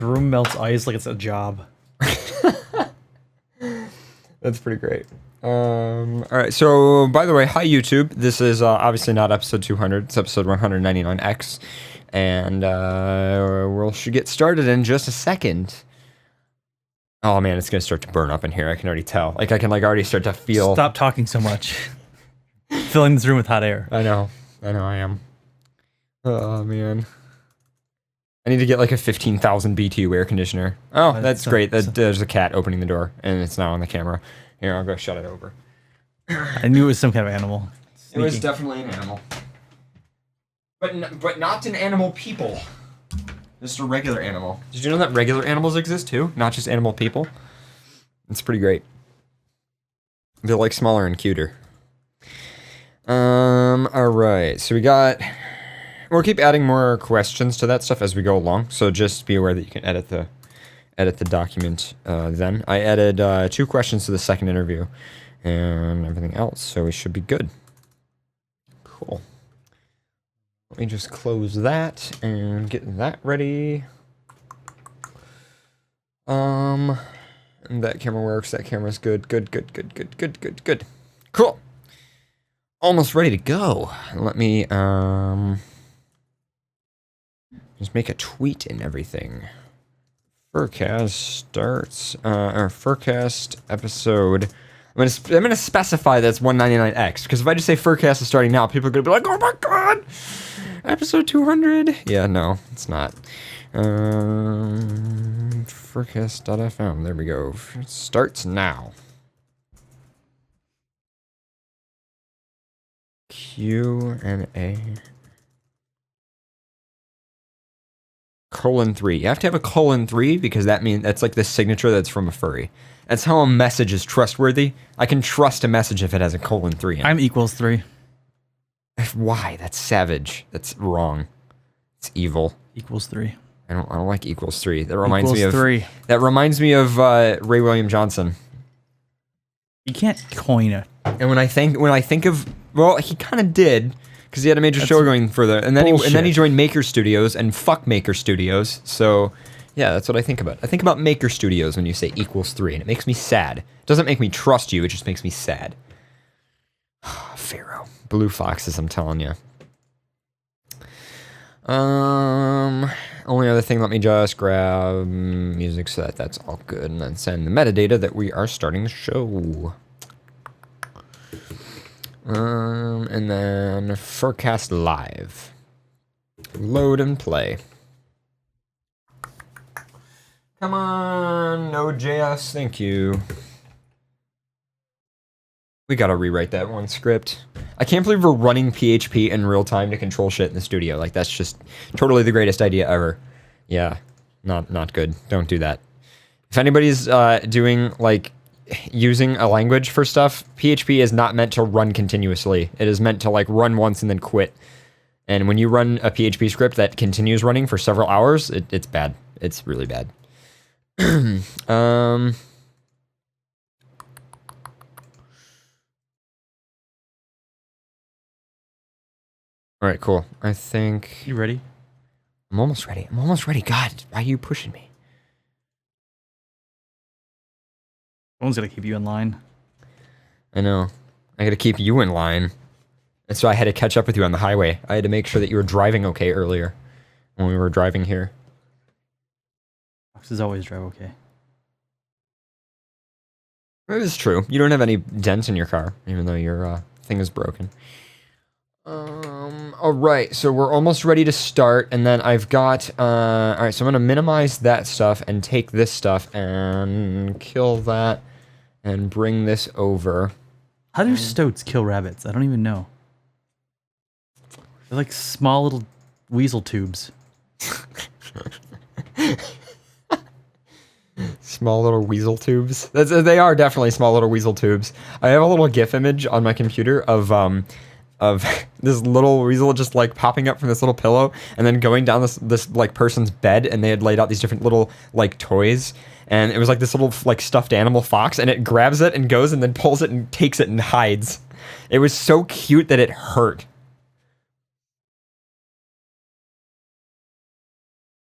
The room melts ice like it's a job. That's pretty great. All right. So, by the way, hi YouTube. This is obviously not episode 200. It's episode 199x, and we should get started in just a second. Oh man, it's gonna start to burn up in here. I can already tell. Like I can already start to feel. Stop talking so much. Filling this room with hot air. I know. I am. Oh man. I need to get like a 15,000 BTU air conditioner. Oh, that's great. There's a cat opening the door, and it's now on the camera. Here, I'll go shut it over. I knew it was some kind of animal. It was definitely an animal. But not an animal people. Just a regular animal. Did you know that regular animals exist too? Not just animal people? It's pretty great. They're like smaller and cuter. Alright, so we'll keep adding more questions to that stuff as we go along, so just be aware that you can edit the document then. I added 2 questions to the second interview and everything else, so we should be good. Cool. Let me just close that and get that ready. And that camera works, that camera's good. Good. Cool. Almost ready to go. Let me, just make a tweet and everything. FurCast starts, our FurCast episode. I'm gonna specify that it's 199x, because if I just say FurCast is starting now, people are gonna be like, oh my god! Episode 200? Yeah, no, it's not. FurCast.fm, there we go. It starts now. Q&A. :3. You have to have a :3 because that's like the signature that's from a furry. That's how a message is trustworthy. I can trust a message if it has a :3 in it. I'm =3. Why? That's savage. That's wrong. It's evil. =3. I don't like =3. That reminds me of 3. That reminds me of Ray William Johnson. You can't coin it. And when I think of, well, he kind of did, because he had a major show going further, and then he joined Maker Studios and fuck Maker Studios. So yeah, that's what I think about. I think about Maker Studios when you say =3, and it makes me sad. It doesn't make me trust you. It just makes me sad. Pharaoh, blue foxes. I'm telling you. Only other thing, let me just grab music so that's all good, and then send the metadata that we are starting the show. And then FurCast Live. Load and play. Come on, Node.js, thank you. We gotta rewrite that one script. I can't believe we're running PHP in real time to control shit in the studio. Like, that's just totally the greatest idea ever. Yeah, not good. Don't do that. If anybody's doing, like, using a language for stuff, PHP is not meant to run continuously. It is meant to, like, run once and then quit. And when you run a PHP script that continues running for several hours, it's bad. It's really bad. All right, cool. I think... You ready? I'm almost ready. God, why are you pushing me? Someone's gonna keep you in line. I know. I gotta keep you in line. And so I had to catch up with you on the highway. I had to make sure that you were driving okay earlier when we were driving here. Foxes always drive okay. It is true. You don't have any dents in your car, even though your thing is broken. Alright, so we're almost ready to start, and then I've got, alright, so I'm gonna minimize that stuff and take this stuff and kill that and bring this over. How do stoats kill rabbits? I don't even know. They're like small little weasel tubes. Small little weasel tubes. They are definitely small little weasel tubes. I have a little GIF image on my computer of this little weasel just like popping up from this little pillow and then going down this like person's bed, and they had laid out these different little like toys, and it was like this little like stuffed animal fox, and it grabs it and goes and then pulls it and takes it and hides. It was so cute that it hurt.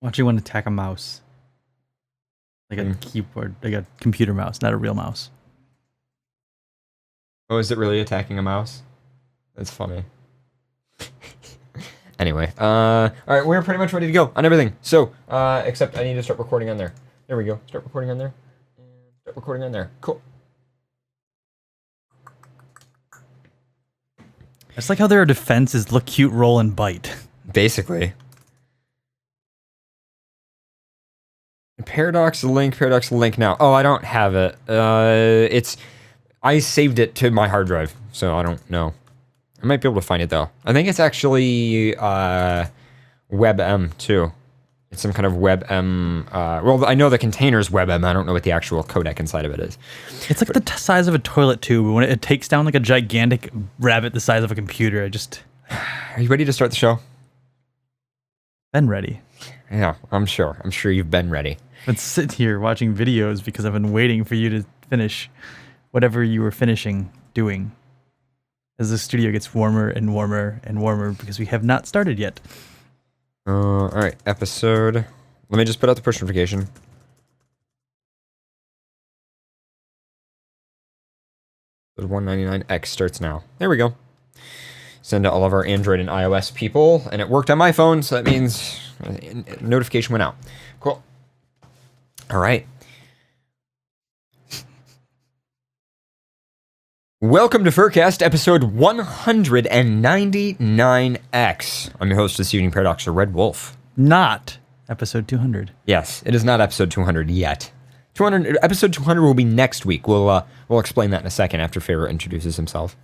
Watching one attack a mouse. like a keyboard, like a computer mouse, not a real mouse. Oh, is it really attacking a mouse? That's funny. Anyway, all right, we're pretty much ready to go on everything. So, except I need to start recording on there. There we go. Start recording on there. And start recording on there. Cool. It's like how their defense is look cute, roll, and bite. Basically. Paradox link now. Oh, I don't have it. I saved it to my hard drive, so I don't know. I might be able to find it though. I think it's actually WebM too. It's some kind of WebM. Well, I know the container's WebM. I don't know what the actual codec inside of it is. It's like the size of a toilet tube. When it takes down like a gigantic rabbit the size of a computer, Are you ready to start the show? Been ready. Yeah, I'm sure. I'm sure you've been ready. But sit here watching videos because I've been waiting for you to finish whatever you were finishing doing. As the studio gets warmer and warmer and warmer because we have not started yet. All right, episode. Let me just put out the push notification. Episode 199x starts now. There we go. Send to all of our Android and iOS people, and it worked on my phone, so that means notification went out. Cool. All right. Welcome to FurCast, episode 199x. I'm your host this evening, Paradoxer Red Wolf. Not episode 200. Yes, it is not episode 200 yet. Episode 200 will be next week. We'll explain that in a second after Pharaoh introduces himself.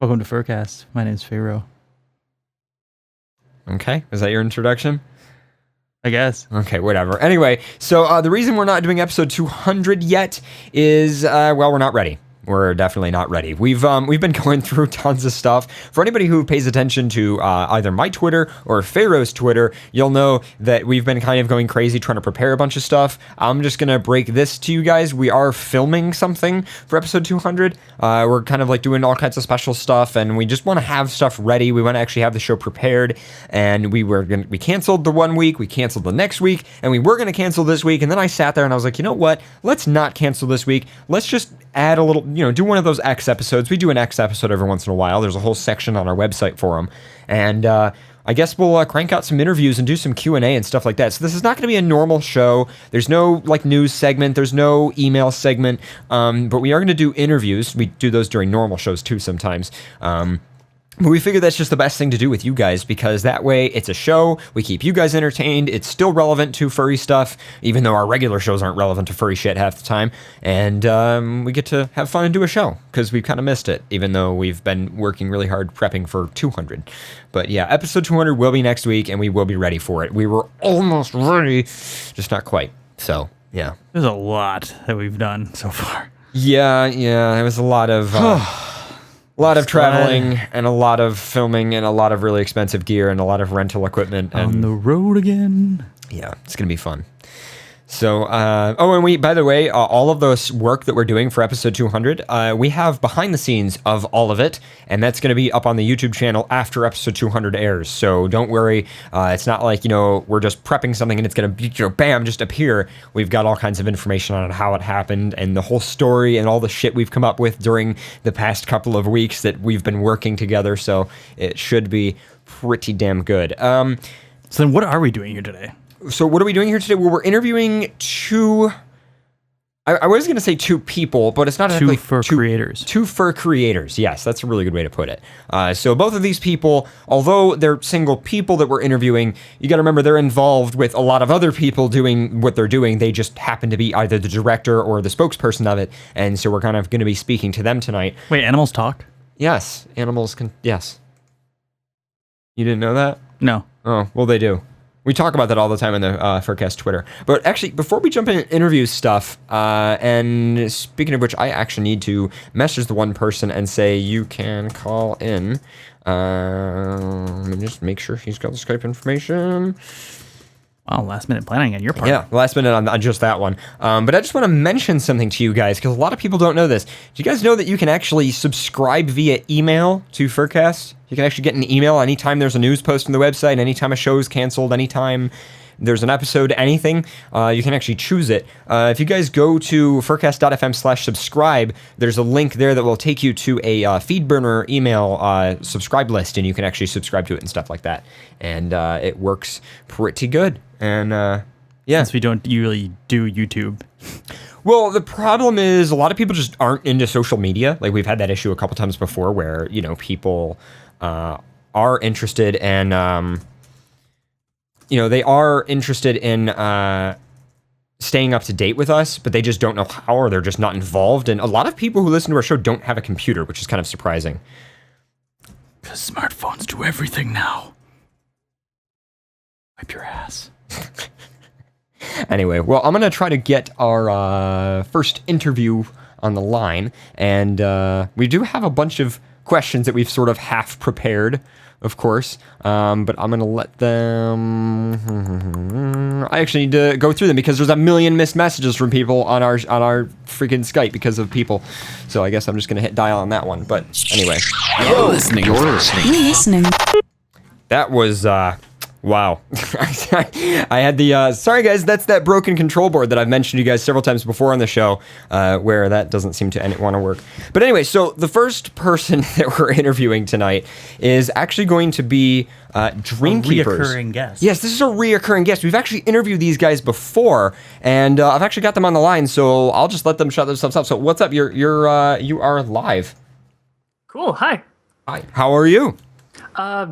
Welcome to FurCast. My name's Pharaoh. Okay, is that your introduction? I guess. Okay, whatever. Anyway, so the reason we're not doing episode 200 yet is, well, we're not ready. We're definitely not ready. We've been going through tons of stuff. For anybody who pays attention to either my Twitter or Pharaoh's Twitter, you'll know that we've been kind of going crazy trying to prepare a bunch of stuff. I'm just gonna break this to you guys. We are filming something for episode 200. We're kind of like doing all kinds of special stuff, and we just want to have stuff ready. We want to actually have the show prepared, and we canceled the 1 week, we canceled the next week, and we were gonna cancel this week. And then I sat there and I was like, you know what? Let's not cancel this week. Let's just add a little, do one of those X episodes. We do an X episode every once in a while. There's a whole section on our website for them. And I guess we'll crank out some interviews and do some Q&A and stuff like that. So this is not going to be a normal show. There's no like news segment. There's no email segment. But we are going to do interviews. We do those during normal shows too sometimes. But we figure that's just the best thing to do with you guys, because that way it's a show, we keep you guys entertained, it's still relevant to furry stuff, even though our regular shows aren't relevant to furry shit half the time, and we get to have fun and do a show, because we've kind of missed it, even though we've been working really hard prepping for 200. But yeah, episode 200 will be next week, and we will be ready for it. We were almost ready, just not quite, so yeah. There's a lot that we've done so far. Yeah, it was a lot of... A lot of traveling and a lot of filming and a lot of really expensive gear and a lot of rental equipment. On the road again. Yeah, it's going to be fun. So, and by the way, all of this work that we're doing for episode 200, we have behind the scenes of all of it, and that's going to be up on the YouTube channel after episode 200 airs. So don't worry, it's not like, we're just prepping something and it's going to, bam, just appear. We've got all kinds of information on how it happened and the whole story and all the shit we've come up with during the past couple of weeks that we've been working together. So it should be pretty damn good. So then what are we doing here today? So what are we doing here today? Well, we're interviewing two... I was going to say two people, but it's not two fur creators. Two fur creators, yes. That's a really good way to put it. So both of these people, although they're single people that we're interviewing, you got to remember they're involved with a lot of other people doing what they're doing. They just happen to be either the director or the spokesperson of it, and so we're kind of going to be speaking to them tonight. Wait, animals talk? Yes, animals can... Yes. You didn't know that? No. Oh, well, they do. We talk about that all the time on the FurCast Twitter. But actually, before we jump into interview stuff, and speaking of which, I actually need to message the one person and say, you can call in. Let me just make sure he's got the Skype information. Wow, last minute planning on your part. Yeah, last minute on just that one. But I just want to mention something to you guys, because a lot of people don't know this. Do you guys know that you can actually subscribe via email to FurCast? You can actually get an email anytime there's a news post on the website, anytime a show is canceled, anytime there's an episode, anything, you can actually choose it. If you guys go to furcast.fm/subscribe, there's a link there that will take you to a FeedBurner email subscribe list, and you can actually subscribe to it and stuff like that. And it works pretty good. And yeah. Since we don't really do YouTube. Well, the problem is a lot of people just aren't into social media. Like, we've had that issue a couple times before where, people are interested in, they are interested in staying up to date with us, but they just don't know how, or they're just not involved. And a lot of people who listen to our show don't have a computer, which is kind of surprising. Because smartphones do everything now. Wipe your ass. Anyway, well, I'm going to try to get our first interview on the line, and we do have a bunch of questions that we've sort of half prepared, of course, but I'm going to let them... I actually need to go through them because there's a million missed messages from people on our freaking Skype because of people, so I guess I'm just going to hit dial on that one, but anyway. You're listening. That was... Wow. I had the, sorry guys, that's that broken control board that I've mentioned to you guys several times before on the show, where that doesn't seem to want to work. But anyway, so the first person that we're interviewing tonight is actually going to be Dreamkeepers. A reoccurring guest. Yes, this is a reoccurring guest. We've actually interviewed these guys before, and I've actually got them on the line, so I'll just let them shut themselves up. So what's up? You are live. Cool. Hi. Hi. How are you?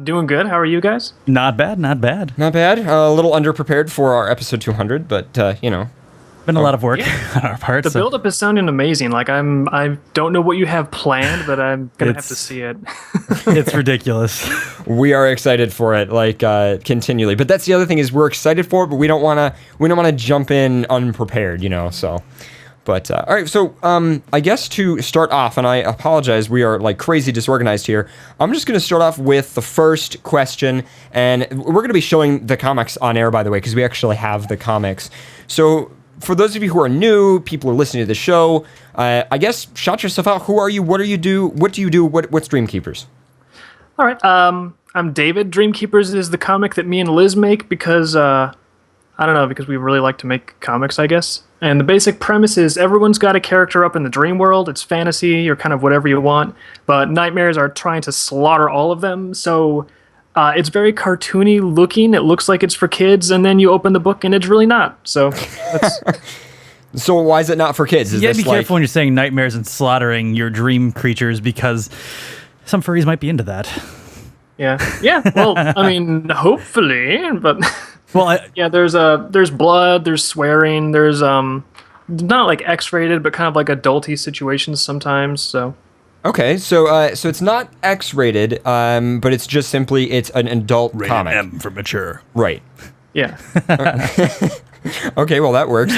Doing good. How are you guys? Not bad, not bad. Not bad. A little underprepared for our episode 200, but Been a lot of work on our part. The build-up is sounding amazing. Like I don't know what you have planned, but I'm gonna have to see it. It's ridiculous. We are excited for it, like continually. But that's the other thing is we're excited for it, but we don't want to jump in unprepared, so. But all right, so I guess to start off, and I apologize, we are like crazy disorganized here. I'm just going to start off with the first question, and we're going to be showing the comics on air, by the way, because we actually have the comics. So for those of you who are new, people who are listening to the show, I guess shout yourself out. Who are you? What do you do? What's Dreamkeepers? All right. I'm David. Dreamkeepers is the comic that me and Liz make because I don't know, because we really like to make comics, I guess. And the basic premise is everyone's got a character up in the dream world. It's fantasy or kind of whatever you want, but nightmares are trying to slaughter all of them. So it's very cartoony looking. It looks like it's for kids, and then you open the book and it's really not. So that's... So why is it not for kids? You gotta be careful when you're saying nightmares and slaughtering your dream creatures because some furries might be into that. Yeah. Well, I mean, hopefully, but... Well, there's blood, there's swearing, there's not like X-rated, but kind of like adulty situations sometimes. So okay, so it's not X-rated, but it's just simply it's an adult rated comic. M for mature. Right. yeah. Okay, well that works.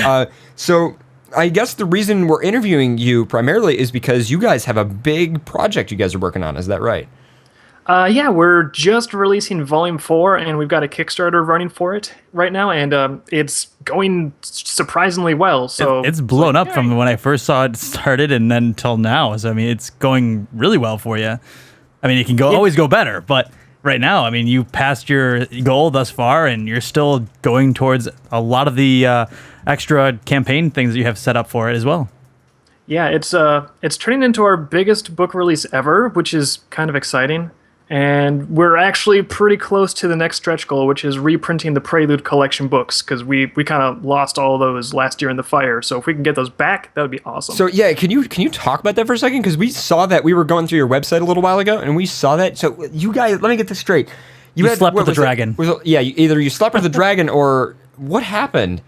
So I guess the reason we're interviewing you primarily is because you guys have a big project you guys are working on. Is that right? Yeah, we're just releasing Volume 4, and we've got a Kickstarter running for it right now, and it's going surprisingly well. So it's blown up from when I first saw it started and then till now. So I mean, it's going really well for you. I mean, it can always go better, but right now, I mean, you passed your goal thus far, and you're still going towards a lot of the extra campaign things that you have set up for it as well. Yeah, it's turning into our biggest book release ever, which is kind of exciting. And we're actually pretty close to the next stretch goal, which is reprinting the Prelude collection books, because we kind of lost all those last year in the fire. So if we can get those back, that would be awesome. So yeah, can you talk about that for a second? Because we saw that we were going through your website a little while ago, and we saw that. So you guys, let me get this straight. You slept with the dragon. Either you slept with the dragon, or what happened?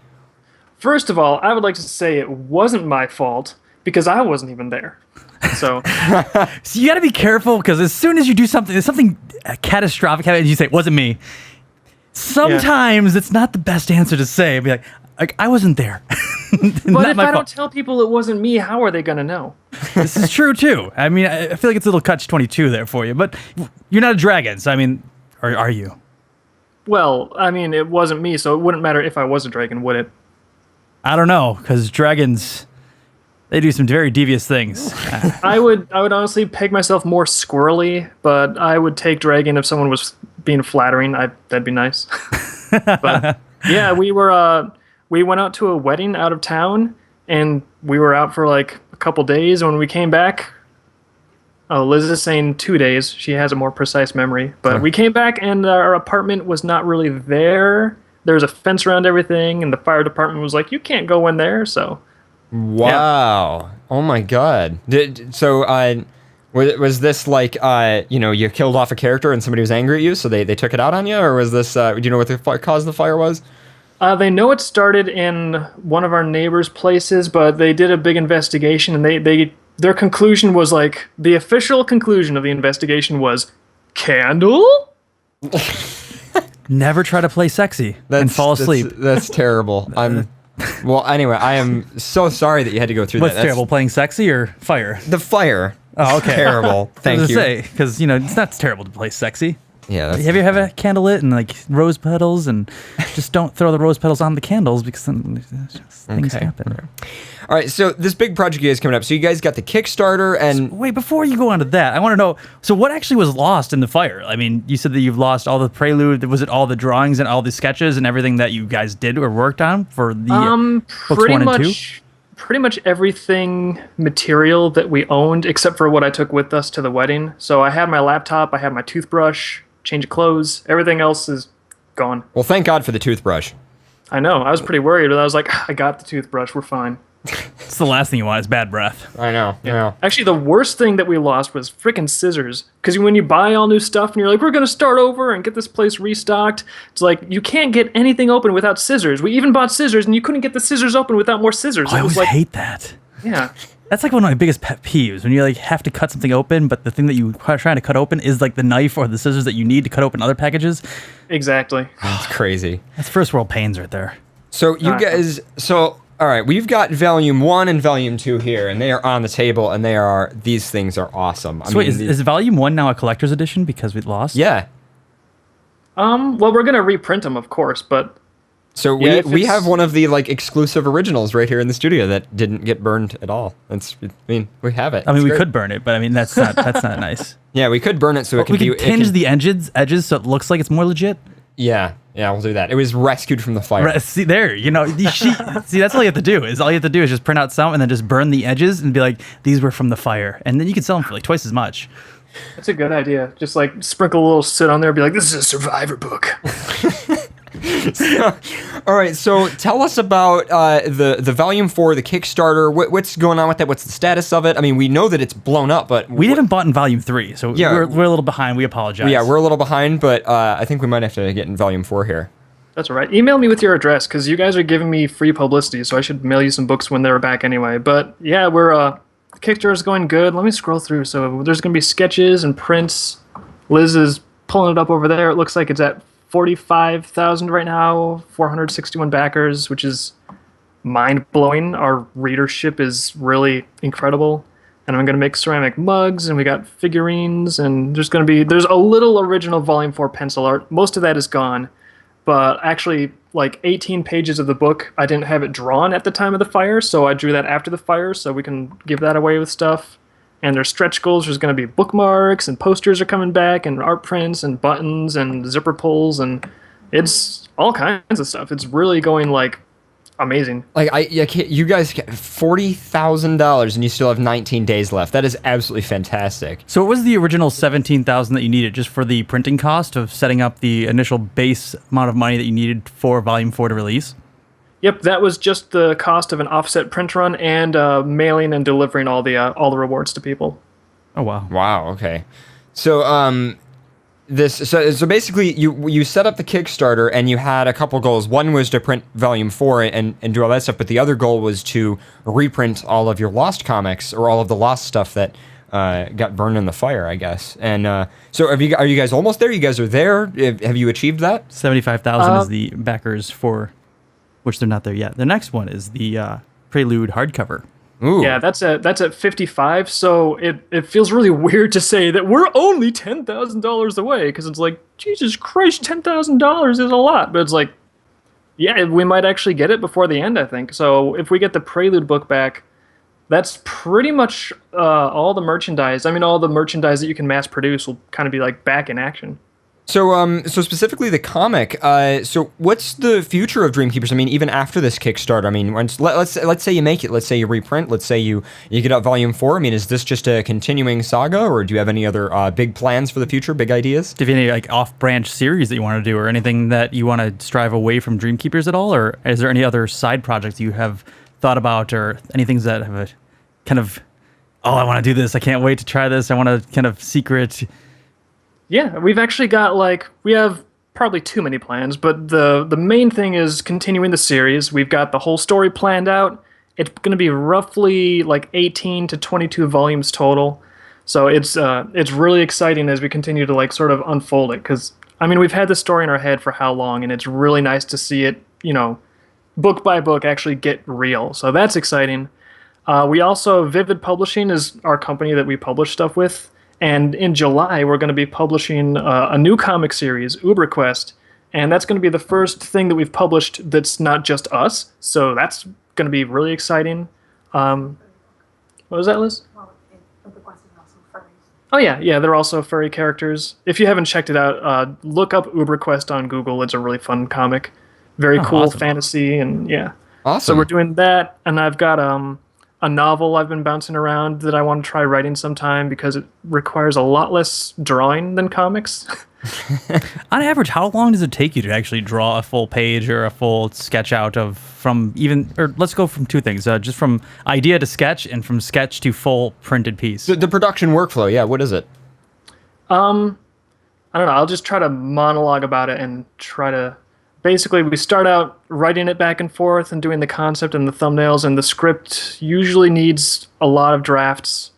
First of all, I would like to say it wasn't my fault, because I wasn't even there. So you got to be careful, because as soon as you do something, there's something catastrophic happens, you say, it wasn't me. Sometimes it's not the best answer to say. Be like I wasn't there. But if I don't tell people it wasn't me, how are they going to know? This is true, too. I mean, I feel like it's a little catch-22 there for you. But you're not a dragon, so I mean, are you? Well, I mean, it wasn't me, so it wouldn't matter if I was a dragon, would it? I don't know, because dragons... They do some very devious things. I would honestly peg myself more squirrely, but I would take dragon if someone was being flattering. That'd be nice. But Yeah, we went out to a wedding out of town, and we were out for like a couple days. And when we came back, Liz is saying 2 days. She has a more precise memory. But we came back, and our apartment was not really there. There was a fence around everything, and the fire department was like, "You can't go in there." So, wow. Yeah. Oh my God. Was this like, you killed off a character and somebody was angry at you, so they took it out on you? Or was this, do you know what the cause of the fire was? They know it started in one of our neighbors' places, but they did a big investigation, and their conclusion was like, the official conclusion of the investigation was, candle? Never try to play sexy and fall asleep. That's terrible. Well, anyway, I am so sorry that you had to go through What's that. terrible, playing sexy or fire? The fire. Oh, okay. Terrible. Thank you. Because, it's not terrible to play sexy. Yeah. Have you ever a candle lit and like rose petals, and just don't throw the rose petals on the candles because then things happen. All right, so this big project you guys coming up. So you guys got the Kickstarter and wait, before you go on to that, I want to know. So what actually was lost in the fire? I mean, you said that you've lost all the prelude. Was it all the drawings and all the sketches and everything that you guys did or worked on for the books 1 and 2? Pretty much everything material that we owned, except for what I took with us to the wedding. So I had my laptop, I had my toothbrush, change of clothes. Everything else is gone. Well, thank God for the toothbrush. I know. I was pretty worried, but I was like, I got the toothbrush. We're fine. It's the last thing you want is bad breath. I know. Yeah. Actually, the worst thing that we lost was freaking scissors. Because when you buy all new stuff and you're like, we're going to start over and get this place restocked, it's like, you can't get anything open without scissors. We even bought scissors, and you couldn't get the scissors open without more scissors. I always hate that. Yeah. That's like one of my biggest pet peeves, when you like have to cut something open, but the thing that you are trying to cut open is like the knife or the scissors that you need to cut open other packages. Exactly. It's crazy. That's first world pains right there. So you guys, all right, we've got Volume 1 and Volume 2 here, and they are on the table, and these things are awesome. Is Volume 1 now a collector's edition because we lost? Yeah. Well, we're going to reprint them, of course, but... So we have one of the like exclusive originals right here in the studio that didn't get burned at all. We have it. I mean, we could burn it, but I mean that's not not nice. Yeah, we could burn it so it can be. We could tinge the edges so it looks like it's more legit. Yeah, we'll do that. It was rescued from the fire. See there, see that's all you have to do. All you have to do is just print out some and then just burn the edges and be like, these were from the fire, and then you can sell them for like twice as much. That's a good idea. Just like sprinkle a little soot on there, and be like, this is a survivor book. All right, so tell us about the Volume 4, the Kickstarter. What's going on with that? What's the status of it? I mean, we know that it's blown up, but... We haven't bought in Volume 3, so we're a little behind. We apologize. Yeah, we're a little behind, but I think we might have to get in Volume 4 here. That's all right. Email me with your address, because you guys are giving me free publicity, so I should mail you some books when they're back anyway. But yeah, Kickstarter's going good. Let me scroll through. So there's going to be sketches and prints. Liz is pulling it up over there. It looks like it's at 45,000 right now, 461 backers, which is mind-blowing. Our readership is really incredible. And I'm going to make ceramic mugs, and we got figurines, and there's a little original Volume 4 pencil art. Most of that is gone, but actually like 18 pages of the book, I didn't have it drawn at the time of the fire, so I drew that after the fire, so we can give that away with stuff. And there's stretch goals. There's going to be bookmarks, and posters are coming back, and art prints, and buttons, and zipper pulls, and it's all kinds of stuff. It's really going like amazing. Like you guys get $40,000, and you still have 19 days left. That is absolutely fantastic. So what was the original $17,000 that you needed just for the printing cost of setting up the initial base amount of money that you needed for Volume 4 to release? Yep, that was just the cost of an offset print run and mailing and delivering all the rewards to people. Oh wow! Wow. Okay. So so basically you set up the Kickstarter and you had a couple goals. One was to print Volume 4 and do all that stuff, but the other goal was to reprint all of your lost comics or all of the lost stuff that got burned in the fire, I guess. And so are you guys almost there? You guys are there. Have you achieved that? 75,000 is the backers for. Which they're not there yet. The next one is the Prelude hardcover. Ooh. Yeah, that's at 55. So it feels really weird to say that we're only $10,000 away, because it's like, Jesus Christ, $10,000 is a lot. But it's like, yeah, we might actually get it before the end, I think. So if we get the Prelude book back, that's pretty much all the merchandise. I mean, all the merchandise that you can mass produce will kind of be like back in action. So specifically the comic. So what's the future of Dreamkeepers? I mean, even after this Kickstarter. I mean, let's say you make it. Let's say you reprint. Let's say you get out Volume 4. I mean, is this just a continuing saga, or do you have any other big plans for the future? Big ideas? Do you have any like off-branch series that you want to do, or anything that you want to strive away from Dreamkeepers at all, or is there any other side projects you have thought about, or any things that have a kind of, oh, I want to do this. I can't wait to try this. I want to kind of secret. Yeah, we've actually got we have probably too many plans, but the main thing is continuing the series. We've got the whole story planned out. It's going to be roughly like 18 to 22 volumes total. So it's really exciting as we continue to like sort of unfold it, because I mean, we've had the story in our head for how long, and it's really nice to see it, book by book actually get real. So that's exciting. We also, Vivid Publishing is our company that we publish stuff with. And in July, we're going to be publishing a new comic series, UberQuest, and that's going to be the first thing that we've published that's not just us. So that's going to be really exciting. What was that, Liz? Well, UberQuest is also furries. Oh yeah, they're also furry characters. If you haven't checked it out, look up UberQuest on Google. It's a really fun comic, very cool, awesome. Fantasy, and yeah. Awesome. So we're doing that, and I've got a novel I've been bouncing around that I want to try writing sometime because it requires a lot less drawing than comics. On average, how long does it take you to actually draw a full page or a full sketch out of let's go from two things, just from idea to sketch and from sketch to full printed piece? The production workflow, yeah, what is it? I don't know. I'll just try to monologue about it and try to... Basically, we start out writing it back and forth and doing the concept and the thumbnails, and the script usually needs a lot of drafts.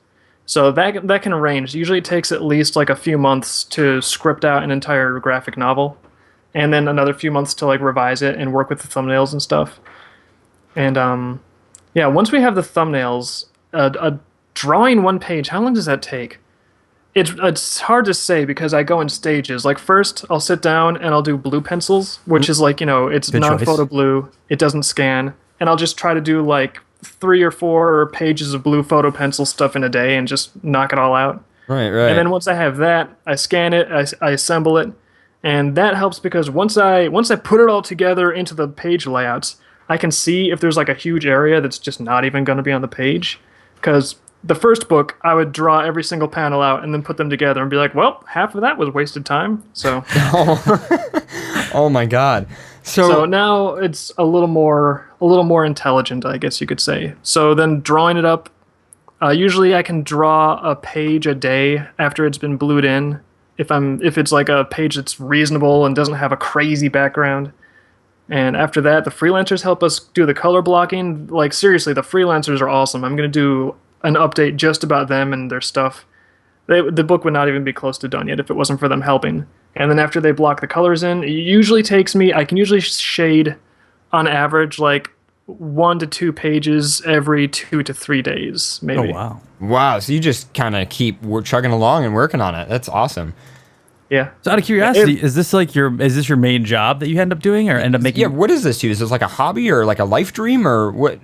So that can range. Usually it takes at least like a few months to script out an entire graphic novel, and then another few months to like revise it and work with the thumbnails and stuff. And yeah, once we have the thumbnails, drawing one page, how long does that take? It's hard to say because I go in stages. Like first, I'll sit down and I'll do blue pencils, which is like, it's Good non-photo choice. blue. It doesn't scan. And I'll just try to do like 3 or 4 pages of blue photo pencil stuff in a day and just knock it all out. Right. And then once I have that, I scan it, I assemble it. And that helps because once I put it all together into the page layouts, I can see if there's like a huge area that's just not even going to be on the page. Because the first book, I would draw every single panel out and then put them together and be like, well, half of that was wasted time. So, Oh my God. so now it's a little more intelligent, I guess you could say. So then drawing it up, usually I can draw a page a day after it's been blued in. If it's like a page that's reasonable and doesn't have a crazy background. And after that, the freelancers help us do the color blocking. Like seriously, the freelancers are awesome. I'm going to do an update just about them and their stuff. The book would not even be close to done yet if it wasn't for them helping. And then after they block the colors in, it usually takes me, I can usually shade on average like 1 to 2 pages every 2 to 3 days, maybe. Oh, wow. Wow, so you just kind of keep chugging along and working on it. That's awesome. Yeah. So out of curiosity, is this your main job that you end up doing, or end up making? Yeah, what is this to you? Is this like a hobby or like a life dream or what?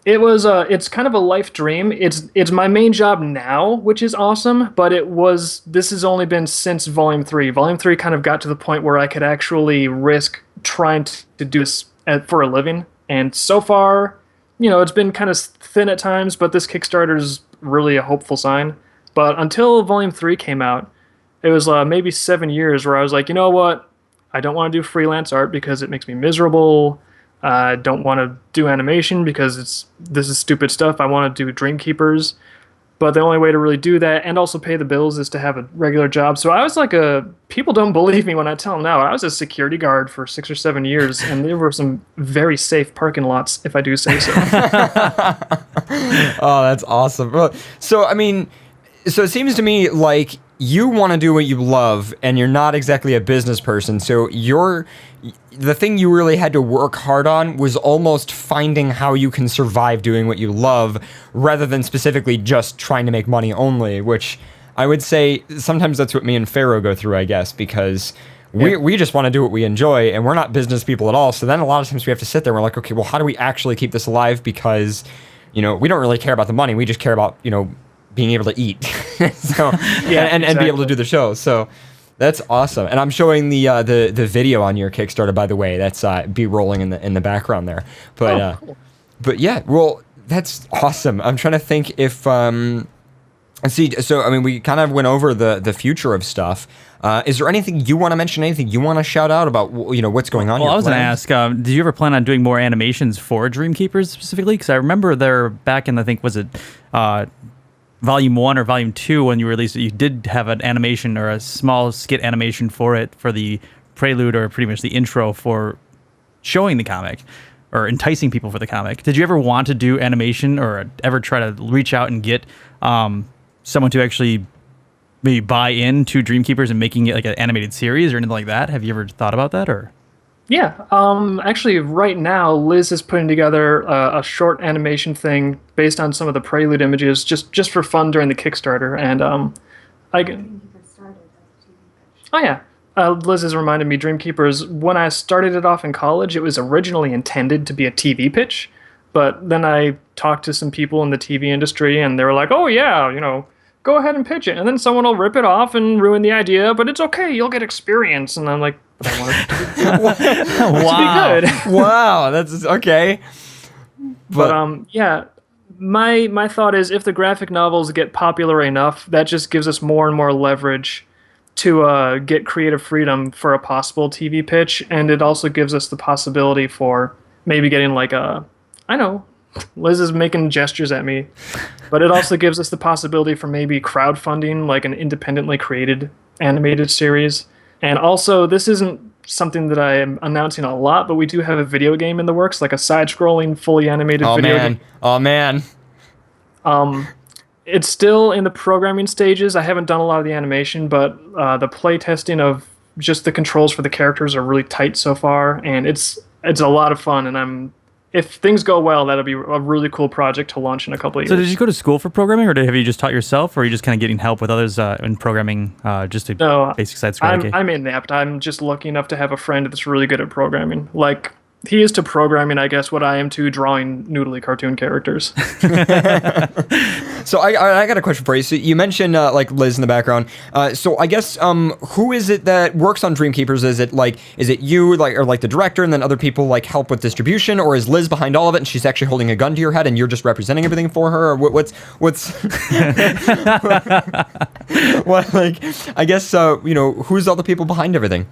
It's kind of a life dream. It's my main job now, which is awesome, but this has only been since Volume 3. Volume 3 kind of got to the point where I could actually risk trying to do this for a living. And so far, it's been kind of thin at times, but this Kickstarter is really a hopeful sign. But until Volume 3 came out, it was maybe 7 years where I was like, you know what? I don't want to do freelance art because it makes me miserable. I don't want to do animation because this is stupid stuff. I want to do Dreamkeepers. But the only way to really do that and also pay the bills is to have a regular job. So I was like people don't believe me when I tell them now. I was a security guard for 6 or 7 years, and there were some very safe parking lots, if I do say so. Oh, that's awesome. Well, so, I mean, so it seems to me like you want to do what you love, and you're not exactly a business person. So the thing you really had to work hard on was almost finding how you can survive doing what you love, rather than specifically just trying to make money only, which I would say sometimes that's what me and Pharaoh go through, I guess, because we just want to do what we enjoy, and we're not business people at all. So then a lot of times we have to sit there and we're like, okay, well, how do we actually keep this alive? Because, we don't really care about the money. We just care about, being able to eat. So, and be able to do the show. So That's awesome, and I'm showing the video on your Kickstarter, by the way. That's be rolling in the background there. But cool. but yeah, well, that's awesome. I'm trying to think if let's see. So I mean, we kind of went over the future of stuff. Is there anything you want to mention? Anything you want to shout out about? What's going on? Well, your I was going to plans? ask, did you ever plan on doing more animations for Dreamkeepers specifically? Because I remember there back in, I think, was it Volume 1 or Volume 2 when you released it, you did have an animation or a small skit animation for it for the prelude or pretty much the intro for showing the comic or enticing people for the comic. Did you ever want to do animation or ever try to reach out and get someone to actually maybe buy into Dreamkeepers and making it like an animated series or anything like that? Have you ever thought about that? Or Yeah, actually, right now, Liz is putting together a short animation thing based on some of the prelude images, just for fun during the Kickstarter. And I can. Dreamkeeper started as a TV pitch. Oh yeah, Liz has reminded me. Dreamkeepers. When I started it off in college, it was originally intended to be a TV pitch, but then I talked to some people in the TV industry, and they were like, "Oh yeah, go ahead and pitch it, and then someone will rip it off and ruin the idea, but it's okay, you'll get experience." And I'm like, but I want it to be good. Wow, that's okay. But yeah, my thought is if the graphic novels get popular enough, that just gives us more and more leverage to get creative freedom for a possible TV pitch, and it also gives us the possibility for maybe getting like I know, Liz is making gestures at me, but it also gives us the possibility for maybe crowdfunding like an independently created animated series. And also, this isn't something that I am announcing a lot, but we do have a video game in the works, like a side-scrolling, fully animated video game. Oh man! It's still in the programming stages. I haven't done a lot of the animation, but the play testing of just the controls for the characters are really tight so far, and it's a lot of fun. And if things go well, that'll be a really cool project to launch in a couple of years. so did you go to school for programming, or have you just taught yourself, or are you just kind of getting help with others in programming, just a No, basic side scroll? I'm inept. I'm just lucky enough to have a friend that's really good at programming. Like, he is to programming, I guess, what I am to drawing noodly cartoon characters. So I got a question for you. So you mentioned like Liz in the background. So I guess who is it that works on Dreamkeepers? Is it you or the director, and then other people like help with distribution, or is Liz behind all of it and she's actually holding a gun to your head and you're just representing everything for her? Or what's what, like, I guess who's all the people behind everything?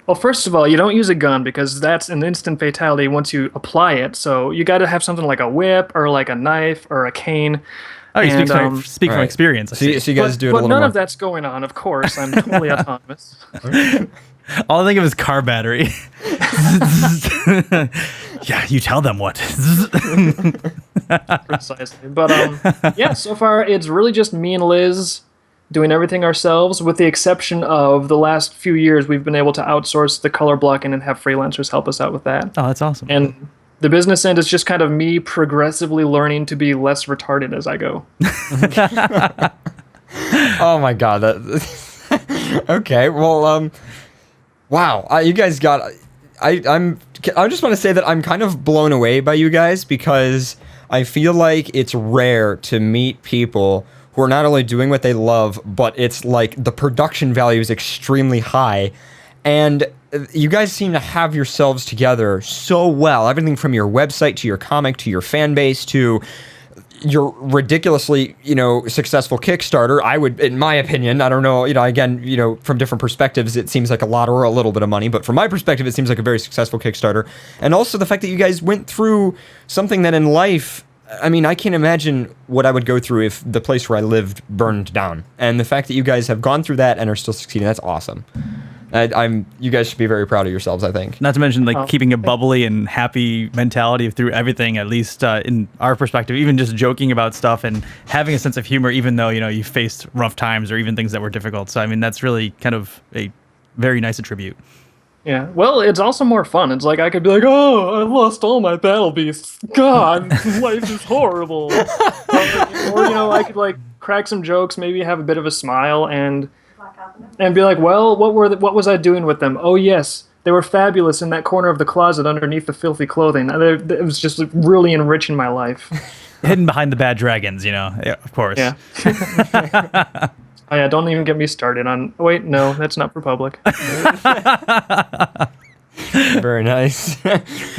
Well, first of all, you don't use a gun because that's an instant fatality once you apply it. So you got to have something like a whip or like a knife or a cane. Oh, you And, speak from right. experience. I So see. you guys do it a but little none more. of that's going on, of course. I'm totally autonomous. All I think of is car battery. Yeah, you tell them what. Precisely. But yeah, so far it's really just me and Liz doing everything ourselves, with the exception of the last few years we've been able to outsource the color blocking and have freelancers help us out with that. Oh, that's awesome. And the business end is just kind of me progressively learning to be less retarded as I go. Oh my god! Okay, well, wow, you guys got. I just want to say that I'm kind of blown away by you guys, because I feel like it's rare to meet people who are not only doing what they love, but it's like the production value is extremely high, and you guys seem to have yourselves together so well. Everything from your website to your comic to your fan base to your ridiculously, successful Kickstarter. I would, in my opinion, I don't know, again, from different perspectives, it seems like a lot or a little bit of money, but from my perspective, it seems like a very successful Kickstarter. And also the fact that you guys went through something that in life, I mean, I can't imagine what I would go through if the place where I lived burned down. And the fact that you guys have gone through that and are still succeeding, that's awesome. You guys should be very proud of yourselves, I think. Not to mention keeping a bubbly and happy mentality through everything, at least in our perspective, even just joking about stuff and having a sense of humor, even though, you faced rough times or even things that were difficult. So, I mean, that's really kind of a very nice attribute. Yeah, well, it's also more fun. It's like I could be like, oh, I lost all my battle beasts. God, life is horrible. or, I could like crack some jokes, maybe have a bit of a smile, and be like, well, what was I doing with them? Oh yes, they were fabulous in that corner of the closet underneath the filthy clothing. It was just really enriching my life. Hidden behind the bad dragons, yeah, of course. Yeah. Oh yeah, don't even get me started on. Wait, no, that's not for public. Very nice.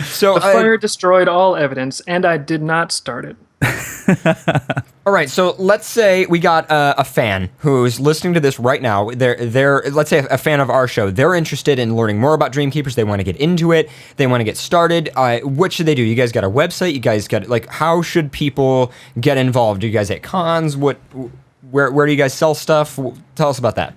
So The fire destroyed all evidence, and I did not start it. all right, so let's say we got a fan who's listening to this right now. They're let's say a fan of our show. They're interested in learning more about Dreamkeepers. They want to get into it. They want to get started. What should they do? You guys got a website? You guys got how should people get involved? Do you guys at cons? Where do you guys sell stuff? Tell us about that.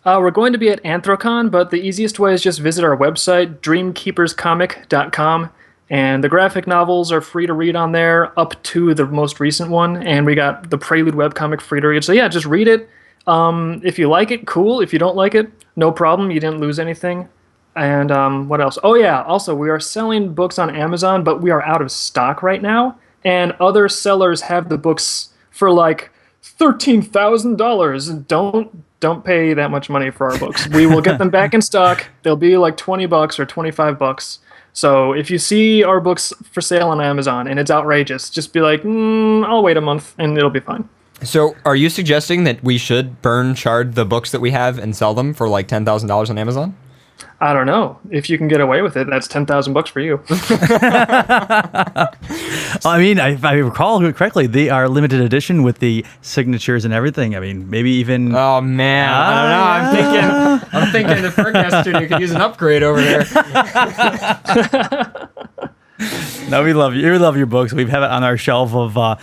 We're going to be at Anthrocon, but the easiest way is just visit our website, dreamkeeperscomic.com. And the graphic novels are free to read on there, up to the most recent one. And we got the Prelude webcomic free to read. So yeah, just read it. If you like it, cool. If you don't like it, no problem. You didn't lose anything. And what else? Oh yeah, also we are selling books on Amazon, but we are out of stock right now. And other sellers have the books for like $13,000. Don't pay that much money for our books. We will get them back in stock. They'll be like $20 or $25. So if you see our books for sale on Amazon and it's outrageous, just be like, I'll wait a month and it'll be fine. So are you suggesting that we should chart the books that we have and sell them for like $10,000 on Amazon? I don't know. If you can get away with it, that's $10,000 for you. I mean, if I recall correctly, they are limited edition with the signatures and everything. I mean, maybe even. Oh man, I don't know. I'm thinking the FurCast studio could use an upgrade over there. No, we love you. We love your books. We have it on our shelf of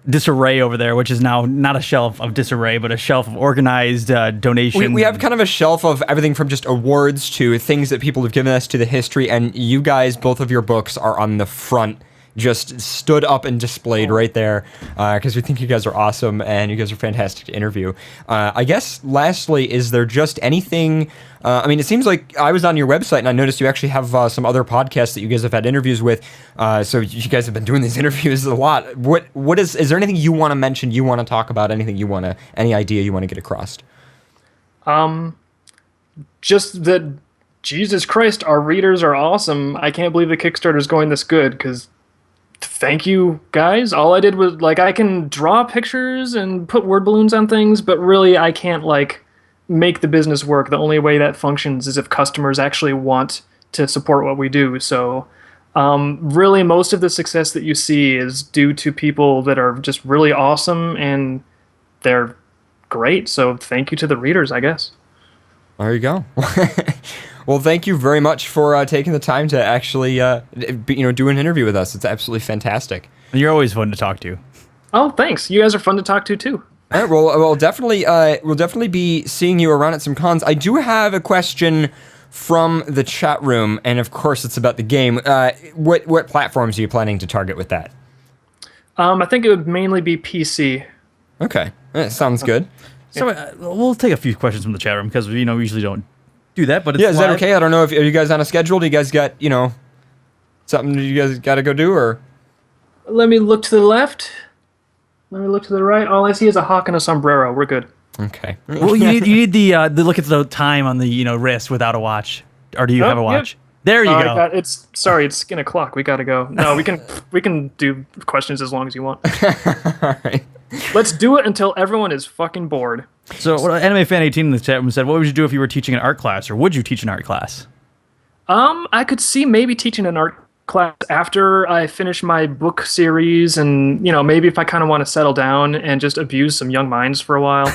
disarray over there, which is now not a shelf of disarray, but a shelf of organized donations. We have kind of a shelf of everything from just awards to things that people have given us to the history, and you guys, both of your books are on the front, just stood up and displayed right there, because we think you guys are awesome and you guys are fantastic to interview. I guess, lastly, is there just anything... I mean, it seems like I was on your website and I noticed you actually have some other podcasts that you guys have had interviews with. So you guys have been doing these interviews a lot. What is there anything you want to mention, you want to talk about, any idea you want to get across? Just that, Jesus Christ, our readers are awesome. I can't believe the Kickstarter is going this good, because thank you, guys. All I did was, I can draw pictures and put word balloons on things, but really I can't, make the business work. The only way that functions is if customers actually want to support what we do. So really most of the success that you see is due to people that are just really awesome and they're great. So thank you to the readers, I guess. There you go. Well, thank you very much for taking the time to actually do an interview with us. It's absolutely fantastic. You're always fun to talk to. Oh, thanks. You guys are fun to talk to too. All right, well, we'll definitely be seeing you around at some cons. I do have a question from the chat room, and of course, it's about the game. What platforms are you planning to target with that? I think it would mainly be PC. Okay, sounds good. So we'll take a few questions from the chat room because we usually don't do that. But it's is that live. okay? I don't know if are you guys on a schedule. Do you guys got something you guys got to go do or? Let me look to the left. Let me look to the right. All I see is a hawk and a sombrero. We're good. Okay. Well, you need the look at the time on the wrist without a watch, or do you have a watch? Yep. There you go. It's skin o'clock. We gotta go. No, we can do questions as long as you want. All right. Let's do it until everyone is fucking bored. So, Anime Fan 18 in the chat room said, "What would you do if you were teaching an art class, or would you teach an art class?" I could see maybe teaching an art class after I finish my book series, and maybe if I kind of want to settle down and just abuse some young minds for a while.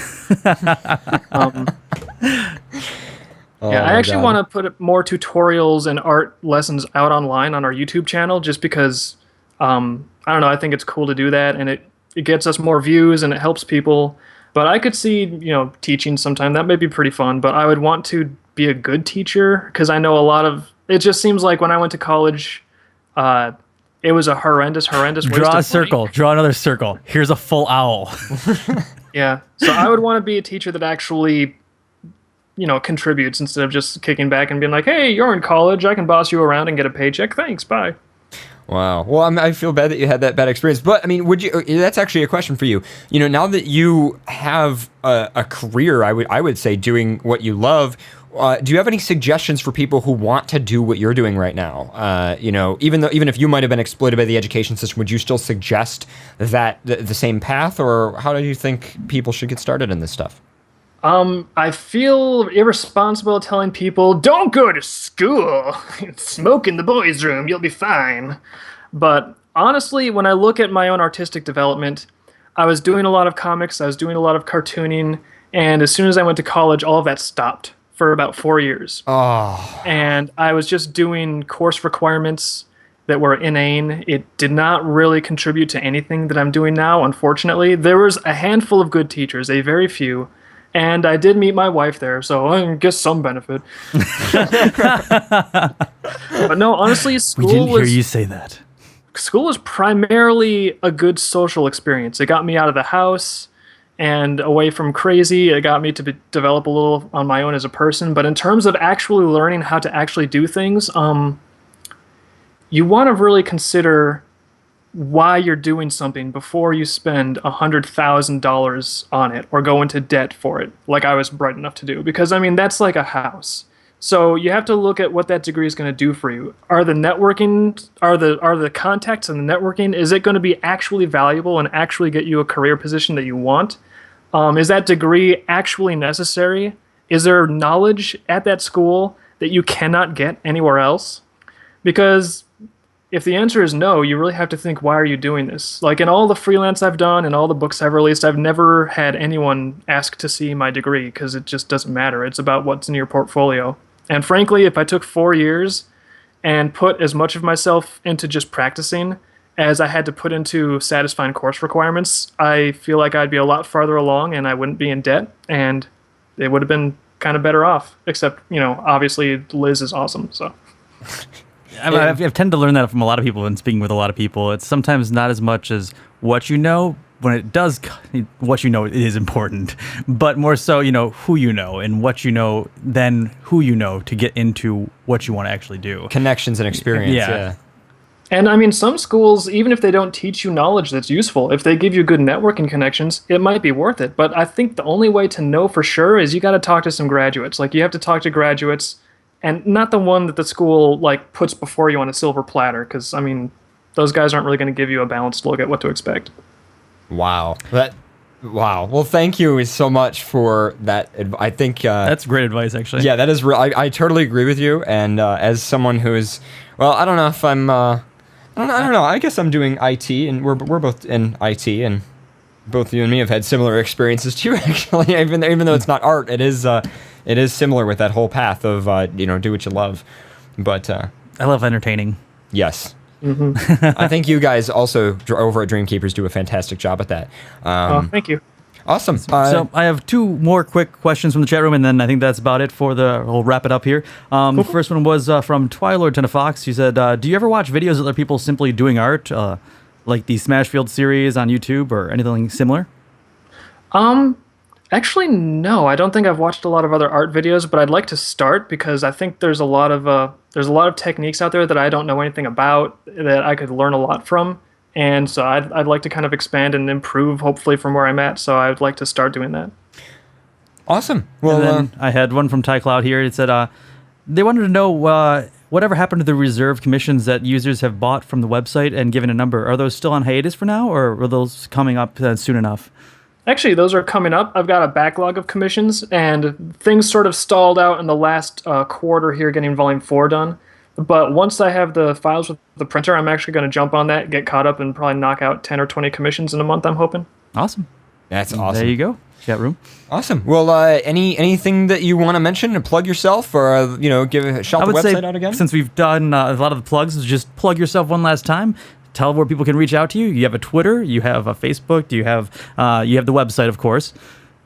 I actually want to put more tutorials and art lessons out online on our YouTube channel, just because I don't know, I think it's cool to do that, and it gets us more views and it helps people. But I could see teaching sometime. That may be pretty fun, but I would want to be a good teacher, because I know it just seems like when I went to college, it was a horrendous waste Draw a of circle. money. Draw another circle. Here's a full owl. Yeah. So I would want to be a teacher that actually, contributes instead of just kicking back and being like, hey, you're in college. I can boss you around and get a paycheck. Thanks. Bye. Wow. Well, I feel bad that you had that bad experience. But, I mean, that's actually a question for you. Now that you have a career, I would say, doing what you love, do you have any suggestions for people who want to do what you're doing right now? Even if you might have been exploited by the education system, would you still suggest that the same path, or how do you think people should get started in this stuff? I feel irresponsible telling people, don't go to school. Smoke in the boys' room, you'll be fine. But honestly, when I look at my own artistic development, I was doing a lot of comics, I was doing a lot of cartooning, and as soon as I went to college, all of that stopped for about 4 years. Oh, And I was just doing course requirements that were inane. It did not really contribute to anything that I'm doing now, unfortunately. There was a handful of good teachers, a very few, and I did meet my wife there, so I guess some benefit. But no, honestly, We school didn't hear was you say that. school was primarily a good social experience. It got me out of the house and away from crazy. It got me to develop a little on my own as a person. But in terms of actually learning how to actually do things, you want to really consider why you're doing something before you spend $100,000 on it or go into debt for it, like I was bright enough to do. Because, I mean, that's like a house. So you have to look at what that degree is going to do for you. Are the contacts and the networking, is it going to be actually valuable and actually get you a career position that you want? Is that degree actually necessary? Is there knowledge at that school that you cannot get anywhere else? Because if the answer is no, you really have to think, why are you doing this? Like in all the freelance I've done and all the books I've released, I've never had anyone ask to see my degree because it just doesn't matter. It's about what's in your portfolio. And frankly, if I took 4 years and put as much of myself into just practicing as I had to put into satisfying course requirements, I feel like I'd be a lot farther along and I wouldn't be in debt, and it would have been kind of better off. Except, obviously Liz is awesome, so... I've tended to learn that from a lot of people and speaking with a lot of people. It's sometimes not as much as what you know. When it does, what you know is important, but more so, who you know and what you know, then who you know to get into what you want to actually do. connections and experience. Yeah. Yeah. And I mean, some schools, even if they don't teach you knowledge that's useful, if they give you good networking connections, it might be worth it. But I think the only way to know for sure is you got to talk to some graduates. Like, you have to talk to graduates, and not the one that the school puts before you on a silver platter, because I mean, those guys aren't really going to give you a balanced look at what to expect. Wow. Wow. Well, thank you so much for that. I think That's great advice, actually. yeah, that is real. I totally agree with you. And as someone who is, well, I don't know if I'm, I don't know. I guess I'm doing IT, and we're both in IT, and both you and me have had similar experiences too. Actually, even though it's not art, it is similar with that whole path of do what you love. But I love entertaining. yes. I think you guys also over at Dreamkeepers do a fantastic job at that. Thank you. Awesome. So I have two more quick questions from the chat room, and then I think that's about it we'll wrap it up here. The first one was from Twilord Fox. He said, do you ever watch videos of other people simply doing art, like the Smashfield series on YouTube or anything similar? Actually, no. I don't think I've watched a lot of other art videos, but I'd like to start because I think there's a lot of techniques out there that I don't know anything about that I could learn a lot from, and so I'd like to kind of expand and improve, hopefully, from where I'm at. So I'd like to start doing that. Awesome. Well, And then I had one from Ty Cloud here. It said they wanted to know whatever happened to the reserve commissions that users have bought from the website and given a number. Are those still on hiatus for now, or are those coming up soon enough? Actually, those are coming up. I've got a backlog of commissions, and things sort of stalled out in the last quarter here getting Volume 4 done. But once I have the files with the printer, I'm actually going to jump on that, get caught up, and probably knock out 10 or 20 commissions in a month, I'm hoping. Awesome. that's awesome. There you go. Chat room. Awesome. Well, anything that you want to mention to plug yourself, or shout I the would say, website out again? since we've done a lot of the plugs, just plug yourself one last time. Tell where people can reach out to you. You have a Twitter, you have a Facebook, you have the website, of course.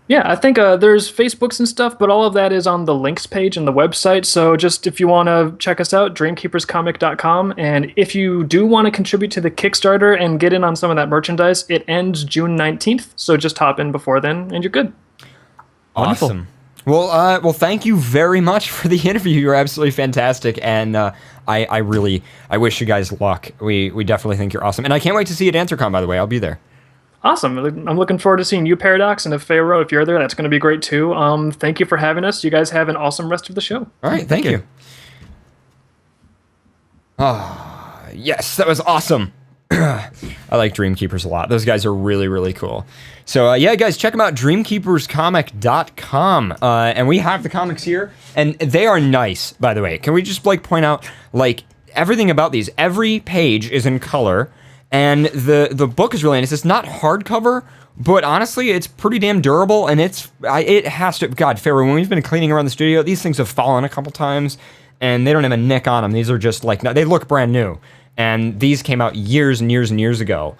Yeah, I think there's Facebooks and stuff, but all of that is on the links page on the website. So just if you want to check us out, dreamkeeperscomic.com. And if you do want to contribute to the Kickstarter and get in on some of that merchandise, it ends June 19th. So just hop in before then, and you're good. Wonderful. Awesome. Well, thank you very much for the interview. You're absolutely fantastic, and I wish you guys luck. We definitely think you're awesome, and I can't wait to see you at AnswerCon. By the way, I'll be there. Awesome. I'm looking forward to seeing you, Paradox, and if Pharaoh, if you're there, that's going to be great too. Thank you for having us. You guys have an awesome rest of the show. All right, thank you. Ah, yes, that was awesome. I like Dreamkeepers a lot. Those guys are really, really cool. So, yeah, guys, check them out, dreamkeeperscomic.com. And we have the comics here, and they are nice, by the way. Can we just, like, point out, like, everything about these? Every page is in color, and the book is really nice. It's not hardcover, but honestly, it's pretty damn durable, and it has to... God, Pharaoh, when we've been cleaning around the studio, these things have fallen a couple times, and they don't have a nick on them. These are just, like, they look brand new. And these came out years and years and years ago.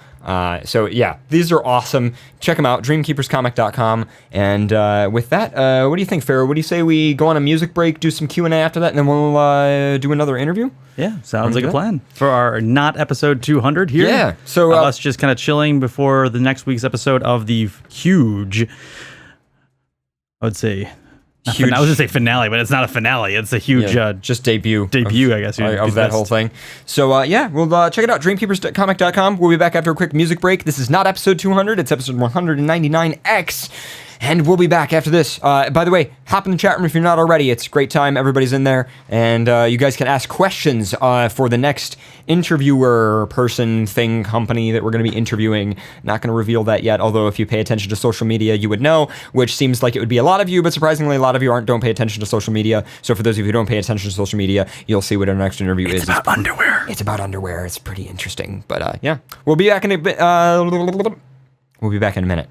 So, yeah, these are awesome. Check them out, dreamkeeperscomic.com. And with that, what do you think, Pharaoh? What do you say we go on a music break, do some Q&A after that, and then we'll do another interview? Yeah, sounds like a plan. For our not episode 200 here. Yeah. So us just kind of chilling before the next week's episode of the huge, I would say... Huge. I was going to say finale, but it's not a finale. It's a huge just debut, I guess. Of that whole thing. So, yeah, we'll check it out, dreamkeeperscomic.com. We'll be back after a quick music break. This is not episode 200. It's episode 199x. And we'll be back after this. By the way, hop in the chat room if you're not already. It's a great time. Everybody's in there. And you guys can ask questions for the next interviewer, person, thing, company that we're going to be interviewing. Not going to reveal that yet, although if you pay attention to social media, you would know, which seems like it would be a lot of you, but surprisingly, a lot of you don't pay attention to social media. So for those of you who don't pay attention to social media, you'll see what our next interview is. It's about underwear. It's about underwear. It's pretty interesting. But yeah, we'll be back in a bit. We'll be back in a minute.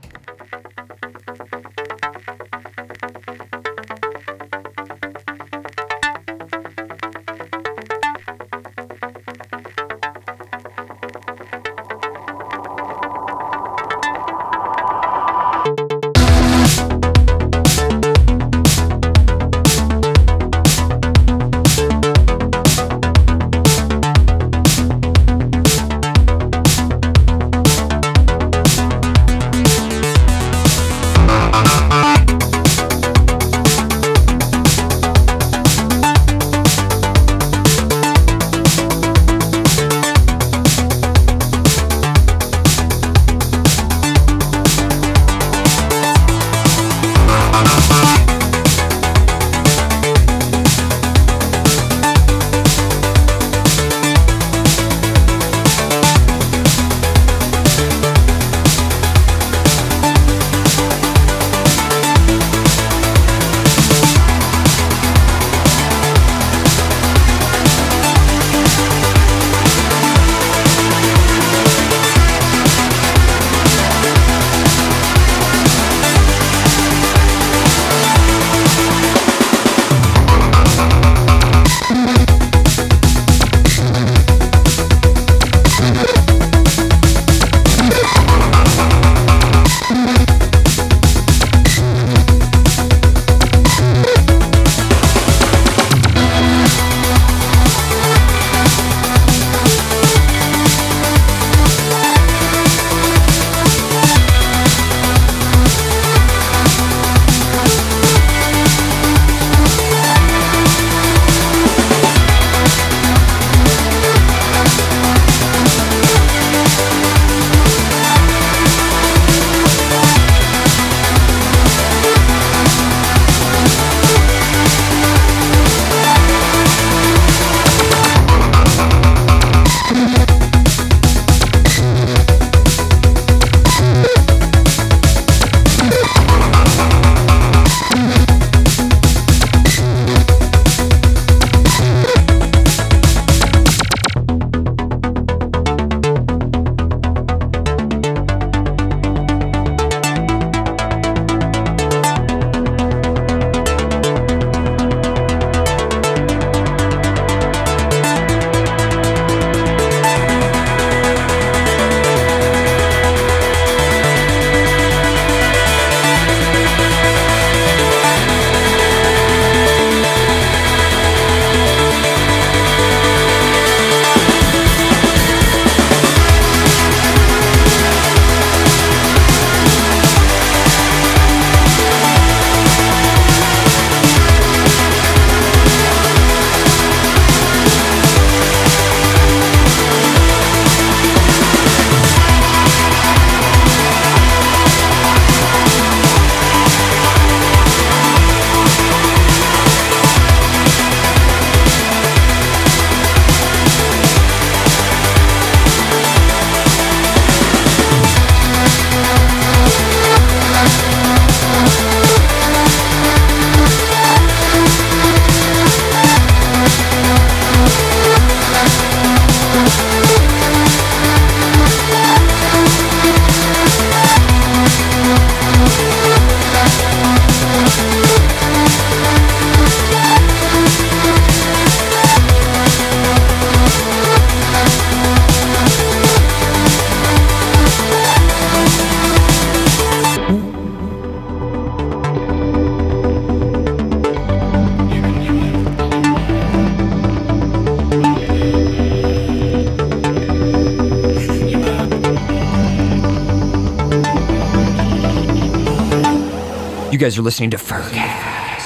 You guys are listening to FurCast.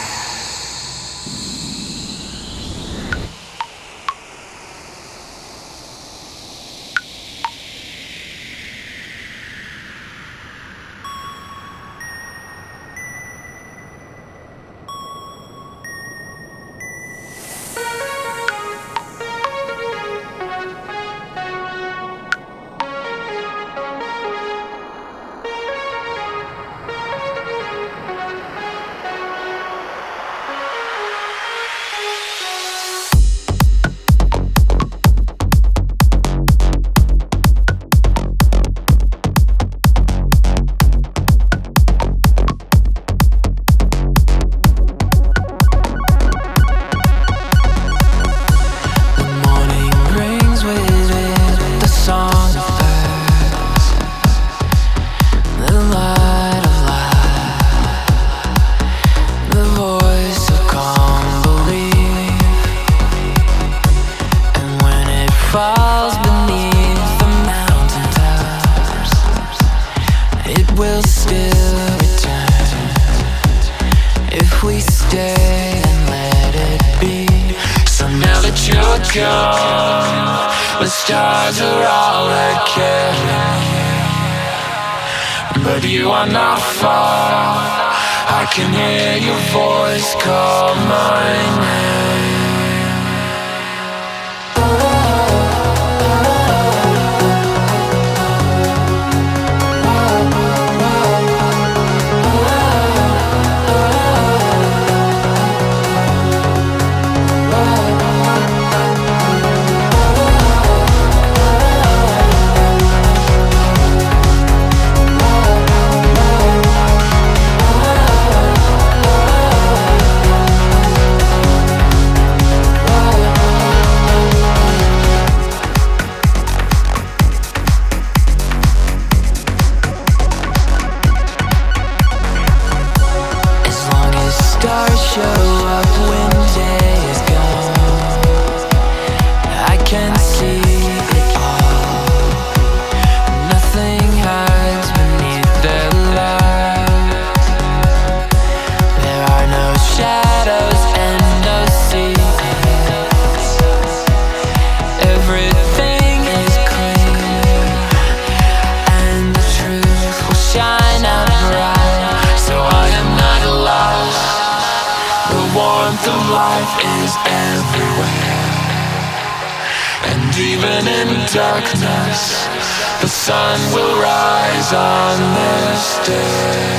The stars are all that care, but you are not far. I can hear your voice call my name. Even in darkness, the sun will rise on this day.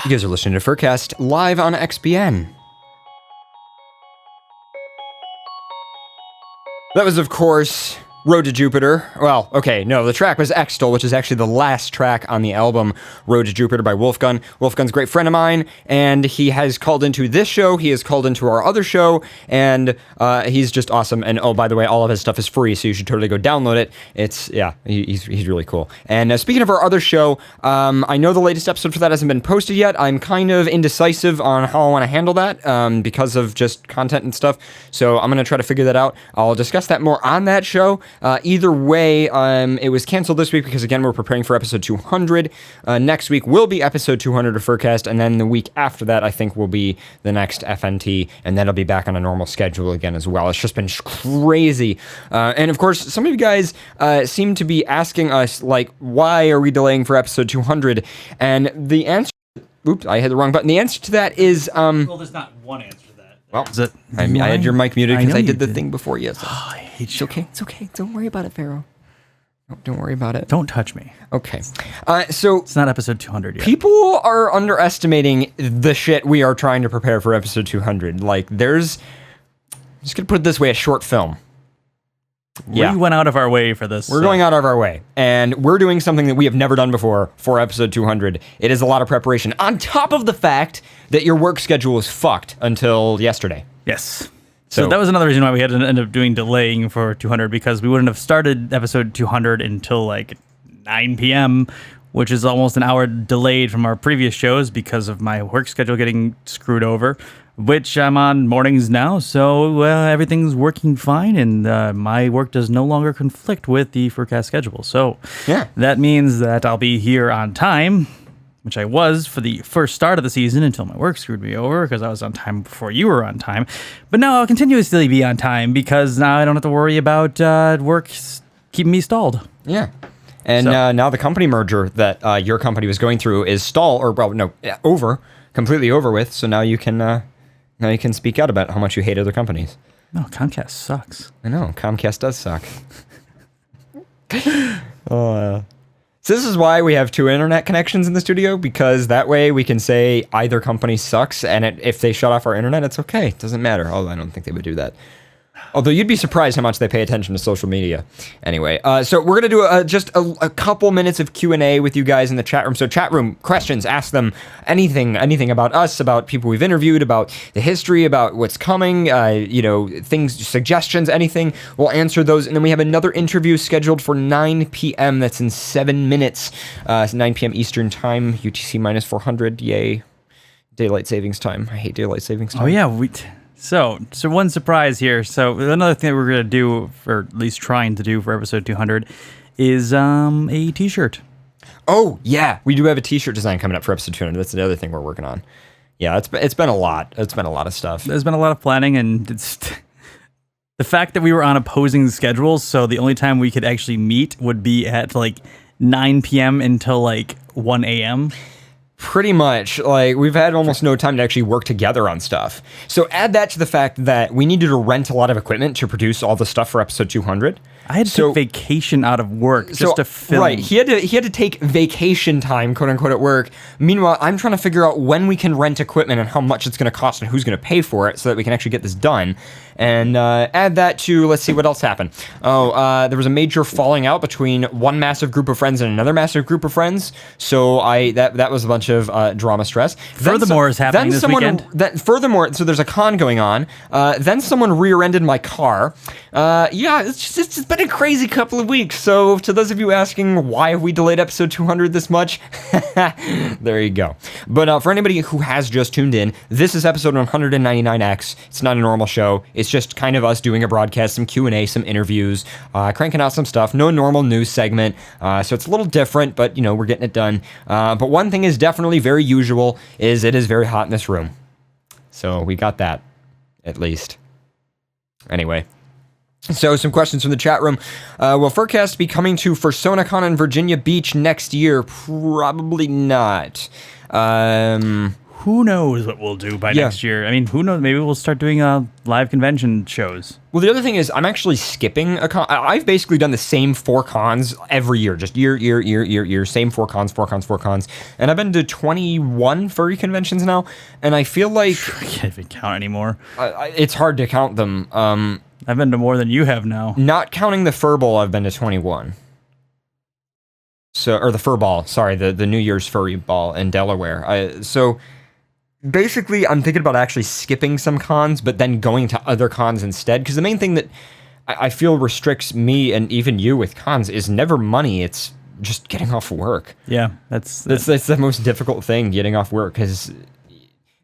You guys are listening to FurCast live on XBN. That was, of course, Road to Jupiter. Well, okay, no, the track was Extol, which is actually the last track on the album Road to Jupiter by Wolfgun. Wolfgun's a great friend of mine, and he has called into this show, he has called into our other show, and he's just awesome. And oh, by the way, all of his stuff is free, so you should totally go download it. He's really cool. And speaking of our other show, I know the latest episode for that hasn't been posted yet. I'm kind of indecisive on how I want to handle that because of just content and stuff, so I'm going to try to figure that out. I'll discuss that more on that show. Either way, it was canceled this week because, again, we're preparing for episode 200. Next week will be episode 200 of FurCast, and then the week after that, I think, will be the next FNT, and then it'll be back on a normal schedule again as well. It's just been crazy. And, of course, some of you guys seem to be asking us, like, why are we delaying for episode 200? And the answer... Oops, I hit the wrong button. The answer to that is... Well, there's not one answer to that. Well, Is it? I had your mic muted I because know I you did the did. thing before you. So. I hate It's you. okay. It's okay. Don't worry about it, Pharaoh. Don't worry about it. Don't touch me. Okay. So It's not episode 200 yet. people are underestimating the shit we are trying to prepare for episode 200. Like, there's, I'm just going to put it this way, a short film. We went out of our way for this. We're going out of our way, and we're doing something that we have never done before for episode 200. It is a lot of preparation, on top of the fact that your work schedule was fucked until yesterday. Yes. So So- that was another reason why we had to end up doing delaying for 200, because we wouldn't have started episode 200 until like 9 p.m., which is almost an hour delayed from our previous shows because of my work schedule getting screwed over, which I'm on mornings now. So everything's working fine, and my work does no longer conflict with the FurCast schedule. So Yeah. that means that I'll be here on time, which I was for the first start of the season until my work screwed me over because I was on time before you were on time. But now I'll continuously be on time because now I don't have to worry about work keeping me stalled. Yeah. And So- now the company merger that your company was going through is completely over with. So now you can speak out about how much you hate other companies. No, Comcast sucks. I know, Comcast does suck. So this is why we have two internet connections in the studio, because that way we can say either company sucks, and if they shut off our internet, it's okay. It doesn't matter. Although I don't think they would do that. Although you'd be surprised how much they pay attention to social media. Anyway, so we're going to do just a couple minutes of Q&A with you guys in the chat room. So chat room questions, ask them anything about us, about people we've interviewed, about the history, about what's coming, things, suggestions, anything. We'll answer those. And then we have another interview scheduled for 9 p.m. That's in 7 minutes. 9 p.m. Eastern time, UTC minus 400. Yay. Daylight savings time. I hate daylight savings time. Oh, yeah. So one surprise here. So another thing that we're going to do, or at least trying to do for episode 200, is a t-shirt. Oh, yeah. We do have a t-shirt design coming up for episode 200. That's the other thing we're working on. Yeah, it's been a lot. It's been a lot of stuff. There's been a lot of planning, and it's the fact that we were on opposing schedules, so the only time we could actually meet would be at like 9 p.m. until like 1 a.m. Pretty much. Like, we've had almost no time to actually work together on stuff. So add that to the fact that we needed to rent a lot of equipment to produce all the stuff for episode 200. I had to take vacation out of work just to film. Right, he had to take vacation time, quote unquote, at work. Meanwhile, I'm trying to figure out when we can rent equipment and how much it's going to cost and who's going to pay for it so that we can actually get this done. And add that to, let's see what else happened. There was a major falling out between one massive group of friends and another massive group of friends. So that was a bunch of drama stress. Furthermore is happening this weekend. Furthermore, so there's a con going on. Then someone rear-ended my car. It's been a crazy couple of weeks. So to those of you asking why have we delayed episode 200 this much, there you go. But for anybody who has just tuned in, this is episode 199x. It's not a normal show. It's just kind of us doing a broadcast, some Q&A, some interviews, cranking out some stuff. No normal news segment. So it's a little different, but we're getting it done. But one thing is definitely very usual is it is very hot in this room. So we got that, at least. Anyway. So some questions from the chat room. Will FurCast be coming to FurSonaCon in Virginia Beach next year? Probably not. Who knows what we'll do by next year? I mean, who knows? Maybe we'll start doing live convention shows. Well, the other thing is I'm actually skipping a con. I've basically done the same 4 cons every year. Just year. Same 4 cons. And I've been to 21 furry conventions now. And I feel like... I can't even count anymore. It's hard to count them. I've been to more than you have now. Not counting the Fur Bowl, I've been to 21. Or the Fur Ball, sorry, the New Year's Furry Ball in Delaware. So basically, I'm thinking about actually skipping some cons, but then going to other cons instead. Because the main thing that I feel restricts me and even you with cons is never money. It's just getting off work. Yeah, that's the most difficult thing, getting off work, because...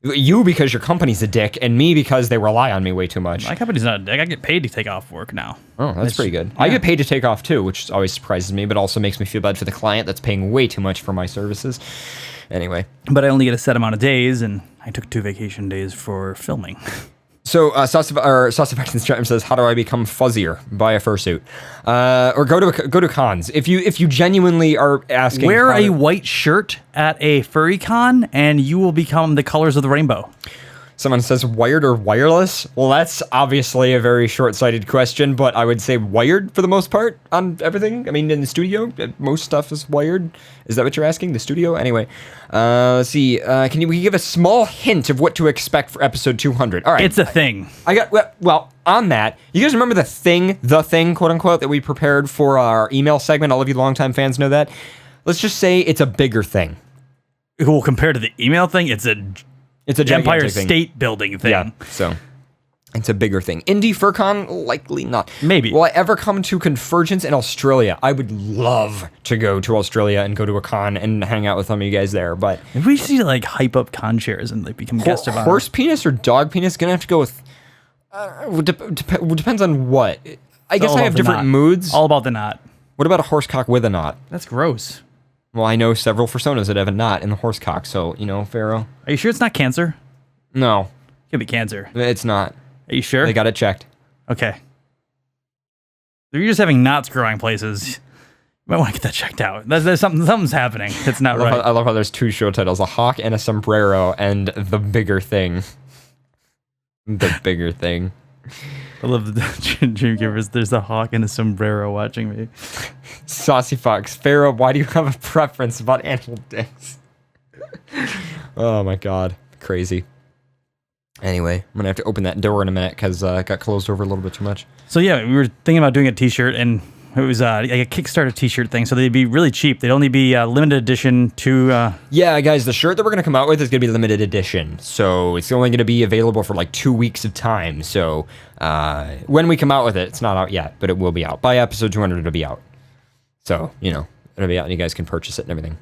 You because your company's a dick, and me because they rely on me way too much. My company's not a dick. I get paid to take off work now. Oh, that's pretty good. Yeah. I get paid to take off too, which always surprises me, but also makes me feel bad for the client that's paying way too much for my services. Anyway. But I only get a set amount of days, and I took 2 vacation days for filming. So, Sauce Affections chat room says, "How do I become fuzzier? Buy a fursuit, or go to cons. If you genuinely are asking, wear a white shirt at a furry con, and you will become the colors of the rainbow." Someone says wired or wireless? Well, that's obviously a very short-sighted question, but I would say wired for the most part on everything. I mean, in the studio, most stuff is wired. Is that what you're asking? The studio? Anyway, let's see. Can you give a small hint of what to expect for episode 200? All right. It's a thing. I got, well, on that, you guys remember the thing, quote unquote, that we prepared for our email segment? All of you longtime fans know that. Let's just say it's a bigger thing. Well, compared to the email thing, it's a Empire thing. State Building thing. Yeah, so it's a bigger thing. Indie FurCon, likely not. Maybe. Will I ever come to Convergence in Australia? I would love to go to Australia and go to a con and hang out with some of you guys there, but... If we see, like, hype up con chairs and, like, become guest of honor. Horse penis or dog penis? Gonna have to go with... depends on what. I guess I have different moods. All about the knot. What about a horse cock with a knot? That's gross. Well, I know several personas that have a knot in the horse cock, so, you know, Pharaoh. Are you sure it's not cancer? No. It could be cancer. It's not. Are you sure? They got it checked. Okay. If you're just having knots growing places, you might want to get that checked out. There's something's happening. It's not right. I love how there's two show titles, A Hawk and a Sombrero, and The Bigger Thing. The Bigger Thing. I love the Dreamkeepers. There's a hawk and a sombrero watching me. Saucy Fox. Pharaoh, why do you have a preference about animal dicks? Oh my god. Crazy. Anyway, I'm gonna have to open that door in a minute because it got closed over a little bit too much. So yeah, we were thinking about doing a t-shirt, and it was like a Kickstarter t-shirt thing, so they'd be really cheap. They'd only be limited edition to... Yeah, guys, the shirt that we're going to come out with is going to be limited edition. So it's only going to be available for like 2 weeks of time. So when we come out with it, it's not out yet, but it will be out. By episode 200, it'll be out. So, you know, it'll be out and you guys can purchase it and everything.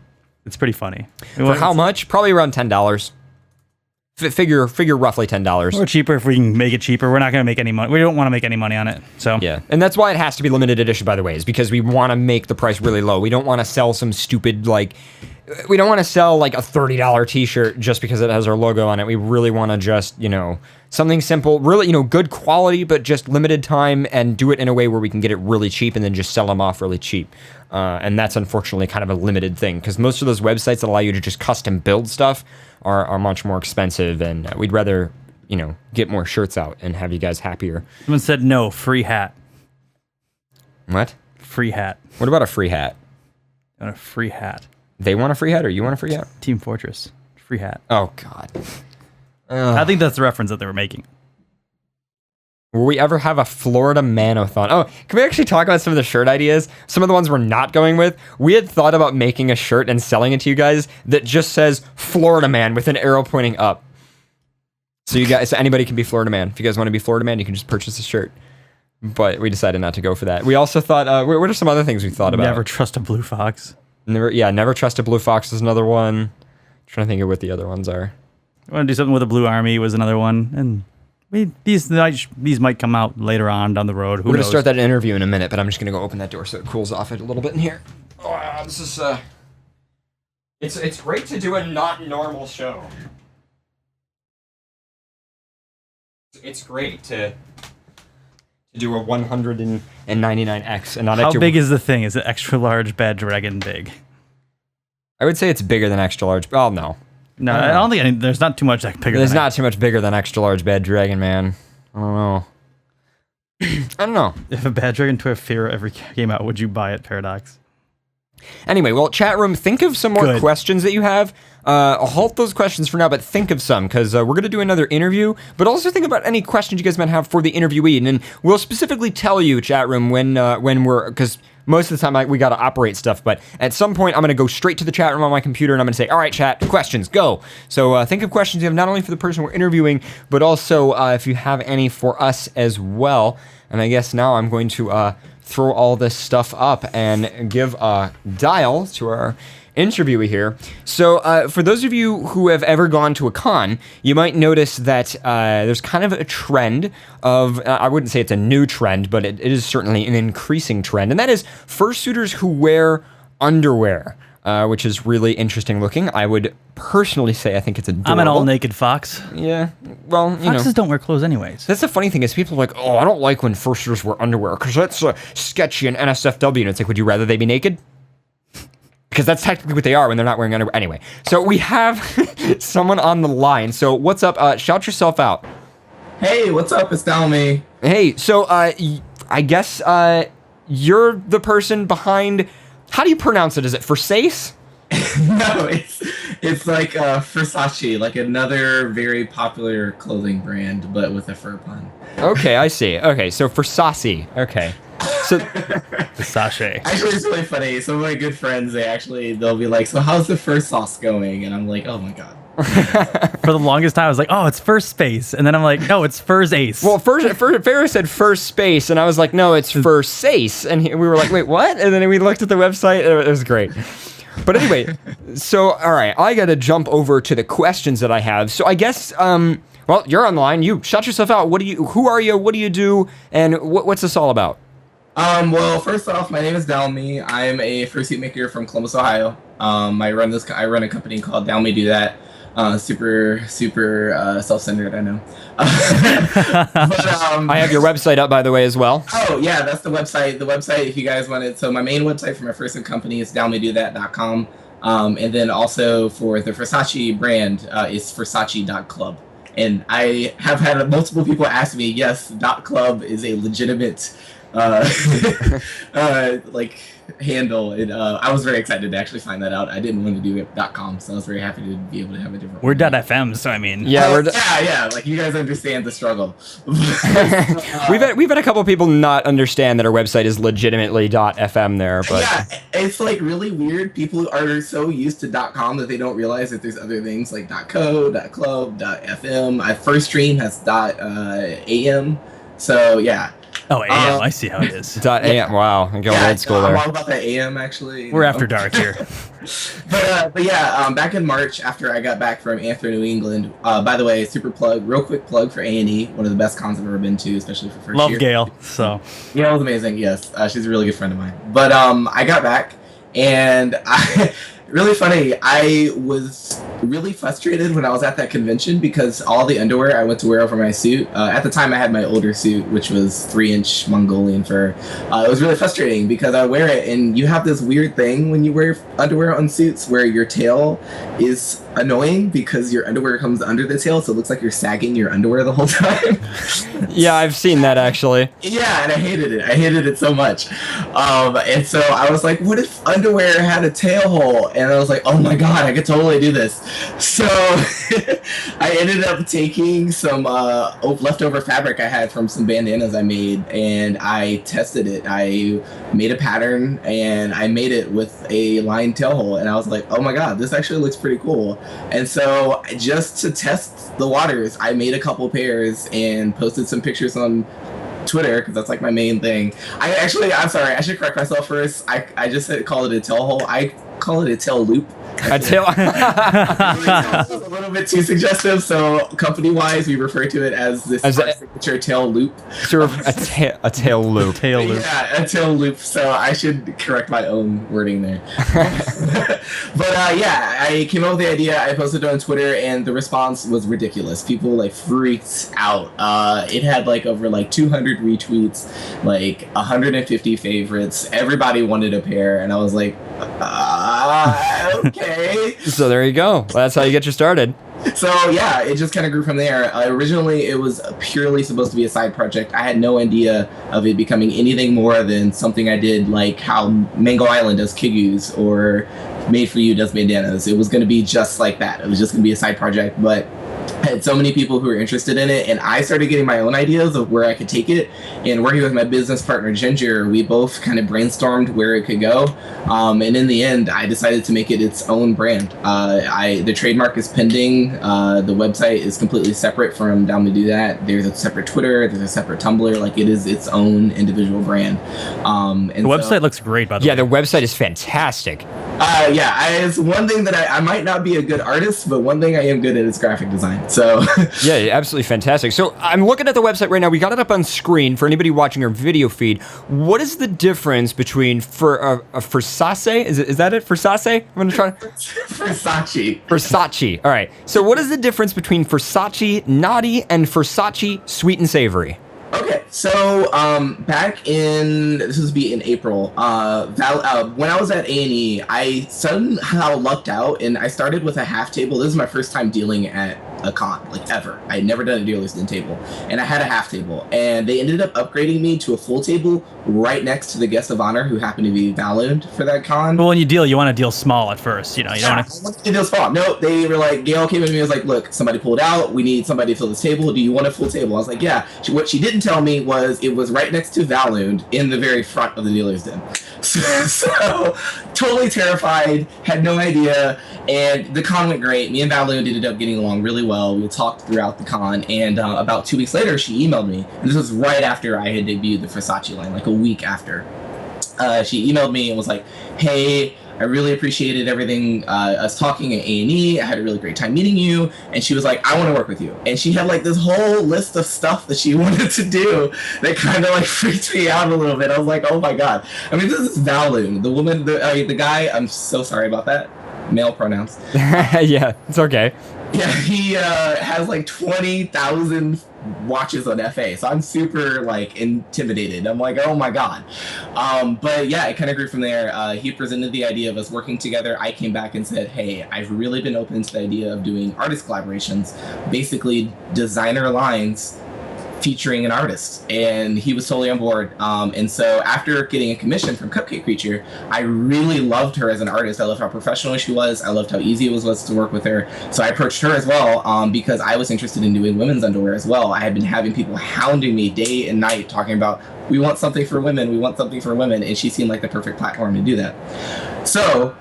It's pretty funny. For how much? Probably around $10. Figure roughly $10. Or cheaper if we can make it cheaper. We're not going to make any money. We don't want to make any money on it. So yeah, and that's why it has to be limited edition, by the way, is because we want to make the price really low. We don't want to sell some stupid, like, we don't want to sell like a $30 t-shirt just because it has our logo on it. We really want to just, you know, something simple, really, you know, good quality, but just limited time, and do it in a way where we can get it really cheap and then just sell them off really cheap. And that's unfortunately kind of a limited thing, because most of those websites that allow you to just custom build stuff are much more expensive, and we'd rather, you know, get more shirts out and have you guys happier. Someone said no, free hat. What? Free hat. What about a free hat? I want a free hat. They want a free hat, or you want a free hat? Team Fortress. Free hat. Oh, God. I think that's the reference that they were making. Will we ever have a Florida Manathon? Oh, can we actually talk about some of the shirt ideas? Some of the ones we're not going with. We had thought about making a shirt and selling it to you guys that just says Florida Man with an arrow pointing up. So you guys, so anybody can be Florida Man. If you guys want to be Florida Man, you can just purchase a shirt. But we decided not to go for that. We also thought, what are some other things we thought about? Never trust a blue fox. Never trust a blue fox is another one. I'm trying to think of what the other ones are. I want to do something with a blue army was another one, and these might come out later on down the road. Who We're knows? gonna start that interview in a minute, but I'm just gonna go open that door so it cools off it a little bit in here. Oh, this is it's great to do a not normal show. It's great to do a 199x and not. How big is the thing? Is it extra large bad dragon big? I would say it's bigger than extra large. Oh no. No, I don't think there's not too much that bigger. There's not too much bigger than extra large bad dragon, man. I don't know. I don't know. If a bad dragon to a fear ever came out, would you buy it, Paradox? Anyway, well, chat room, think of some more questions that you have. I'll halt those questions for now, but think of some, because we're going to do another interview, but also think about any questions you guys might have for the interviewee, and then we'll specifically tell you, chat room, when we're, because most of the time we got to operate stuff, but at some point I'm going to go straight to the chat room on my computer, and I'm going to say, all right, chat, questions, go. So think of questions you have not only for the person we're interviewing, but also if you have any for us as well. And I guess now I'm going to throw all this stuff up and give a dial to our interviewee here. So for those of you who have ever gone to a con, you might notice that there's kind of a trend of, I wouldn't say it's a new trend, but it is certainly an increasing trend, and that is fursuiters who wear underwear, which is really interesting looking. I would personally say I think it's adorable. I'm an all-naked fox. Yeah, well, you know. Foxes don't wear clothes anyways. That's the funny thing is people are like, oh, I don't like when fursuiters wear underwear because that's sketchy and NSFW. And it's like, would you rather they be naked? because that's technically what they are when they're not wearing underwear. Anyway, so we have someone on the line. So what's up? Shout yourself out. Hey, what's up? It's Dalmy. Hey, so I guess you're the person behind. How do you pronounce it? Is it Versace? No, it's like Versace, like another very popular clothing brand, but with a fur pun. Okay, I see. Okay, so Versace. Okay. So Versace. Actually, it's really funny. Some of my good friends, they'll be like, "So how's the fur sauce going?" And I'm like, "Oh my god." For the longest time, I was like, "Oh, it's First Space," and then I'm like, "No, it's Furs Ace." well, Farrah said first space, and I was like, no, it's Versace, and we were like, wait, what? And then we looked at the website. It was great. But anyway, so all right, I got to jump over to the questions that I have. So I guess, well, you're on the line. You shout yourself out. Who are you? What do you do? And what's this all about? Well, first off, my name is Dalmy. I'm a fursuit maker from Columbus, Ohio. I run a company called Dalmy Do That. Super self-centered, I know. But, I have your website up, by the way, as well. Oh, yeah, that's the website. The website, if you guys wanted. So my main website for my fursuit company is downmedothat.com. And then also for the Versace brand, is Versace.club. And I have had multiple people ask me, yes, .club is a legitimate like handle. And I was very excited to actually find that out. I didn't want to do it .com, so I was very happy to be able to have a different We're one. .fm, so I mean, Yeah, yeah, like you guys understand the struggle. we've had a couple of people not understand that our website is legitimately .fm there, but yeah, it's like really weird. People are so used to .com that they don't realize that there's other things like .co, .club, .fm. First Stream has .am. So yeah. oh, AM, I see how it is. .am. Wow, I'm going old school I'm there. all about that AM actually. We're after dark here. But yeah, back in March after I got back from Anther, New England. By the way, real quick plug for A&E, one of the best cons I've ever been to, especially for first Love year. Gail. So Yeah, it was amazing. Yes, she's a really good friend of mine. But I got back, and really funny. I was really frustrated when I was at that convention because all the underwear I went to wear over my suit. At the time, I had my older suit, which was 3-inch Mongolian fur. It was really frustrating because I wear it, and you have this weird thing when you wear underwear on suits where your tail is annoying because your underwear comes under the tail, so it looks like you're sagging your underwear the whole time. Yeah, I've seen that actually. Yeah, and I hated it. I hated it so much. And so I was like, what if underwear had a tail hole? And I was like, oh my god, I could totally do this. So I ended up taking some leftover fabric I had from some bandanas I made, and I tested it. I made a pattern, and I made it with a lined tail hole. And I was like, oh my god, this actually looks pretty cool. And so just to test the waters, I made a couple pairs and posted some pictures on Twitter because that's like my main thing. I'm sorry, I should correct myself first. I just call it a tail hole. I call it a tail loop. A tail. It's a little bit too suggestive, so company-wise, we refer to it as our signature tail loop. A tail loop. tail loop. Yeah, a tail loop. So I should correct my own wording there. But yeah, I came up with the idea. I posted it on Twitter, and the response was ridiculous. People like freaked out. It had like over like 200 retweets, like 150 favorites. Everybody wanted a pair, and I was like, okay. So there you go. That's how you get you started. So yeah, it just kind of grew from there. Originally, it was purely supposed to be a side project. I had no idea of it becoming anything more than something I did, like how Mango Island does kigus or Made For You does bandanas. It was going to be just like that. It was just going to be a side project, but I had so many people who were interested in it, and I started getting my own ideas of where I could take it. And working with my business partner Ginger, we both kind of brainstormed where it could go. And in the end, I decided to make it its own brand. The trademark is pending. The website is completely separate from Down to Do That. There's a separate Twitter. There's a separate Tumblr. Like, it is its own individual brand. And The website looks great, by the way. Yeah, the website is fantastic. It's one thing that I might not be a good artist, but one thing I am good at is graphic design. So Yeah, absolutely fantastic. So I'm looking at the website right now. We got it up on screen for anybody watching our video feed. What is the difference between Versace? Is that it? Versace? I'm gonna try. Versace. All right. So what is the difference between Versace Naughty and Versace Sweet and Savory? Okay, so back in this was be in April. When I was at A&E, I somehow lucked out, and I started with a half table. This is my first time dealing at a con, like ever. I had never done a dealer's den table, and I had a half table, and they ended up upgrading me to a full table right next to the guest of honor who happened to be Valund for that con. Well, when you deal, you want to deal small at first. You know, you don't want to. I wanted to deal small. No, they were like, Gail came to me and was like, look, somebody pulled out. We need somebody to fill this table. Do you want a full table? I was like, yeah. What she didn't tell me was it was right next to Valund in the very front of the dealer's den. So totally terrified, had no idea, and the con went great. Me and Valund ended up getting along really well. We talked throughout the con, and about 2 weeks later, she emailed me, and this was right after I had debuted the Versace line, like a week after. She emailed me and was like, hey, I really appreciated everything, us talking at A&E. I had a really great time meeting you. And she was like, I want to work with you. And she had like this whole list of stuff that she wanted to do that kind of like freaked me out a little bit. I was like, oh my God. I mean, this is Valun, the woman, the guy, I'm so sorry about that. Male pronouns. Yeah, it's okay. Yeah, he has like 20,000 watches on FA, so I'm super like intimidated. I'm like, oh my God. But yeah, it kind of grew from there. He presented the idea of us working together. I came back and said, hey, I've really been open to the idea of doing artist collaborations, basically designer lines featuring an artist, and he was totally on board. And so after getting a commission from Cupcake Creature, I really loved her as an artist. I loved how professional she was. I loved how easy it was to work with her. So I approached her as well, because I was interested in doing women's underwear as well. I had been having people hounding me day and night talking about, we want something for women, we want something for women, and she seemed like the perfect platform to do that. So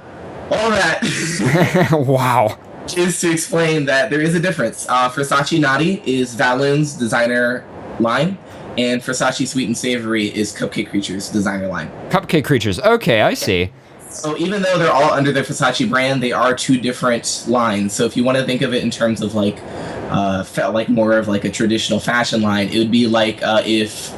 all that Wow. is to explain that there is a difference. Versace Naughty is Valun's designer line, and Versace Sweet and Savory is Cupcake Creature's designer line. Cupcake Creatures. Okay, I see. So even though they're all under the Versace brand, they are two different lines. So if you want to think of it in terms of like more of like a traditional fashion line, it would be like if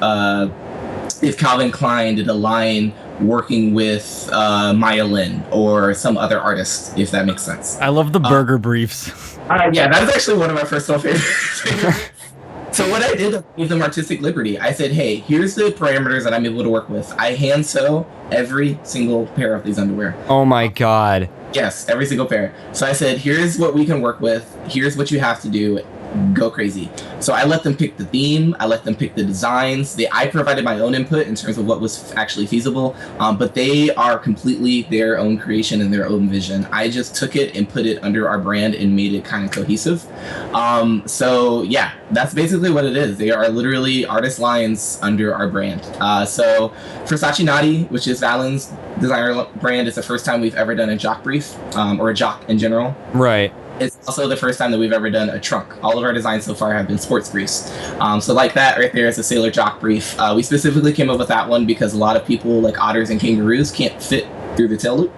Calvin Klein did a line working with Maya Lin or some other artist, if that makes sense. I love the burger briefs. Yeah, that is actually one of my personal favorites. So what I did was give them artistic liberty. I said, hey, here's the parameters that I'm able to work with. I hand sew every single pair of these underwear. Oh my God. Yes, every single pair. So I said, here's what we can work with. Here's what you have to do. Go crazy. So I let them pick the theme. I let them pick the designs. I provided my own input in terms of what was actually feasible, but they are completely their own creation and their own vision. I just took it and put it under our brand and made it kind of cohesive. So yeah, that's basically what it is. They are literally artist lines under our brand. So Versace Naughty, which is Valun's designer brand, is the first time we've ever done a jock brief, or a jock in general. Right. It's also the first time that we've ever done a trunk. All of our designs so far have been sports briefs. So like that right there is a sailor jock brief. We specifically came up with that one because a lot of people, like otters and kangaroos, can't fit through the tail loop.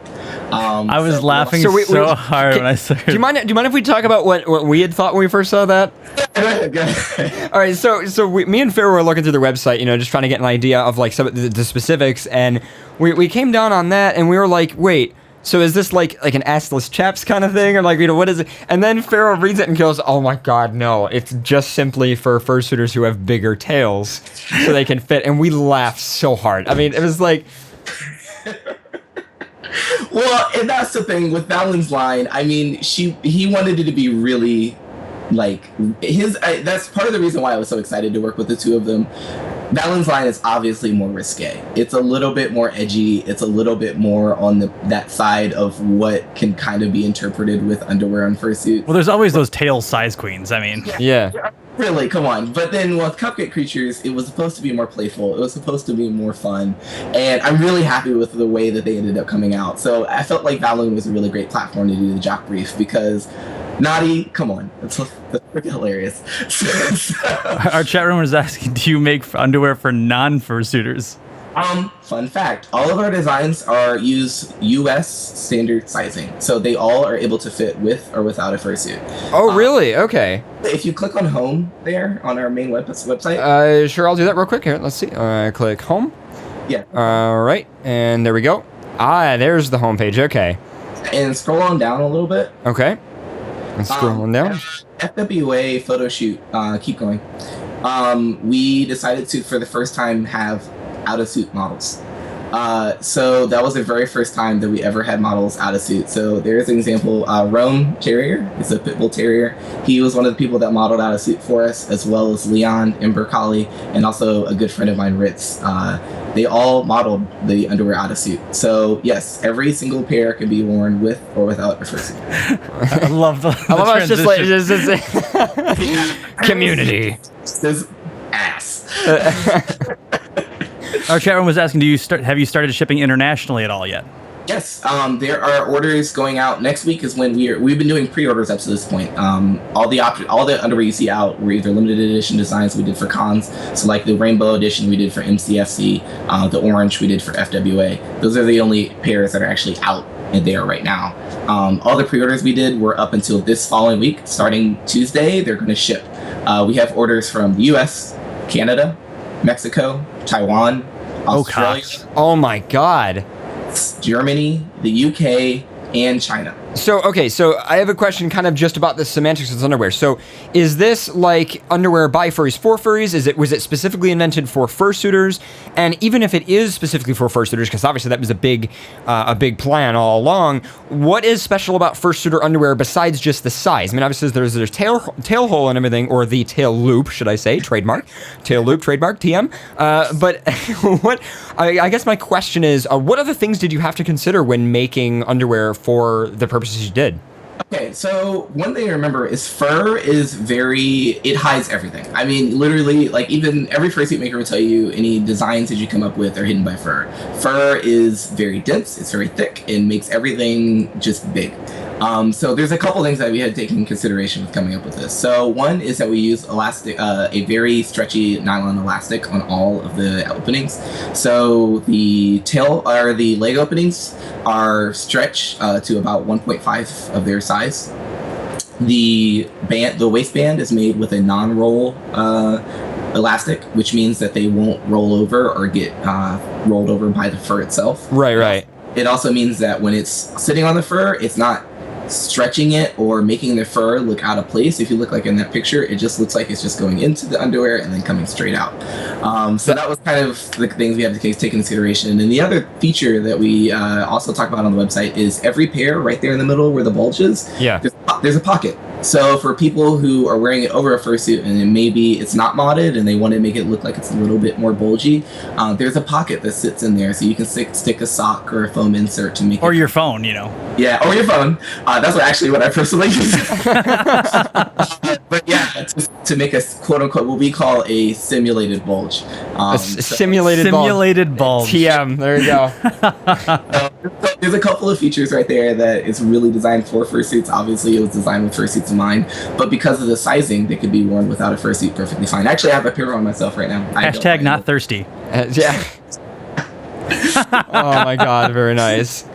I was laughing so hard when I said. Do you mind if we talk about what we had thought when we first saw that? Go ahead. All right, so me and Pharaoh were looking through the website, just trying to get an idea of like some of the specifics, and we came down on that, and we were like, wait. So is this like an assless chaps kind of thing, or like what is it? And then Pharaoh reads it and goes, "Oh my God, no! It's just simply for fursuiters who have bigger tails, so they can fit." And we laughed so hard. I mean, it was like, well, and that's the thing with Valun's line. I mean, he wanted it to be really like his. That's part of the reason why I was so excited to work with the two of them. Valun's line is obviously more risque. It's a little bit more edgy. It's a little bit more on that side of what can kind of be interpreted with underwear and fursuits. Well, there's always those tail size queens. I mean, yeah. Really, come on. But then with Cupcake Creatures, it was supposed to be more playful. It was supposed to be more fun. And I'm really happy with the way that they ended up coming out. So I felt like Valun was a really great platform to do the jock brief because Naughty, come on. That's freaking hilarious. Our chat room was asking, do you make underwear for non-fursuiters? Fun fact, all of our designs use US standard sizing. So they all are able to fit with or without a fursuit. Oh, really? Okay. If you click on home there on our main website. Sure, I'll do that real quick. Here, let's see. Click home. Yeah. All right, and there we go. There's the home page. Okay. And scroll on down a little bit. Okay. Let's scroll on down. FWA photo shoot. Keep going. we decided to, for the first time, have out-of-suit models. So that was the very first time that we ever had models out of suit. So there's an example, Rome Terrier, it's a pit bull terrier. He was one of the people that modeled out of suit for us, as well as Leon, Ember Collie, and also a good friend of mine, Ritz. They all modeled the underwear out of suit. So yes, every single pair can be worn with or without a fursuit. I love the I love how it's just like transition. community. This ass. Our chat room was asking, have you started shipping internationally at all yet? Yes, there are orders going out. Next week is when we've been doing pre-orders up to this point. All the underwear you see out were either limited edition designs we did for cons, so like the rainbow edition we did for MCFC, the orange we did for FWA. Those are the only pairs that are actually out and there right now. All the pre-orders we did were up until this following week. Starting Tuesday, they're going to ship. We have orders from the U.S., Canada, Mexico, Taiwan, Australia, Oh my God. Germany, the UK, and China. So, okay, so I have a question kind of just about the semantics of this underwear. So, is this like underwear by furries for furries? Was it specifically invented for fursuiters? And even if it is specifically for fursuiters, because obviously that was a big plan all along, what is special about fursuiter underwear besides just the size? I mean, obviously there's tail hole and everything, or the tail loop, should I say, trademark, tail loop, trademark, TM. But I guess my question is, what other things did you have to consider when making underwear for the purposes you did? Okay, so one thing to remember is fur is it hides everything. I mean, literally, like even every fursuit maker will tell you any designs that you come up with are hidden by fur. Fur is very dense, it's very thick, and makes everything just big. So there's a couple things that we had to take into consideration with coming up with this. So one is that we use elastic, a very stretchy nylon elastic on all of the openings. So the the leg openings are stretched to about 1.5 of their size. The waistband is made with a non-roll elastic, which means that they won't roll over or get rolled over by the fur itself. Right. It also means that when it's sitting on the fur, it's not stretching it or making the fur look out of place. If you look like in that picture, it just looks like it's just going into the underwear and then coming straight out. So that was kind of the things we had to take into consideration. And the other feature that we also talk about on the website is every pair right there in the middle where the bulge is, there's a pocket. So for people who are wearing it over a fursuit and maybe it's not modded and they want to make it look like it's a little bit more bulgy, there's a pocket that sits in there, so you can stick a sock or a foam insert to make or your phone, you know. Yeah, or your phone. That's what I personally use. But yeah, to make a quote unquote what we call a simulated bulge. Simulated bulge. TM. There you go. There's a couple of features right there that is really designed for fursuits. Obviously, it was designed with fursuits in mind, but because of the sizing, they could be worn without a fursuit perfectly fine. Actually, I have a pair on myself right now. Hashtag not thirsty. Yeah. Oh my God, very nice.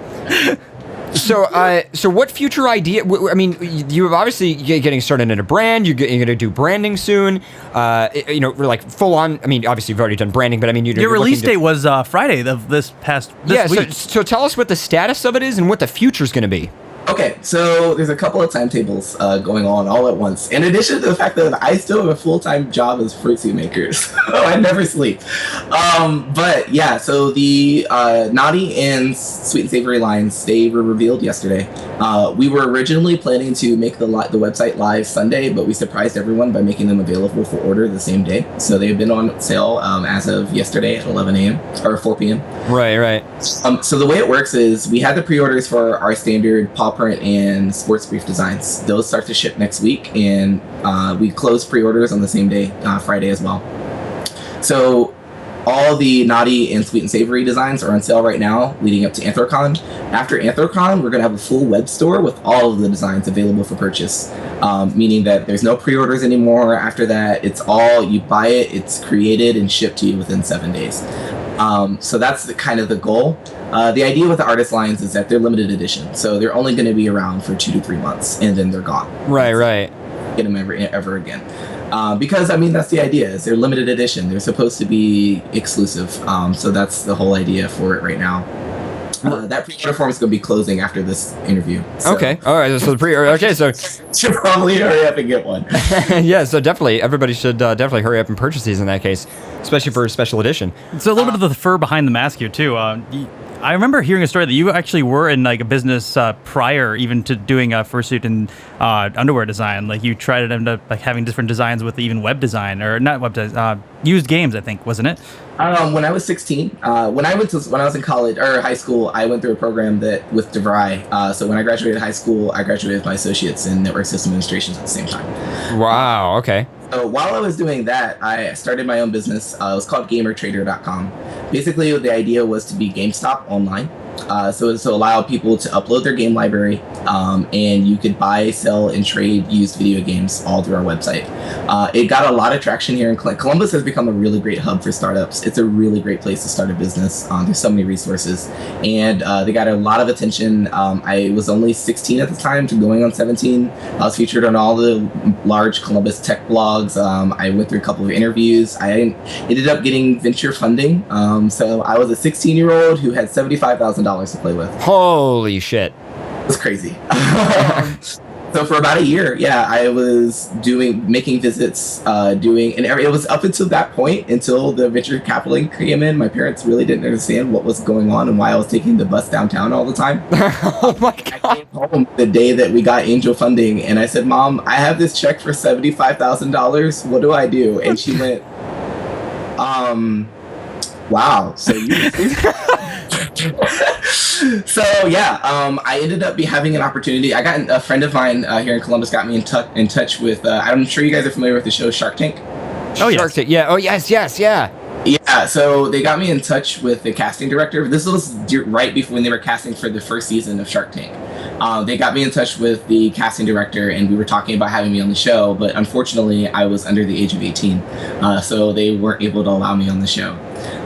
So what future idea? I mean, you have obviously getting started in a brand. You're going to do branding soon. Like full on. I mean, obviously you've already done branding, but I mean, your release date was Friday of this week. So tell us what the status of it is and what the future is going to be. Okay, so there's a couple of timetables going on all at once. In addition to the fact that I still have a full-time job as fursuit maker, so I never sleep. But yeah, so the Naughty and Sweet and Savory lines, they were revealed yesterday. We were originally planning to make the website live Sunday, but we surprised everyone by making them available for order the same day. So they've been on sale as of yesterday at 11 a.m. or 4 p.m. Right. So the way it works is we had the pre-orders for our standard paw print and sports brief designs. Those start to ship next week, and we close pre-orders on the same day, Friday as well. So all the Naughty and Sweet and Savory designs are on sale right now, leading up to Anthrocon. After Anthrocon, we're going to have a full web store with all of the designs available for purchase, meaning that there's no pre-orders anymore. After that, it's all, you buy it, it's created and shipped to you within 7 days. So that's kind of the goal. The idea with the artist lines is that they're limited edition, so they're only going to be around for 2 to 3 months, and then they're gone. Right. Get them ever again. Because, I mean, that's the idea, is they're limited edition. They're supposed to be exclusive. So that's the whole idea for it right now. That pre-order form is going to be closing after this interview. So Okay. All right. So the pre-order. Okay. So should probably hurry up and get one. yeah. So definitely, everybody should definitely hurry up and purchase these in that case, especially for a special edition. So a little bit of the fur behind the mask here too. I remember hearing a story that you actually were in like a business prior even to doing fursuit and underwear design. Like you tried to end up like having different designs with even web design or not web design, used games, I think, wasn't it? When I was 16, when I was in college or high school, I went through a program that with DeVry. So when I graduated high school, I graduated with my associates in network system administration at the same time. Wow. Okay. So while I was doing that, I started my own business. It was called GamerTrader.com. Basically, the idea was to be GameStop online. So it was to allow people to upload their game library, and you could buy, sell, and trade used video games all through our website. It got a lot of traction here in Columbus. Has become a really great hub for startups. It's a really great place to start a business. There's so many resources, and they got a lot of attention. I was only 16 at the time, to going on 17. I was featured on all the large Columbus tech blogs. I went through a couple of interviews. I ended up getting venture funding. So I was a 16-year-old who had $75,000 to play with. Holy shit. It was crazy. So for about a year, yeah, I was making visits, and it was up until that point, until the venture capital came in. My parents really didn't understand what was going on and why I was taking the bus downtown all the time. Oh my God. I came home the day that we got angel funding, and I said, "Mom, I have this check for $75,000. What do I do?" And she went, wow. So you So yeah, I ended up having an opportunity. I got a friend of mine here in Columbus got me in touch with. I'm sure you guys are familiar with the show Shark Tank. Oh yes. Shark Tank. Yeah. Oh yes. Yes. Yeah. Yeah, so they got me in touch with the casting director. This was right before when they were casting for the first season of Shark Tank. They got me in touch with the casting director, and we were talking about having me on the show, but unfortunately, I was under the age of 18, so they weren't able to allow me on the show.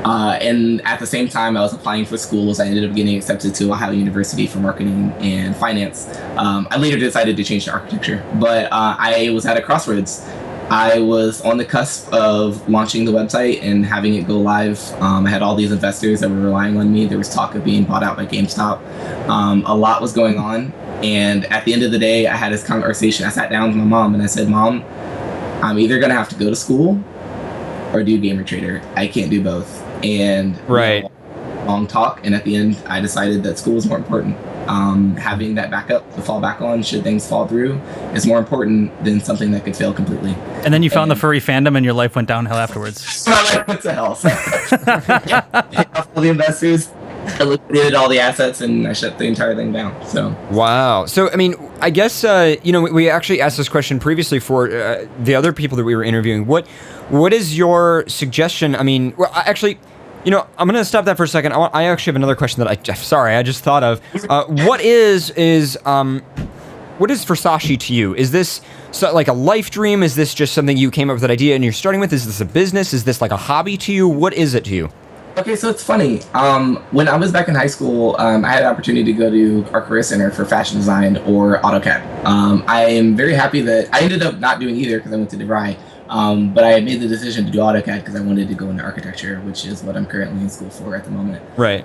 And at the same time, I was applying for schools. I ended up getting accepted to Ohio University for marketing and finance. I later decided to change to architecture, but I was at a crossroads. I was on the cusp of launching the website and having it go live. I had all these investors that were relying on me. There was talk of being bought out by GameStop. A lot was going on. And at the end of the day, I had this conversation. I sat down with my mom and I said, "Mom, I'm either going to have to go to school or do Gamer Trader. I can't do both." And right. Long talk. And at the end, I decided that school was more important. Having that backup to fall back on should things fall through is more important than something that could fail completely. And then you found the furry fandom and your life went downhill afterwards. What the hell? Paid off all the investors, I liquidated all the assets, and I shut the entire thing down. So wow. So I mean, I guess we actually asked this question previously for the other people that we were interviewing. What is your suggestion? I mean, well, actually, I'm gonna stop that for a second. I actually have another question that I just thought of. What is Versace to you? Is this like a life dream? Is this just something you came up with that idea and you're starting with? Is this a business? Is this like a hobby to you? What is it to you? Okay, so it's funny. When I was back in high school, I had an opportunity to go to our career center for fashion design or AutoCAD. I am very happy that I ended up not doing either because I went to DeVry. But I made the decision to do AutoCAD because I wanted to go into architecture, which is what I'm currently in school for at the moment. Right.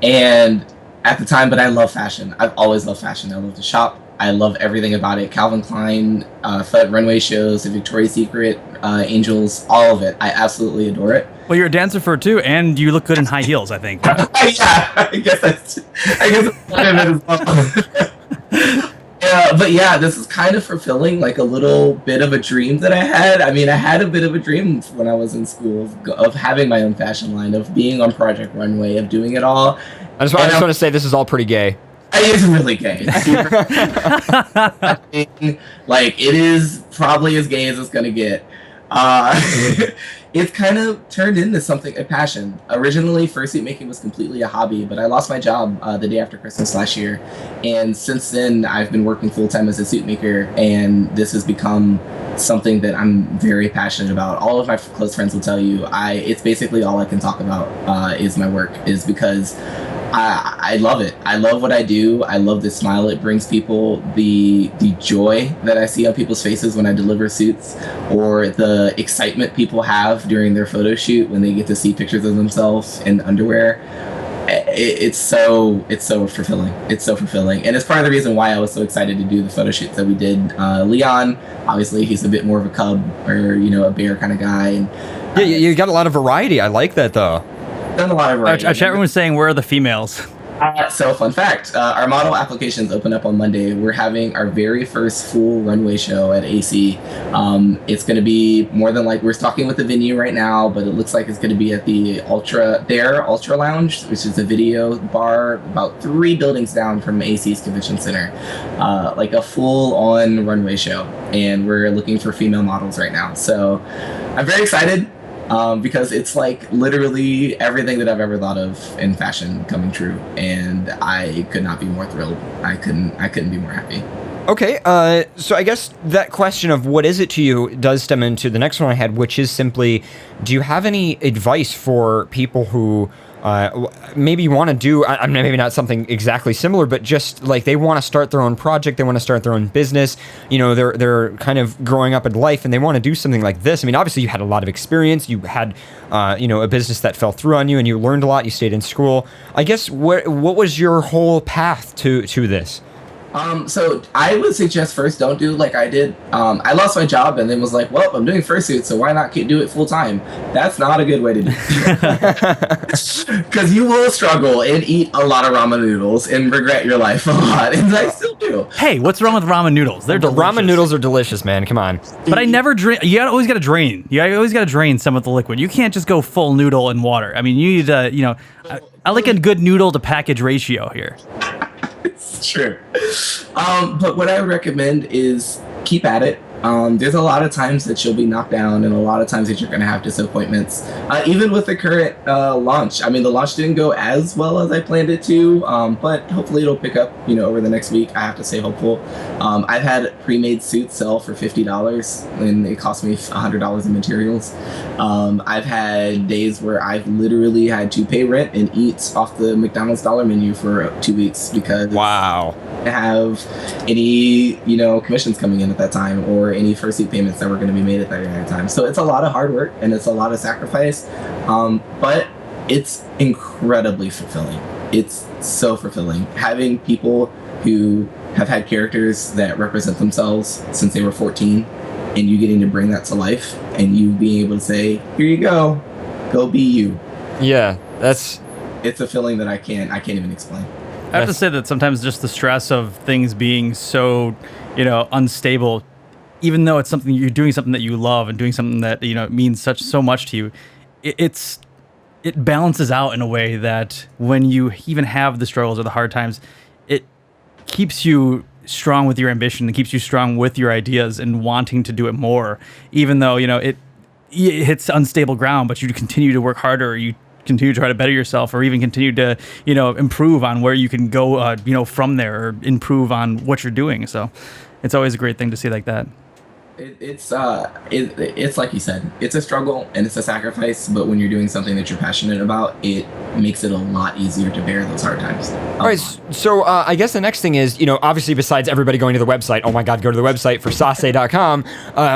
And at the time, but I love fashion. I've always loved fashion. I love to shop. I love everything about it. Calvin Klein, runway shows, the Victoria's Secret, Angels, all of it. I absolutely adore it. Well, you're a dancer for it too, and you look good in high heels, I think. Yeah, I guess that's part of it as well. But yeah, this is kind of fulfilling like a little bit of a dream that I had. I mean, I had a bit of a dream when I was in school of having my own fashion line, of being on Project Runway, of doing it all. I just want to say this is all pretty gay. It is really gay. I mean, like, it is probably as gay as it's gonna get. It's kind of turned into something, a passion. Originally, fursuit making was completely a hobby, but I lost my job the day after Christmas last year. And since then, I've been working full-time as a suit maker, and this has become something that I'm very passionate about. All of my close friends will tell you, it's basically all I can talk about is my work, is because I love it. I love what I do. I love the smile it brings people, the joy that I see on people's faces when I deliver suits, or the excitement people have during their photo shoot when they get to see pictures of themselves in underwear. it's so fulfilling. It's so fulfilling, and it's part of the reason why I was so excited to do the photo shoots that we did. Leon, obviously, he's a bit more of a cub or a bear kind of guy, and Yeah, you got a lot of variety. I like that though. done a lot of variety. Our chat room was saying, where are the females? So, fun fact, our model applications open up on Monday. We're having our very first full runway show at AC. It's going to be more than we're talking with the venue right now, but it looks like it's going to be at the Ultra Lounge, which is a video bar about 3 buildings down from AC's Convention Center. Like a full-on runway show. And we're looking for female models right now. So, I'm very excited. Because it's literally everything that I've ever thought of in fashion coming true, and I could not be more thrilled. I couldn't be more happy. Okay, so I guess that question of what is it to you does stem into the next one I had, which is simply, do you have any advice for people who maybe want to do, maybe not something exactly similar, but just they want to start their own project, they want to start their own business, they're kind of growing up in life and they want to do something like this. I mean, obviously you had a lot of experience, you had, a business that fell through on you and you learned a lot, you stayed in school. I guess, what was your whole path to this? So I would suggest first don't do like I did. I lost my job and then was like, well, I'm doing fursuit, so why not do it full time? That's not a good way to do it. Because you will struggle and eat a lot of ramen noodles and regret your life a lot, and I still do. Hey, what's wrong with ramen noodles? They're delicious. Ramen noodles are delicious, man. Come on. But I never drain. You always got to drain. You always got to drain some of the liquid. You can't just go full noodle in water. I mean, you need to, I like a good noodle to package ratio here. It's true. But what I would recommend is keep at it. There's a lot of times that you'll be knocked down and a lot of times that you're going to have disappointments. Even with the current launch. I mean, the launch didn't go as well as I planned it to, but hopefully it'll pick up, over the next week. I have to stay hopeful. I've had pre-made suits sell for $50 and it cost me $100 in materials. I've had days where I've literally had to pay rent and eat off the McDonald's dollar menu for 2 weeks because wow. I didn't have any, commissions coming in at that time or any fursuit payments that were going to be made at that time. So it's a lot of hard work and it's a lot of sacrifice, but it's incredibly fulfilling. It's so fulfilling. Having people who have had characters that represent themselves since they were 14 and you getting to bring that to life and you being able to say, here you go be you. Yeah, it's a feeling that I can't even explain. I have to say that sometimes just the stress of things being so, unstable, even though it's something you're doing something that you love and doing something that, means so much to you, it balances out in a way that when you even have the struggles or the hard times, it keeps you strong with your ambition and keeps you strong with your ideas and wanting to do it more, even though, it hits unstable ground, but you continue to work harder, or you continue to try to better yourself, or even continue to, improve on where you can go, from there, or improve on what you're doing. So it's always a great thing to see like that. It's like you said, it's a struggle and it's a sacrifice, but when you're doing something that you're passionate about, it makes it a lot easier to bear those hard times. All right, so I guess the next thing is, obviously besides everybody going to the website, oh my God, go to the website for sase.com,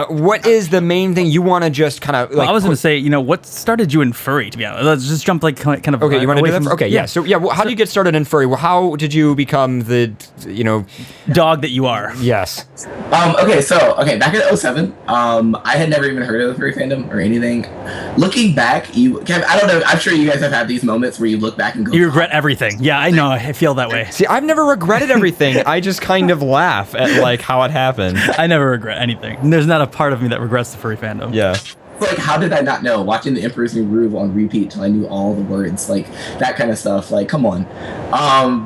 what is the main thing you want to just kind of I was going to say, what started you in furry, to be honest? Let's just jump kind of okay, you want to do that? Okay, yeah. So how did you get started in furry? Well, how did you become the, dog that you are? Yes. Okay, back in 2007, I had never even heard of the furry fandom or anything. Looking back, I don't know, I'm sure you guys have had these moments where you look back and go, you regret everything. Yeah, I know, I feel that way. See, I've never regretted everything. I just kind of laugh at how it happened. I never regret anything. There's not a part of me that regrets the furry fandom. Yeah. Like, how did I not know? Watching The Emperor's New Groove on repeat till I knew all the words, like that kind of stuff. Like, come on.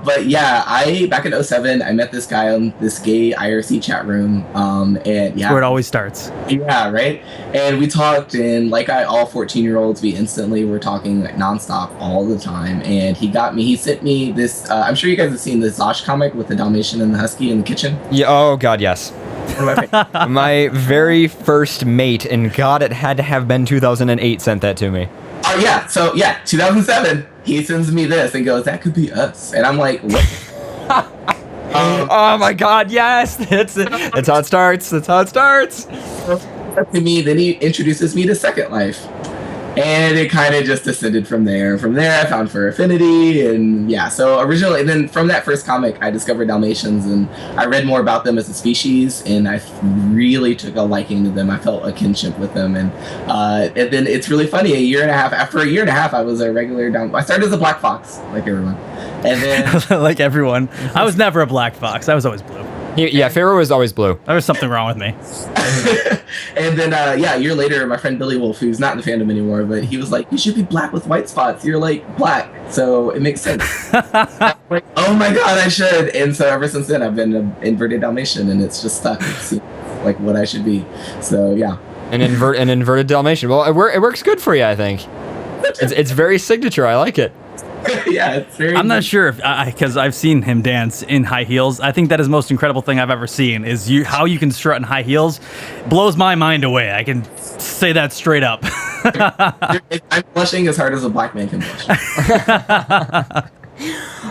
But yeah, back in 2007, I met this guy on this gay IRC chat room. And yeah, that's where it always starts. Yeah, right. And we talked, and like all 14-year-olds, we instantly were talking like nonstop all the time. And he sent me this. I'm sure you guys have seen the Zosh comic with the Dalmatian and the Husky in the kitchen. Yeah. Oh God, yes. My very first mate, and God, it had to have been 2008, sent that to me. Oh yeah, so yeah, 2007, he sends me this and goes, that could be us. And I'm like, what? Oh my God, yes, that's how it starts. That's how it starts. To me, then he introduces me to Second Life. And it kind of just descended from there. From there, I found Fur Affinity, and yeah. So originally, and then from that first comic, I discovered Dalmatians, and I read more about them as a species, and I really took a liking to them. I felt a kinship with them, and then it's really funny. After a year and a half, I was a regular I started as a black fox, like everyone, and then like everyone. I was never a black fox. I was always blue. Yeah, Pharaoh was always blue. There was something wrong with me. And then, a year later, my friend Billy Wolf, who's not in the fandom anymore, but he was like, "You should be black with white spots. You're like black, so it makes sense." Like, oh my god, I should. And so ever since then, I've been an inverted Dalmatian, and it's just stuck. It's like what I should be. So yeah. An inverted Dalmatian. Well, it works good for you, I think. It's very signature. I like it. Yeah, it's very. I'm not sure if because I've seen him dance in high heels. I think that is the most incredible thing I've ever seen. Is how you can strut in high heels, blows my mind away. I can say that straight up. I'm blushing as hard as a black man can blush.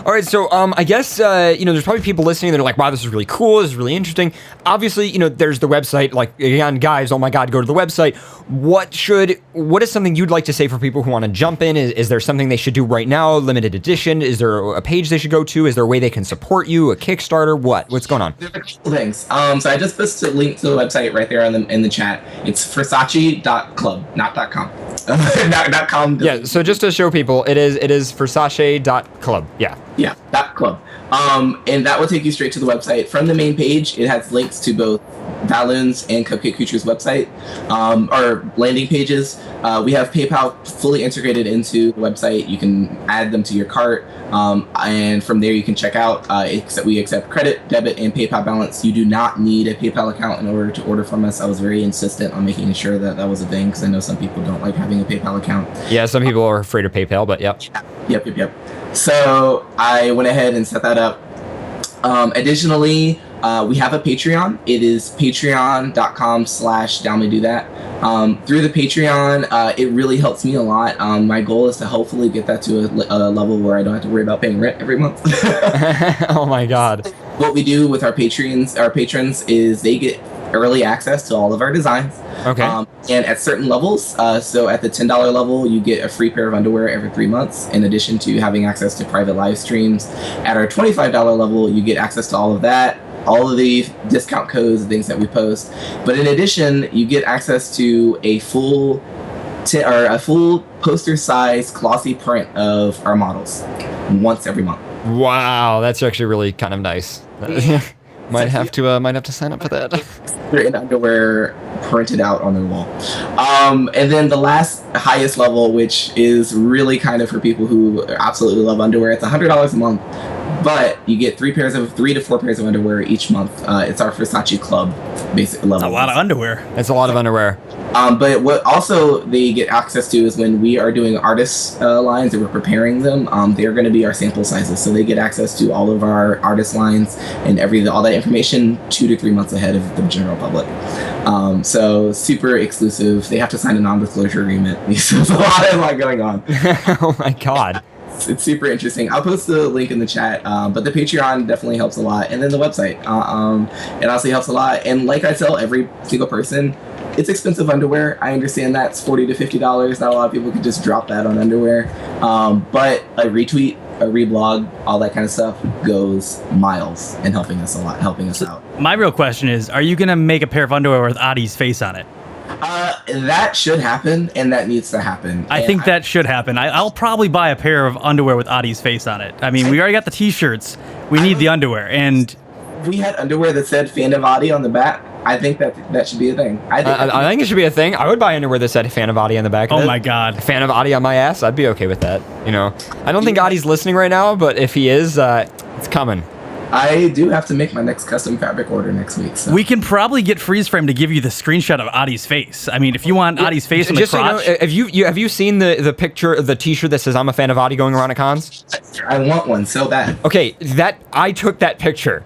All right, so I guess there's probably people listening that are like, "Wow, this is really cool. This is really interesting." Obviously, there's the website. Like, again, guys, oh my God, go to the website. What is something you'd like to say for people who want to jump in? Is there something they should do right now? Limited edition? Is there a page they should go to? Is there a way they can support you? A Kickstarter? What's going on? There's a couple things. So I just posted a link to the website right there in the chat. It's Versace.club, not .com. not .com. Yeah. So just to show people, it is Versace.club. Yeah. Yeah, .club. And that will take you straight to the website. From the main page, it has links to both Balloons and Cupcake Creatures website, or landing pages. We have PayPal fully integrated into the website. You can add them to your cart, and from there you can check out. We accept credit, debit, and PayPal balance. You do not need a PayPal account in order to order from us. I was very insistent on making sure that was a thing, because I know some people don't like having a PayPal account. Yeah, some people are afraid of PayPal, but yep. Yep. So I went ahead and set that up. Additionally, we have a Patreon. It is patreon.com/DownMayDoThat. Through the Patreon, it really helps me a lot. My goal is to hopefully get that to a level where I don't have to worry about paying rent every month. Oh my God. What we do with our patrons is they get early access to all of our designs. Okay. And at certain levels, so at the $10 level, you get a free pair of underwear every 3 months, in addition to having access to private live streams. At our $25 level, you get access to all of that, all of the discount codes and things that we post. But in addition, you get access to a full poster-size glossy print of our models once every month. Wow, that's actually really kind of nice. Might have to sign up for that. They're in underwear printed out on the wall. And then the highest level, which is really kind of for people who absolutely love underwear, it's $100 a month, but you get 3 to 4 pairs of underwear each month. It's our Versace Club basic level. A lot of underwear. That's a lot of underwear. But what also they get access to is when we are doing artist lines and we're preparing them, they're going to be our sample sizes. So they get access to all of our artist lines and all that information 2 to 3 months ahead of the general public. So super exclusive. They have to sign a non-disclosure agreement. So there's a lot going on. Oh my God. It's super interesting. I'll post the link in the chat, but the Patreon definitely helps a lot. And then the website, it honestly helps a lot. And like I tell every single person, it's expensive underwear. I understand that's $40 to $50. Not a lot of people could just drop that on underwear. But a retweet, a reblog, all that kind of stuff goes miles in helping us out. My real question is, are you going to make a pair of underwear with Adi's face on it? That should happen, and that needs to happen. I think that should happen. I'll probably buy a pair of underwear with Adi's face on it. I mean, we already got the t-shirts. We need the underwear. And we had underwear that said fan of Adi on the back. I think that should be a thing. I think it should be a thing. I would buy underwear that said fan of Adi on the back of it. Oh my God. Fan of Adi on my ass. I'd be okay with that. I don't think Adi's listening right now, but if he is, it's coming. I do have to make my next custom fabric order next week. So. We can probably get Freeze Frame to give you the screenshot of Adi's face. I mean, if you want Adi's face on the crotch. So have you seen the picture of the t-shirt that says I'm a fan of Adi going around at cons? I want one so bad. Okay, I took that picture.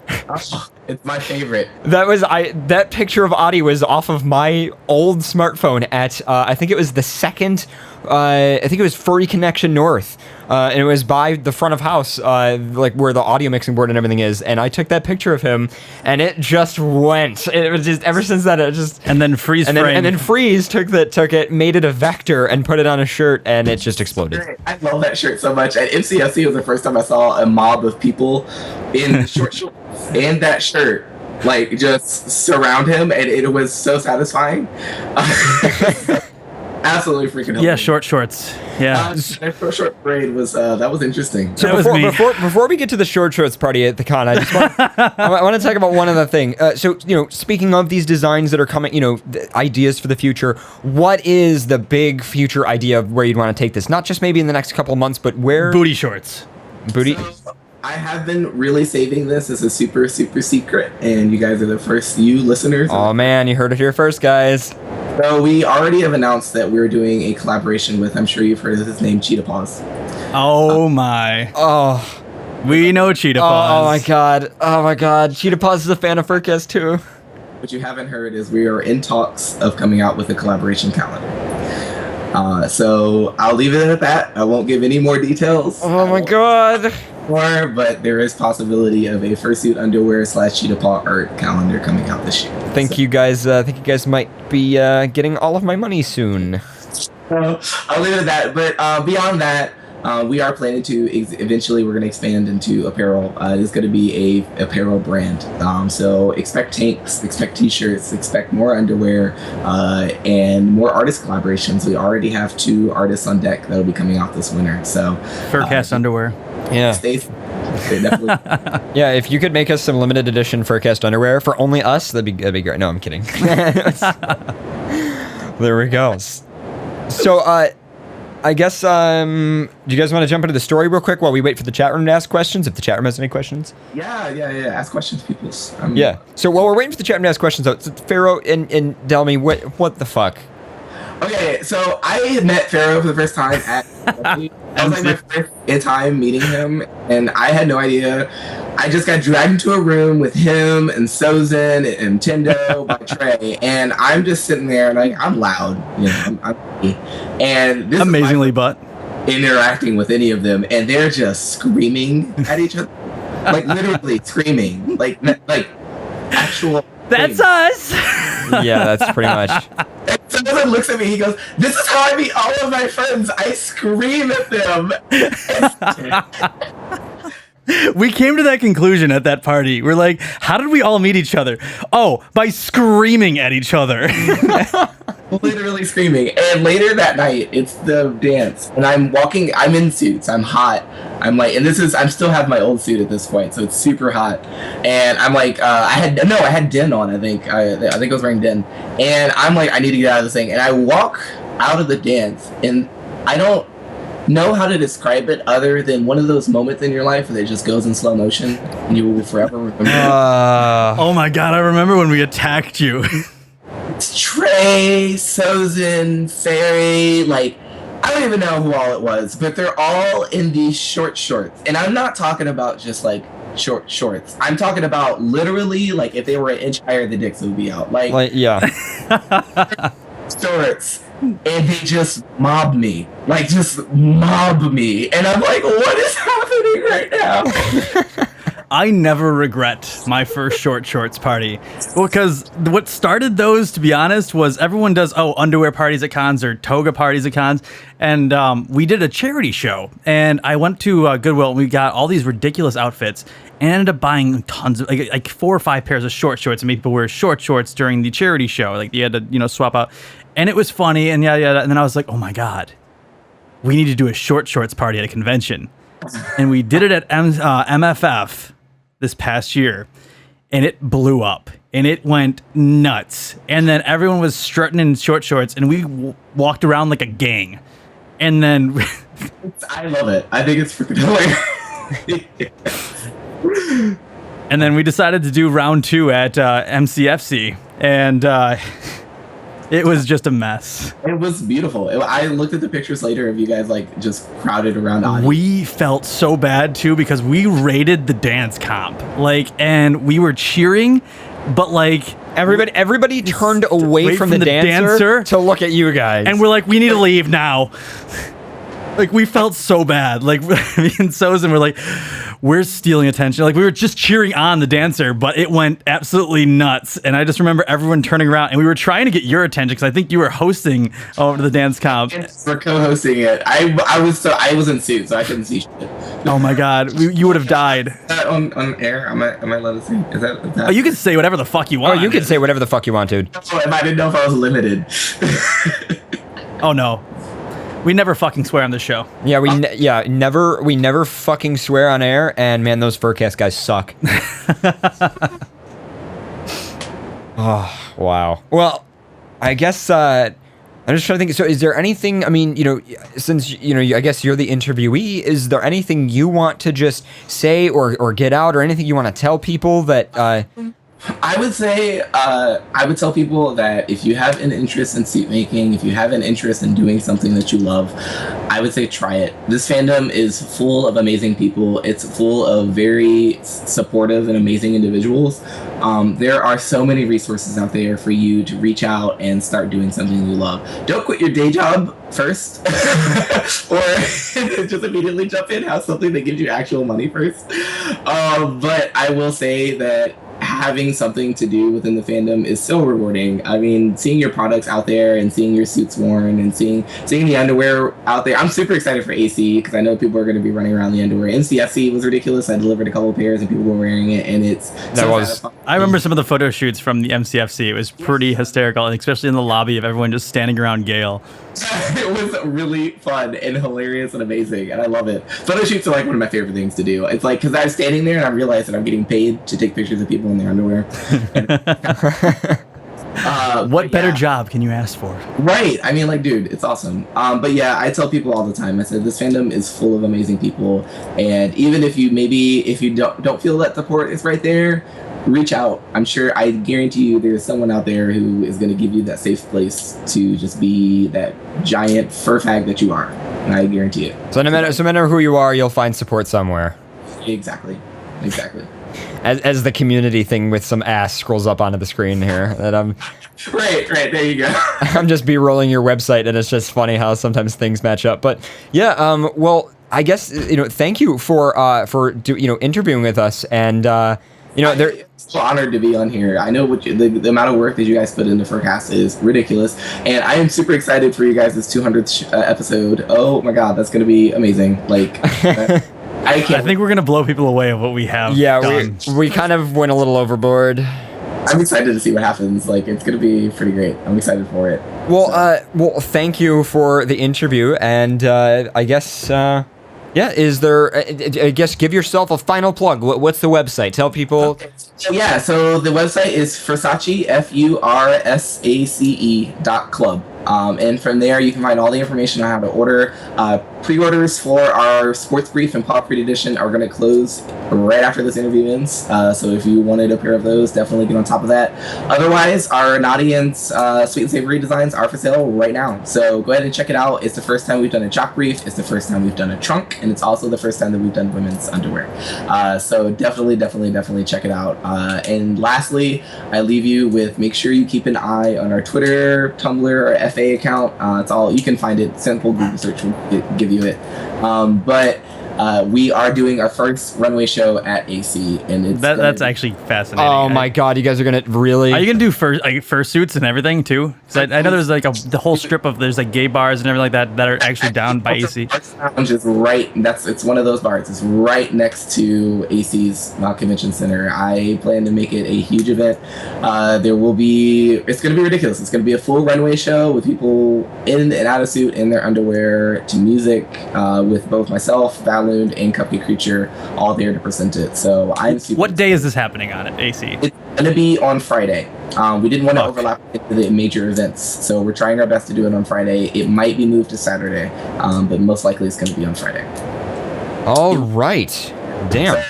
It's my favorite. That picture of Adi was off of my old smartphone at I think it was the second I think it was Furry Connection North. And it was by the front of house, like where the audio mixing board and everything is. And I took that picture of him, and it just went. It was just ever since that it just. And then Freeze and then Freeze took it, made it a vector, and put it on a shirt, and it just exploded. I love that shirt so much. At MCFC was the first time I saw a mob of people in short shorts and that shirt, like just surround him, and it was so satisfying. Absolutely freaking hilarious. Yeah, short shorts. Yeah. That short parade was that was interesting. So That was me. before we get to the short shorts party at the con, I just want to talk about one other thing. So speaking of these designs that are coming, the ideas for the future, what is the big future idea of where you'd want to take this? Not just maybe in the next couple of months, but where? Booty shorts. Booty. So, I have been really saving this as a super, super secret, and you guys are the first listeners. Oh man, you heard it here first, guys. So we already have announced that we're doing a collaboration with, I'm sure you've heard of his name, Cheetah Paws. Oh my. Oh. We know Cheetah Paws. Oh my god. Cheetah Paws is a fan of FurCast too. What you haven't heard is we are in talks of coming out with a collaboration calendar. So I'll leave it at that. I won't give any more details. Oh my god. But there is possibility of a fursuit underwear / Cheetah Paw art calendar coming out this year. I think you guys might be getting all of my money soon. I'll leave it at that. But beyond that, we are planning to eventually we're going to expand into apparel. It is going to be a apparel brand. So expect tanks, expect t-shirts, expect more underwear, and more artist collaborations. We already have 2 artists on deck that'll be coming out this winter. So FurCast underwear. Yeah. Stay definitely. Yeah, if you could make us some limited edition FurCast underwear for only us, that'd be great. No, I'm kidding. There we go. So, I guess, do you guys want to jump into the story real quick while we wait for the chat room to ask questions, if the chat room has any questions? Yeah. Ask questions, peoples. Yeah. So while we're waiting for the chat room to ask questions, Pharaoh and Delmy, what the fuck? Okay, so I met Pharaoh for the first time at that was like my first time meeting him, and I had no idea. I just got dragged into a room with him and Sozin and Tendo by Trey, and I'm just sitting there and I'm loud, and this Amazingly, is interacting with any of them, and they're just screaming at each other, like literally screaming, like actual. That's things. us. Yeah, that's pretty much. Someone looks at me, he goes, "This is how I meet all of my friends. I scream at them." We came to that conclusion at that party. We're like, how did we all meet each other? Oh, by screaming at each other. Literally screaming. And later that night, it's the dance, and I'm in suits, I'm hot, I'm still have my old suit at this point, so it's super hot, and I'm like, I had Den on, I think I was wearing Den, and I'm like, I need to get out of this thing, and I walk out of the dance, and I don't know how to describe it other than one of those moments in your life where it just goes in slow motion, and you will forever remember it. Oh my god, I remember when we attacked you. It's Trey, Sozin, Fairy, I don't even know who all it was, but they're all in these short shorts. And I'm not talking about just short shorts. I'm talking about literally if they were an inch higher, the dicks would be out. Yeah. Shorts. And they just mob me. Just mob me. And I'm like, what is happening right now? I never regret my first short shorts party. Well, because what started those, to be honest, was everyone does, underwear parties at cons or toga parties at cons. And we did a charity show. And I went to Goodwill and we got all these ridiculous outfits and ended up buying tons of, like 4 or 5 pairs of short shorts. And made people wear short shorts during the charity show. You had to, swap out. And it was funny and yada. And then I was like, oh my God, we need to do a short shorts party at a convention. And we did it at MFF this past year, and it blew up, and it went nuts. And then everyone was strutting in short shorts, and we walked around like a gang. And then I love it. I think it's freaking hilarious. And then we decided to do round 2 at MCFC, and It was just a mess. It was beautiful. I looked at the pictures later of you guys like just crowded around audience. We felt so bad too because we rated the dance comp, like, and we were cheering, but like everybody turned away from the dancer to look at you guys, and we're like, we need to leave now. Like, we felt so bad. Like, me and Sozen were like, we're stealing attention. Like, we were just cheering on the dancer, but it went absolutely nuts. And I just remember everyone turning around, and we were trying to get your attention because I think you were hosting over the dance comp. We're co-hosting it. I was in suit, so I couldn't see shit. Oh my god, you would have died. Is that on air? Am I allowed to say? Is that? Oh, you can say whatever the fuck you want. Oh, you can say whatever the fuck you want, dude. Oh, I didn't know if I was limited. Oh no. We never fucking swear on this show. Yeah, we never fucking swear on air, and man, those FurCast guys suck. Oh, wow. Well, I guess I'm just trying to think. So, is there anything? I mean, since I guess you're the interviewee, is there anything you want to just say or get out, or anything you want to tell people that? I would say, I would tell people that if you have an interest in suit making, if you have an interest in doing something that you love, I would say try it. This fandom is full of amazing people. It's full of very supportive and amazing individuals. There are so many resources out there for you to reach out and start doing something you love. Don't quit your day job first, or just immediately jump in. Have something that gives you actual money first. But I will say that having something to do within the fandom is so rewarding. I mean, seeing your products out there and seeing your suits worn and seeing the underwear out there. I'm super excited for AC because I know people are going to be running around the underwear. NCFC was ridiculous. I delivered a couple of pairs and people were wearing it, and I remember some of the photo shoots from the MCFC. It was pretty hysterical, and especially in the lobby of everyone just standing around Gale. It was really fun and hilarious and amazing, and I love it. Photo shoots are like one of my favorite things to do. It's like, because I was standing there and I realized that I'm getting paid to take pictures of people in their underwear. What better job can you ask for? Right. I mean, like, dude, it's awesome. But yeah, I tell people all the time, I said, this fandom is full of amazing people, and even if you don't feel that support is right there, reach out. I'm sure, I guarantee you there's someone out there who is going to give you that safe place to just be that giant fur fag that you are. And I guarantee it. So no matter who you are, you'll find support somewhere. Exactly. As the community thing with some ass scrolls up onto the screen here, that I'm right there you go. I'm just b-rolling your website, and it's just funny how sometimes things match up. But yeah, well, I guess thank you for interviewing with us, and they're so honored to be on here. I know what the amount of work that you guys put into FurCast is ridiculous, and I am super excited for you guys' 200th episode. Oh my god, that's gonna be amazing! Like. I think we're gonna blow people away of what we have. Yeah, done. we kind of went a little overboard. I'm excited to see what happens. Like, it's gonna be pretty great. I'm excited for it. Well, thank you for the interview, and I guess is there? I guess give yourself a final plug. What's the website? Tell people. Okay. So the website is Fursace, FURSACE.club. And from there, you can find all the information on how to order. Pre-orders for our Sports Brief and Pop Read Edition are going to close right after this interview ends. So if you wanted a pair of those, definitely get on top of that. Otherwise, our Naughty and Sweet and Savory designs are for sale right now. So go ahead and check it out. It's the first time we've done a jock brief. It's the first time we've done a trunk. And it's also the first time that we've done women's underwear. So definitely check it out. And lastly, I leave you with, make sure you keep an eye on our Twitter, Tumblr, or FA account. It's all, you can find it. Simple Google search will give you it. But we are doing our first runway show at AC, and that's actually fascinating. Oh my god, you guys are gonna really? Are you gonna do fursuits and everything too? Because I know there's like the whole strip of there's like gay bars and everything like that are actually down by AC. Lounge is right. It's one of those bars. It's right next to AC's Convention Center. I plan to make it a huge event. It's gonna be ridiculous. It's gonna be a full runway show with people in and out of suit in their underwear to music, with both myself, Valun, and Cupcake Creature all there to present it. So I'm super What day is this happening on at AC? It's going to be on Friday. We didn't want to overlap into the major events, so we're trying our best to do it on Friday. It might be moved to Saturday, but most likely it's going to be on Friday. All right. Damn. So,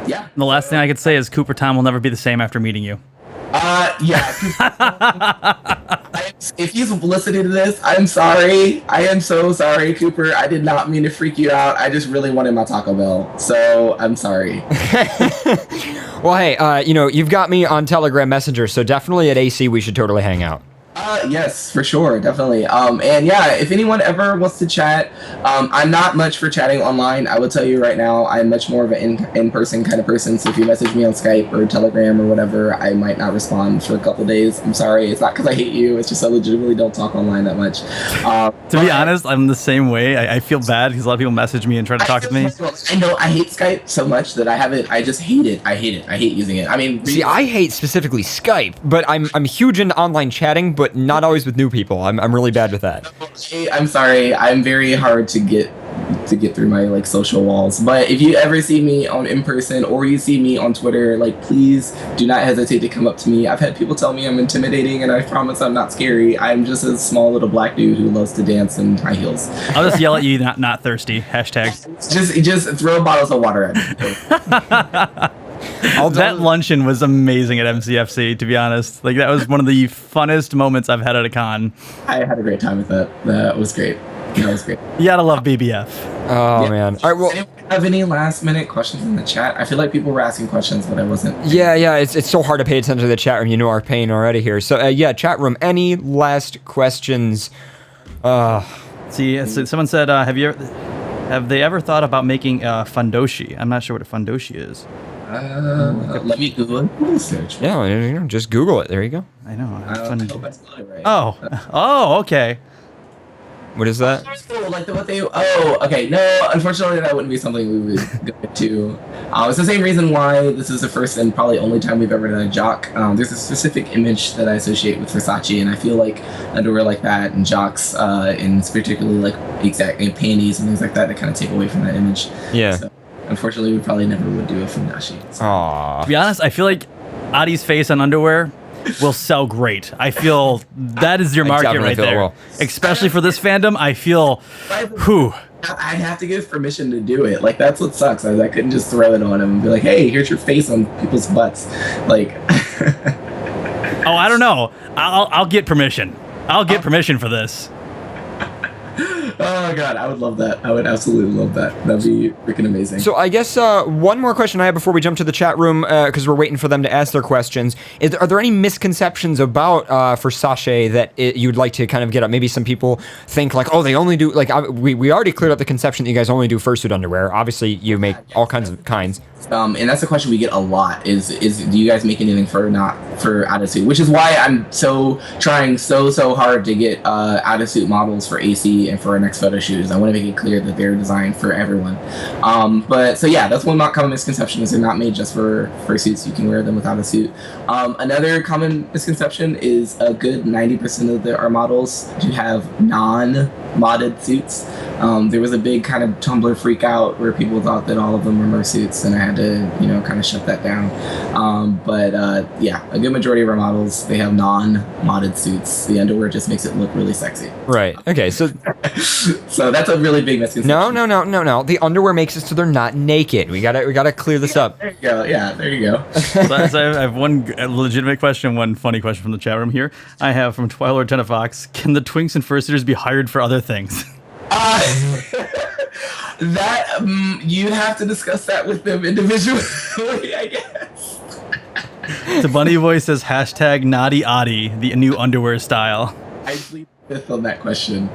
yeah. The last thing I could say is Cooper Tom will never be the same after meeting you. Yeah. I If he's listening to this, I'm sorry. I am so sorry, Cooper. I did not mean to freak you out. I just really wanted my Taco Bell, so I'm sorry. Well, hey, you've got me on Telegram Messenger, so definitely at AC we should totally hang out. Yes, for sure, definitely. And yeah, if anyone ever wants to chat, I'm not much for chatting online. I will tell you right now, I'm much more of an in-person kind of person. So if you message me on Skype or Telegram or whatever, I might not respond for a couple days. I'm sorry. It's not because I hate you. It's just I legitimately don't talk online that much. To be honest, I'm the same way. I feel bad because a lot of people message me and try to talk to me. I know I hate Skype so much that I just hate it. I hate it. I hate using it. I mean, see, I hate specifically Skype, but I'm huge into online chatting, but not always with new people. I'm really bad with that. I'm sorry. I'm very hard to get through my like social walls. But if you ever see me on in person or you see me on Twitter, like please do not hesitate to come up to me. I've had people tell me I'm intimidating, and I promise I'm not scary. I'm just a small little black dude who loves to dance in high heels. I'll just yell at you, not thirsty. Hashtag. Just throw bottles of water at me. That luncheon was amazing at MCFC, to be honest. Like, that was one of the funnest moments I've had at a con. I had a great time with that. That was great. That was great. You gotta love BBF. Oh, Yeah. man. All right, well, Have any last minute questions in the chat? I feel like people were asking questions, but I wasn't. yeah, it's so hard to pay attention to the chat room. You know our pain already here. So, yeah, chat room, any last questions? See, someone said, have they ever thought about making fundoshi? I'm not sure what a fundoshi is. Let me Google it. Google search. Yeah, just Google it. There you go. I know. I hope I spelled it right. Oh, okay. What is that? Oh, like what they? Oh, okay. No, unfortunately, that wouldn't be something we would go into. It's the same reason why this is the first and probably only time we've ever done a jock. There's a specific image that I associate with Versace, and I feel like underwear like that and jocks, and particularly like and panties and things like that kind of take away from that image. Yeah. So, unfortunately, we probably never would do a fundashi. So. Aww. To be honest, I feel like Adi's face on underwear will sell great. I feel that is your market definitely right feel it there. will. Especially for this fandom, I feel, whew. I have to give permission to do it. Like, that's what sucks. I couldn't just throw it on him and be like, hey, here's your face on people's butts. Like, Oh, I don't know. I'll get permission. I'll get permission for this. oh god, I would love that. I would absolutely love that. That'd be freaking amazing. So I guess one more question I have before we jump to the chat room, because we're waiting for them to ask their questions. Are there any misconceptions about Versace that you'd like to kind of get up? Maybe some people think like, oh, they only do like we already cleared up the conception that you guys only do fursuit underwear. Obviously, you make all kinds of kinds. And that's a question we get a lot: is do you guys make anything for out of suit? Which is why I'm trying so hard to get out of suit models for AC and for our next photo shoot. I want to make it clear that they're designed for everyone. But so yeah, that's one common misconception: is they're not made just for suits. You can wear them without a suit. Another common misconception is a good 90% of our models do have non-modded suits. There was a big kind of Tumblr freak out where people thought that all of them were mersuits, and I had to, kind of shut that down. But yeah, a good majority of our models, they have non-modded suits. The underwear just makes it look really sexy. Right. Okay. So so that's a really big misconception. No. The underwear makes it so they're not naked. We gotta clear this up. There you go. Yeah, there you go. So I have one legitimate question, one funny question from the chat room here. I have from Twilord Tennefox. Can the twinks and fursuiters be hired for other things? That you'd have to discuss that with them individually, I guess. The bunny voice says hashtag Naughty Adi, the new underwear style. I plead fifth on that question.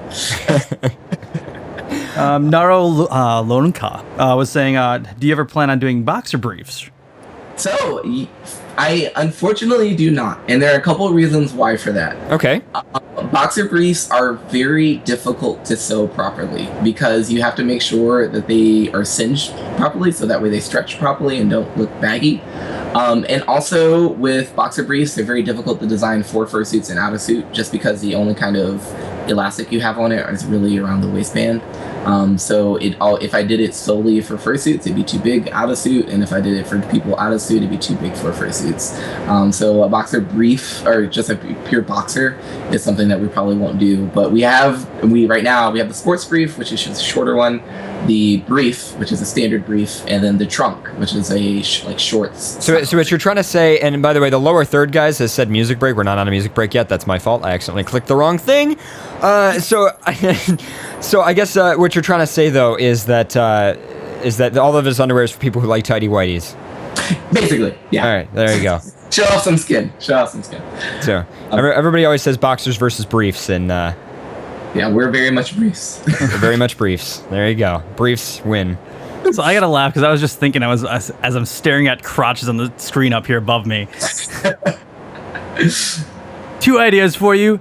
Naro Lonka was saying, do you ever plan on doing boxer briefs? So, I unfortunately do not, and there are a couple of reasons why for that. Okay. Boxer briefs are very difficult to sew properly because you have to make sure that they are cinched properly so that way they stretch properly and don't look baggy. And also with boxer briefs, they're very difficult to design for fursuits and out of suit just because the only kind of elastic you have on it is really around the waistband. So if I did it solely for fursuits, it'd be too big out of suit, and if I did it for people out of suit, it'd be too big for fursuits. So a boxer brief or just a pure boxer is something that we probably won't do. But right now we have the sports brief, which is a shorter one, the brief, which is a standard brief, and then the trunk, which is a shorts. So what you're trying to say, and by the way, the lower third guys has said music break. We're not on a music break yet. That's my fault. I accidentally clicked the wrong thing. So I guess what you're trying to say though is that all of his underwear is for people who like tidy whities. Basically, yeah. All right, there you go. Show off some skin. So everybody always says boxers versus briefs, and yeah, we're very much briefs. we're very much briefs. There you go. Briefs win. So I gotta laugh because I was just thinking, as I'm staring at crotches on the screen up here above me. 2 ideas for you.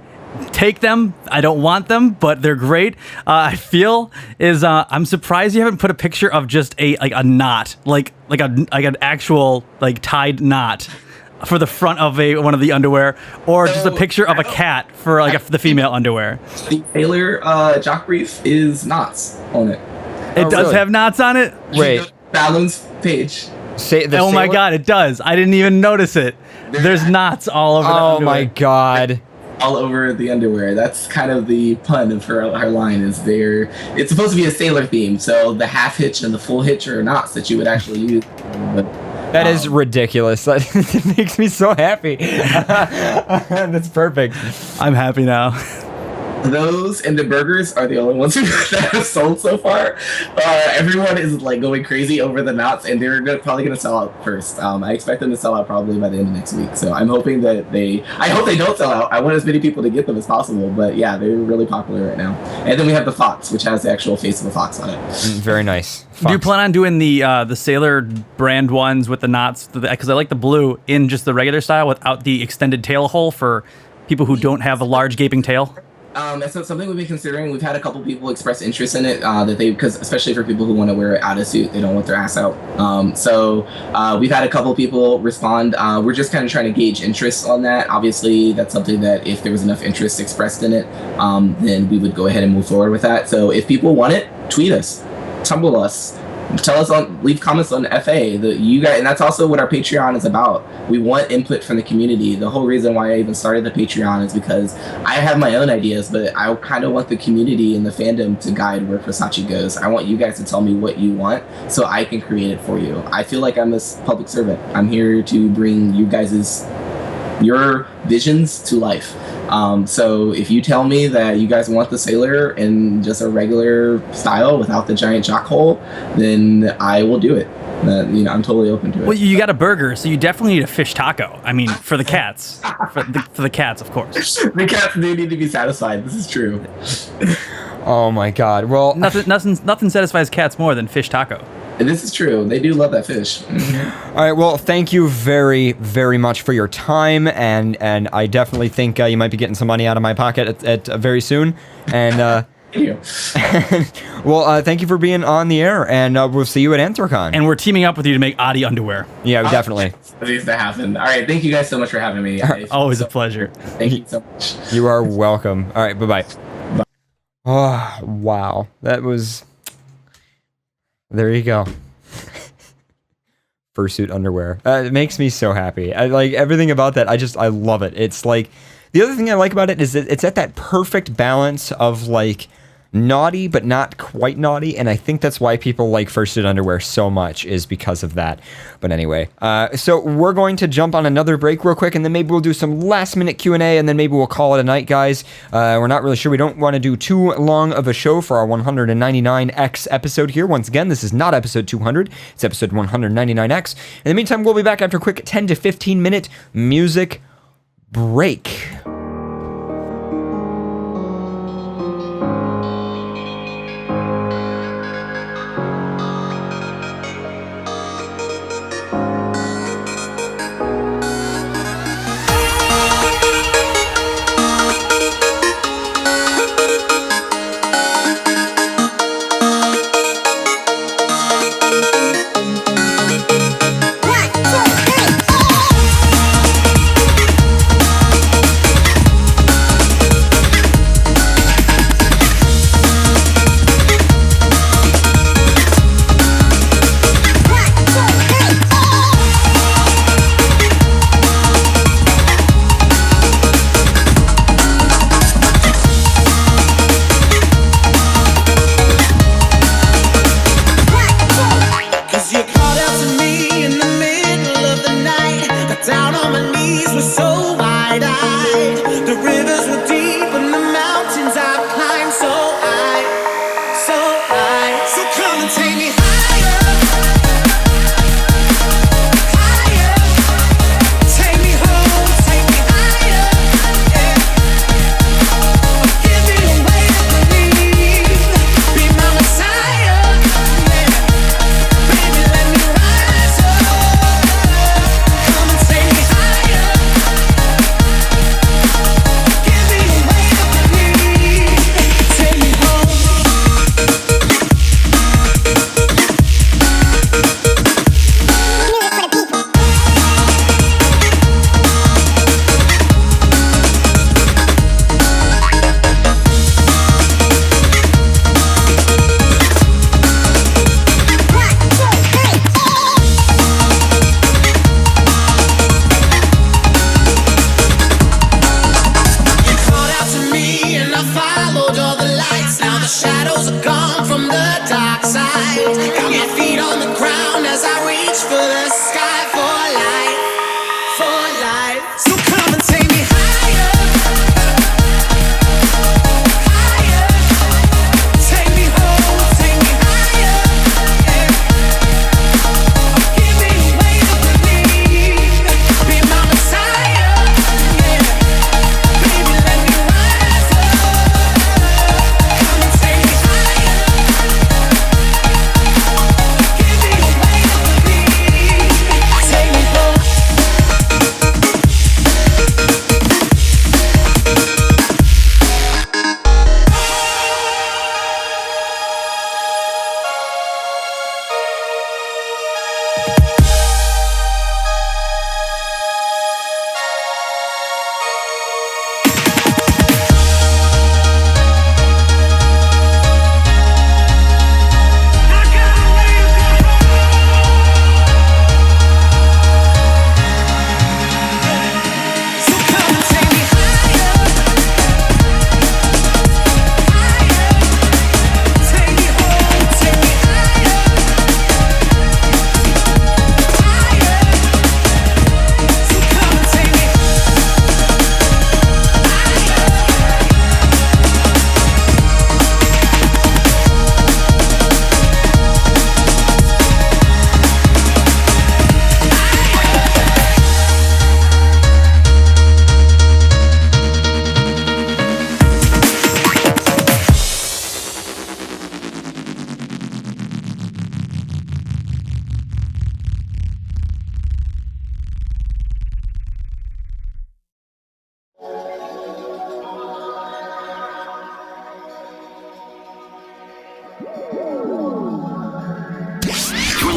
Take them. I don't want them, but they're great. I feel I'm surprised you haven't put a picture of just a knot, like an actual tied knot for the front of one of the underwear, or just a picture of a cat for the female underwear. The Taylor jock brief is knots on it. It does really? Have knots on it? Wait. Balance page. Oh my god, it does. I didn't even notice it. There's knots all over the underwear. Oh my god. All over the underwear. That's kind of the pun of her line is there. It's supposed to be a sailor theme, so the half hitch and the full hitch are knots that you would actually use. But, that is ridiculous. It makes me so happy. That's perfect. I'm happy now. Those and the burgers are the only ones that have sold so far. Everyone is going crazy over the knots, and they're probably going to sell out first. I expect them to sell out probably by the end of next week. So I'm hoping that I hope they don't sell out. I want as many people to get them as possible. But yeah, they're really popular right now. And then we have the fox, which has the actual face of a fox on it. Very nice. Fox. Do you plan on doing the Sailor brand ones with the knots? Because I like the blue in just the regular style without the extended tail hole for people who don't have a large gaping tail. That's something we've been considering. We've had a couple people express interest in it, because especially for people who want to wear it out of suit, they don't want their ass out. So we've had a couple people respond. We're just kind of trying to gauge interest on that. Obviously, that's something that if there was enough interest expressed in it, then we would go ahead and move forward with that. So if people want it, tweet us, tumble us, tell us leave comments on FA. You guys, and that's also what our Patreon is about. We want input from the community. The whole reason why I even started the Patreon is because I have my own ideas, but I kind of want the community and the fandom to guide where Versace goes. I want you guys to tell me what you want so I can create it for you. I feel like I'm a public servant. I'm here to bring your visions to life. So if you tell me that you guys want the Sailor in just a regular style without the giant jock hole, then I will do it. I'm totally open to it. Well, you got a burger, so you definitely need a fish taco. I mean, for the cats. for the cats, of course. The cats do need to be satisfied. This is true. Oh my god. Well, nothing satisfies cats more than fish taco. This is true. They do love that fish. All right. Well, thank you very, very much for your time, and I definitely think you might be getting some money out of my pocket at very soon. And Thank you. well, thank you for being on the air, and we'll see you at Anthrocon. And we're teaming up with you to make Adi underwear. Yeah, definitely. That needs to happen. All right. Thank you guys so much for having me. Always a pleasure. Thank you so much. You are welcome. All right. Bye-bye. Bye. Oh, wow. That was... There you go. Fursuit underwear. It makes me so happy. I like everything about that. I love it. It's like, the other thing I like about it is that it's at that perfect balance of naughty but not quite naughty, and I think that's why people like fursuit underwear so much, is because of that. But anyway, so we're going to jump on another break real quick, and then maybe we'll do some last minute Q&A, and then maybe we'll call it a night, guys. We're not really sure. We don't want to do too long of a show for our 199x episode here. Once again, this is not episode 200. It's episode 199x. In the meantime, we'll be back after a quick 10 to 15 minute music break.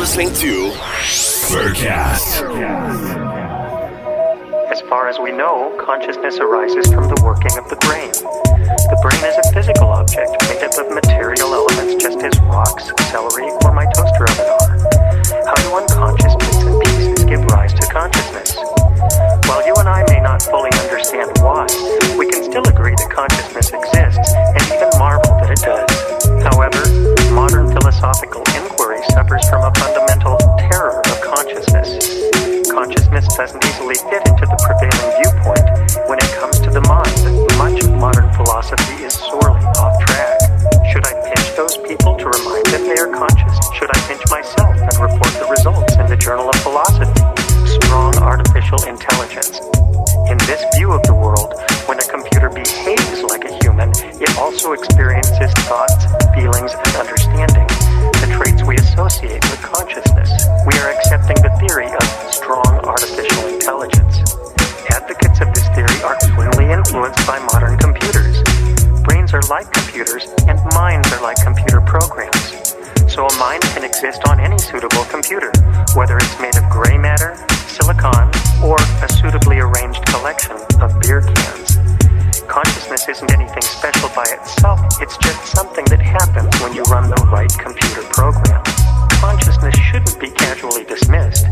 listening to FurCast. As far as we know, consciousness arises from the working of the brain. The brain is a physical object made up of material elements just as rocks, celery, or my toaster oven are. How do unconscious bits and pieces give rise to consciousness? While you and I may not fully understand why, we can still agree that consciousness exists and even marvel that it does. However, modern philosophical inquiry suffers from a fundamental terror of consciousness. Consciousness doesn't easily fit into the prevailing viewpoint. When it comes to the mind, much of modern philosophy is sorely off track. Should I pinch those people to remind them they are conscious? Should I pinch myself and report the results in the Journal of Philosophy? Strong artificial intelligence. In this view of the world, when a computer behaves like a human, it also experiences thoughts, feelings, and understanding, the traits we associate with consciousness. We are accepting the theory of strong artificial intelligence. Advocates of this theory are clearly influenced by modern computers. Brains are like computers, and minds are like computer programs. So a mind can exist on any suitable computer, whether it's made of gray matter, silicon, or a suitably arranged collection of beer cans. Consciousness isn't anything special by itself, it's just something that happens when you run the right computer program. Consciousness shouldn't be casually dismissed.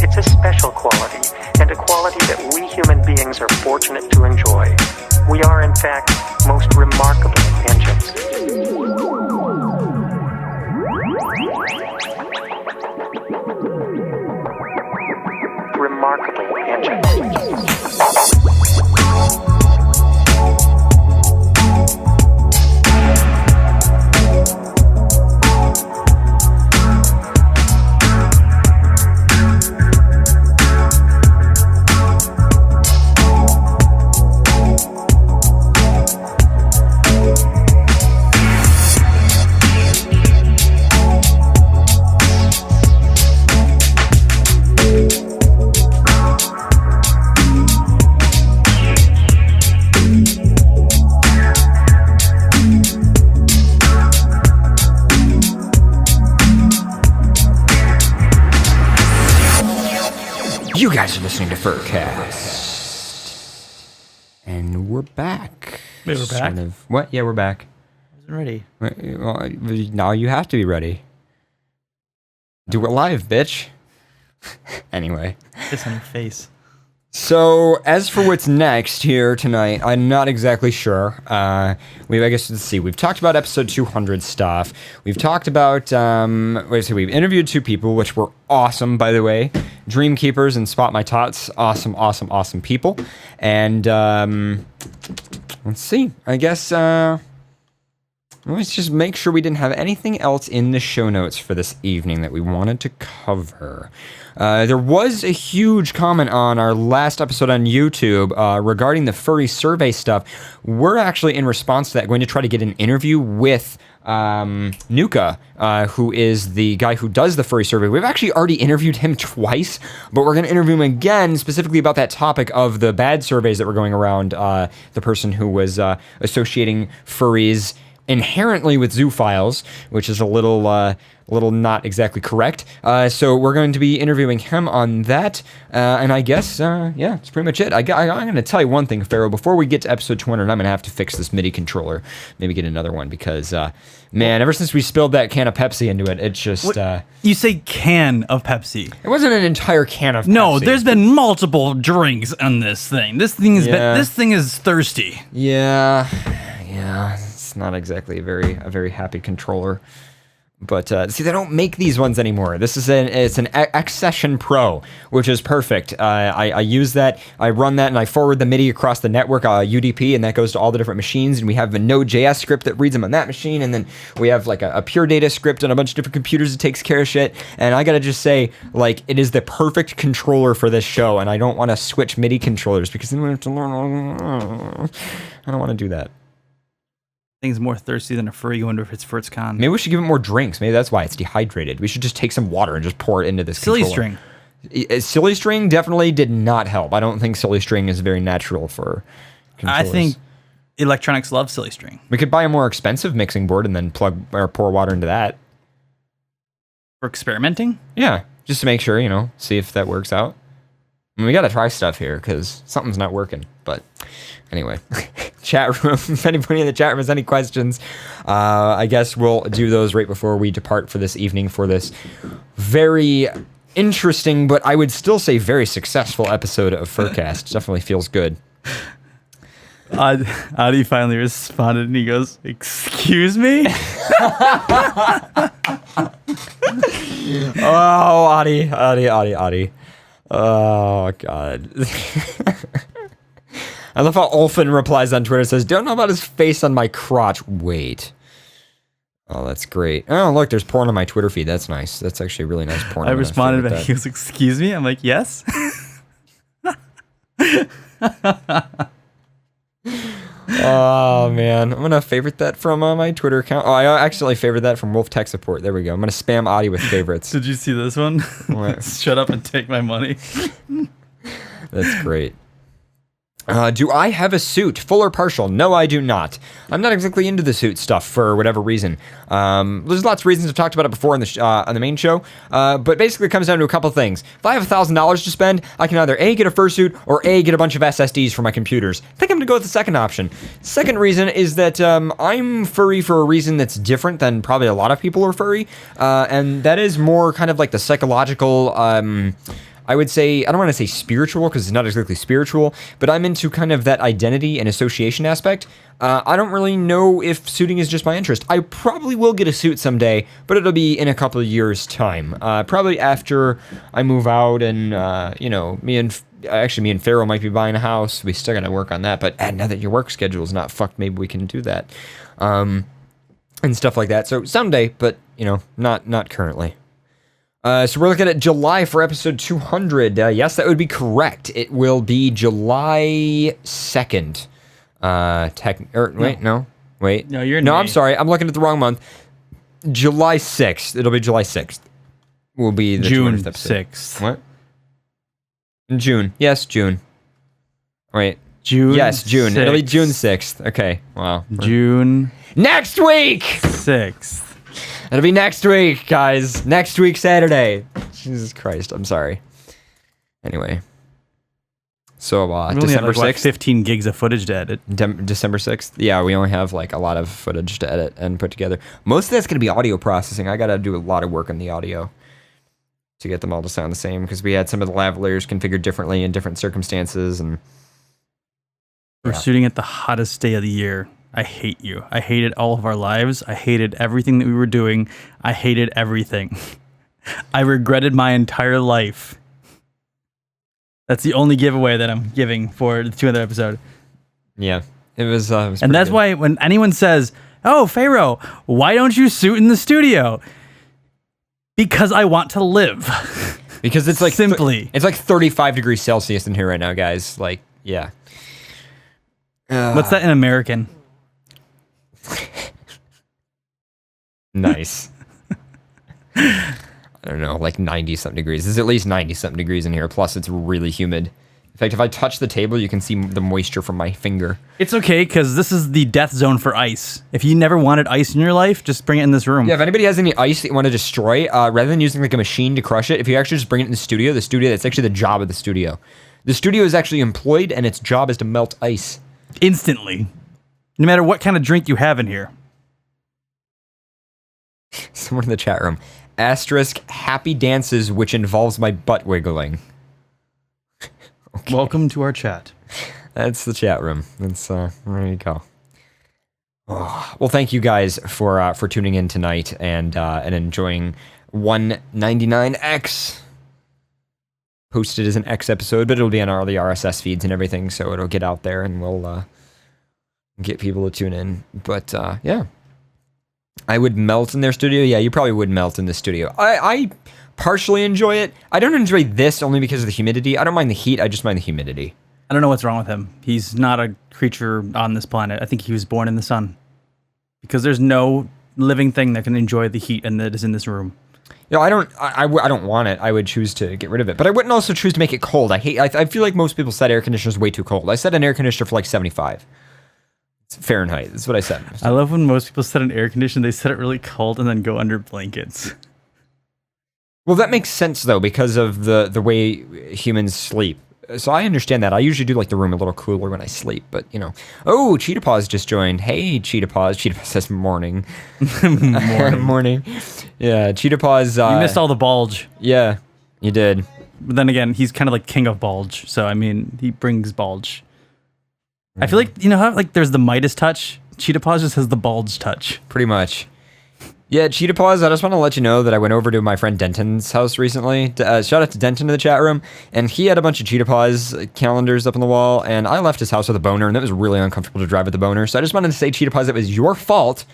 It's a special quality, and a quality that we human beings are fortunate to enjoy. We are, in fact, most remarkable engines. Remarkable engines. You guys are listening to FurCast. And we're back. Wait, we're back? What? Yeah, we're back. I wasn't ready. Well, now you have to be ready. Do it live, bitch. Anyway. Kiss on your face. So, as for what's next here tonight, I'm not exactly sure. I guess, let's see. We've talked about episode 200 stuff. We've talked about, we've interviewed two people, which were awesome, by the way. Dreamkeepers and Spot My Tots. Awesome, awesome, awesome people. And, let's see. I guess, let's just make sure we didn't have anything else in the show notes for this evening that we wanted to cover. There was a huge comment on our last episode on YouTube regarding the furry survey stuff. We're actually, in response to that, going to try to get an interview with Nuka, who is the guy who does the furry survey. We've actually already interviewed him twice, but we're going to interview him again specifically about that topic of the bad surveys that were going around, the person who was associating furries inherently with zoophiles, which is a little not exactly correct. So we're going to be interviewing him on that. And I guess, yeah, that's pretty much it. I'm going to tell you one thing, Pharaoh. Before we get to episode 200, I'm going to have to fix this MIDI controller. Maybe get another one because, man, ever since we spilled that can of Pepsi into it, it's just... You say can of Pepsi. It wasn't an entire can of Pepsi. No, there's been multiple drinks on this thing. This thing is thirsty. Yeah. It's not exactly a very happy controller. But see, they don't make these ones anymore. It's an X-Session Pro, which is perfect. I use that, I run that, and I forward the MIDI across the network, UDP, and that goes to all the different machines. And we have a Node.js script that reads them on that machine, and then we have like a Pure Data script on a bunch of different computers that takes care of shit. And I gotta just say, like, it is the perfect controller for this show, and I don't want to switch MIDI controllers because then we have to learn. I don't want to do that. Thing's more thirsty than a furry. I wonder if it's FurCast. Maybe we should give it more drinks. Maybe that's why it's dehydrated. We should just take some water and just pour it into this Silly controller. string. Silly string definitely did not help. I don't think silly string is very natural for controllers. I think electronics love silly string. We could buy a more expensive mixing board and then plug or pour water into that. For experimenting? Yeah, just to make sure, see if that works out. I mean, we got to try stuff here because something's not working. But anyway, chat room. If anybody in the chat room has any questions, I guess we'll do those right before we depart for this evening for this very interesting, but I would still say very successful episode of FurCast. Definitely feels good. Adi finally responded and he goes, "Excuse me?" Oh, Adi. Oh, God. I love how Olfin replies on Twitter, says, "Don't know about his face on my crotch." Wait. Oh, that's great. Oh, look, there's porn on my Twitter feed. That's nice. That's actually really nice porn. I responded back. He goes, "Excuse me?" I'm like, "Yes." Oh, man. I'm going to favorite that from my Twitter account. Oh, I accidentally favored that from Wolf Tech Support. There we go. I'm going to spam Adi with favorites. Did you see this one? What? Shut up and take my money. That's great. Do I have a suit, full or partial? No, I do not. I'm not exactly into the suit stuff for whatever reason. There's lots of reasons. I've talked about it before on the main show. But basically it comes down to a couple things. If I have $1,000 to spend, I can either A, get a fursuit, or A, get a bunch of SSDs for my computers. I think I'm going to go with the second option. Second reason is that I'm furry for a reason that's different than probably a lot of people are furry. And that is more kind of like the psychological... I would say, I don't want to say spiritual because it's not exactly spiritual, but I'm into kind of that identity and association aspect. I don't really know if suiting is just my interest. I probably will get a suit someday, but it'll be in a couple of years' time. Probably after I move out and, me and Pharaoh might be buying a house. We still got to work on that, but now that your work schedule is not fucked, maybe we can do that. And stuff like that. So someday, but, not currently. So we're looking at July for episode 200. Yes, that would be correct. It will be July 2nd. No, you're in No, May. I'm sorry. I'm looking at the wrong month. July 6th. It'll be July 6th. Will be the June 200th episode. 6th. What? June. Yes, June. Wait. June. Yes, June. 6th. It'll be June 6th. Okay. Wow. June Next week! 6th. It'll be next week, guys. Next week, Saturday. Jesus Christ, I'm sorry. Anyway. So, We only December have like 6th? 15 gigs of footage to edit. December 6th? Yeah, we only have like a lot of footage to edit and put together. Most of that's going to be audio processing. I got to do a lot of work on the audio to get them all to sound the same because we had some of the lavaliers configured differently in different circumstances. And We're shooting at the hottest day of the year. I hate you. I hated all of our lives. I hated everything that we were doing. I hated everything. I regretted my entire life. That's the only giveaway that I'm giving for the 200th episode. Yeah, it was and that's good. why when anyone says, "Oh, Pharaoh, why don't you suit in the studio?" Because I want to live. Because it's like simply. It's like 35 degrees Celsius in here right now, guys. Like, yeah. What's that in American? Nice. I don't know, like 90-something degrees. There's at least 90-something degrees in here, plus it's really humid. In fact, if I touch the table, you can see the moisture from my finger. It's okay, because this is the death zone for ice. If you never wanted ice in your life, just bring it in this room. Yeah, if anybody has any ice that you want to destroy, rather than using like a machine to crush it, if you actually just bring it in the studio, that's actually the job of the studio. The studio is actually employed, and its job is to melt ice. Instantly. No matter what kind of drink you have in here. Someone in the chat room. Asterisk, happy dances, which involves my butt wiggling. Okay. Welcome to our chat. That's the chat room. That's there you go. Oh, well, thank you guys for tuning in tonight and enjoying 199x. Posted as an X episode, but it'll be on all the RSS feeds and everything, so it'll get out there and we'll get people to tune in. But yeah. I would melt in their studio. Yeah, you probably would melt in the studio. I partially enjoy it. I don't enjoy this only because of the humidity. I don't mind the heat. I just mind the humidity. I don't know what's wrong with him. He's not a creature on this planet. I think he was born in the sun. Because there's no living thing that can enjoy the heat and that is in this room. No, I don't want it. I would choose to get rid of it. But I wouldn't also choose to make it cold. I feel like most people set air conditioners way too cold. I set an air conditioner for like 75. Fahrenheit. That's what I said. I love when most people set an air conditioner, they set it really cold and then go under blankets. Well, that makes sense though because of the way humans sleep. So I understand that. I usually do like the room a little cooler when I sleep, but you know. Oh, Cheetah Paws just joined. Hey, Cheetah Paws. Cheetah Paws says morning. Morning. Yeah, Cheetah Paws. You missed all the Bulge. Yeah, you did. But then again, he's kind of like king of Bulge. So, I mean, he brings Bulge. I feel like, you know how like there's the Midas touch? Cheetah Paws just has the Bulge touch. Pretty much. Yeah, Cheetah Paws, I just want to let you know that I went over to my friend Denton's house recently. Shout out to Denton in the chat room. And he had a bunch of Cheetah Paws calendars up on the wall. And I left his house with a boner. And that was really uncomfortable to drive with a boner. So I just wanted to say, Cheetah Paws, it was your fault.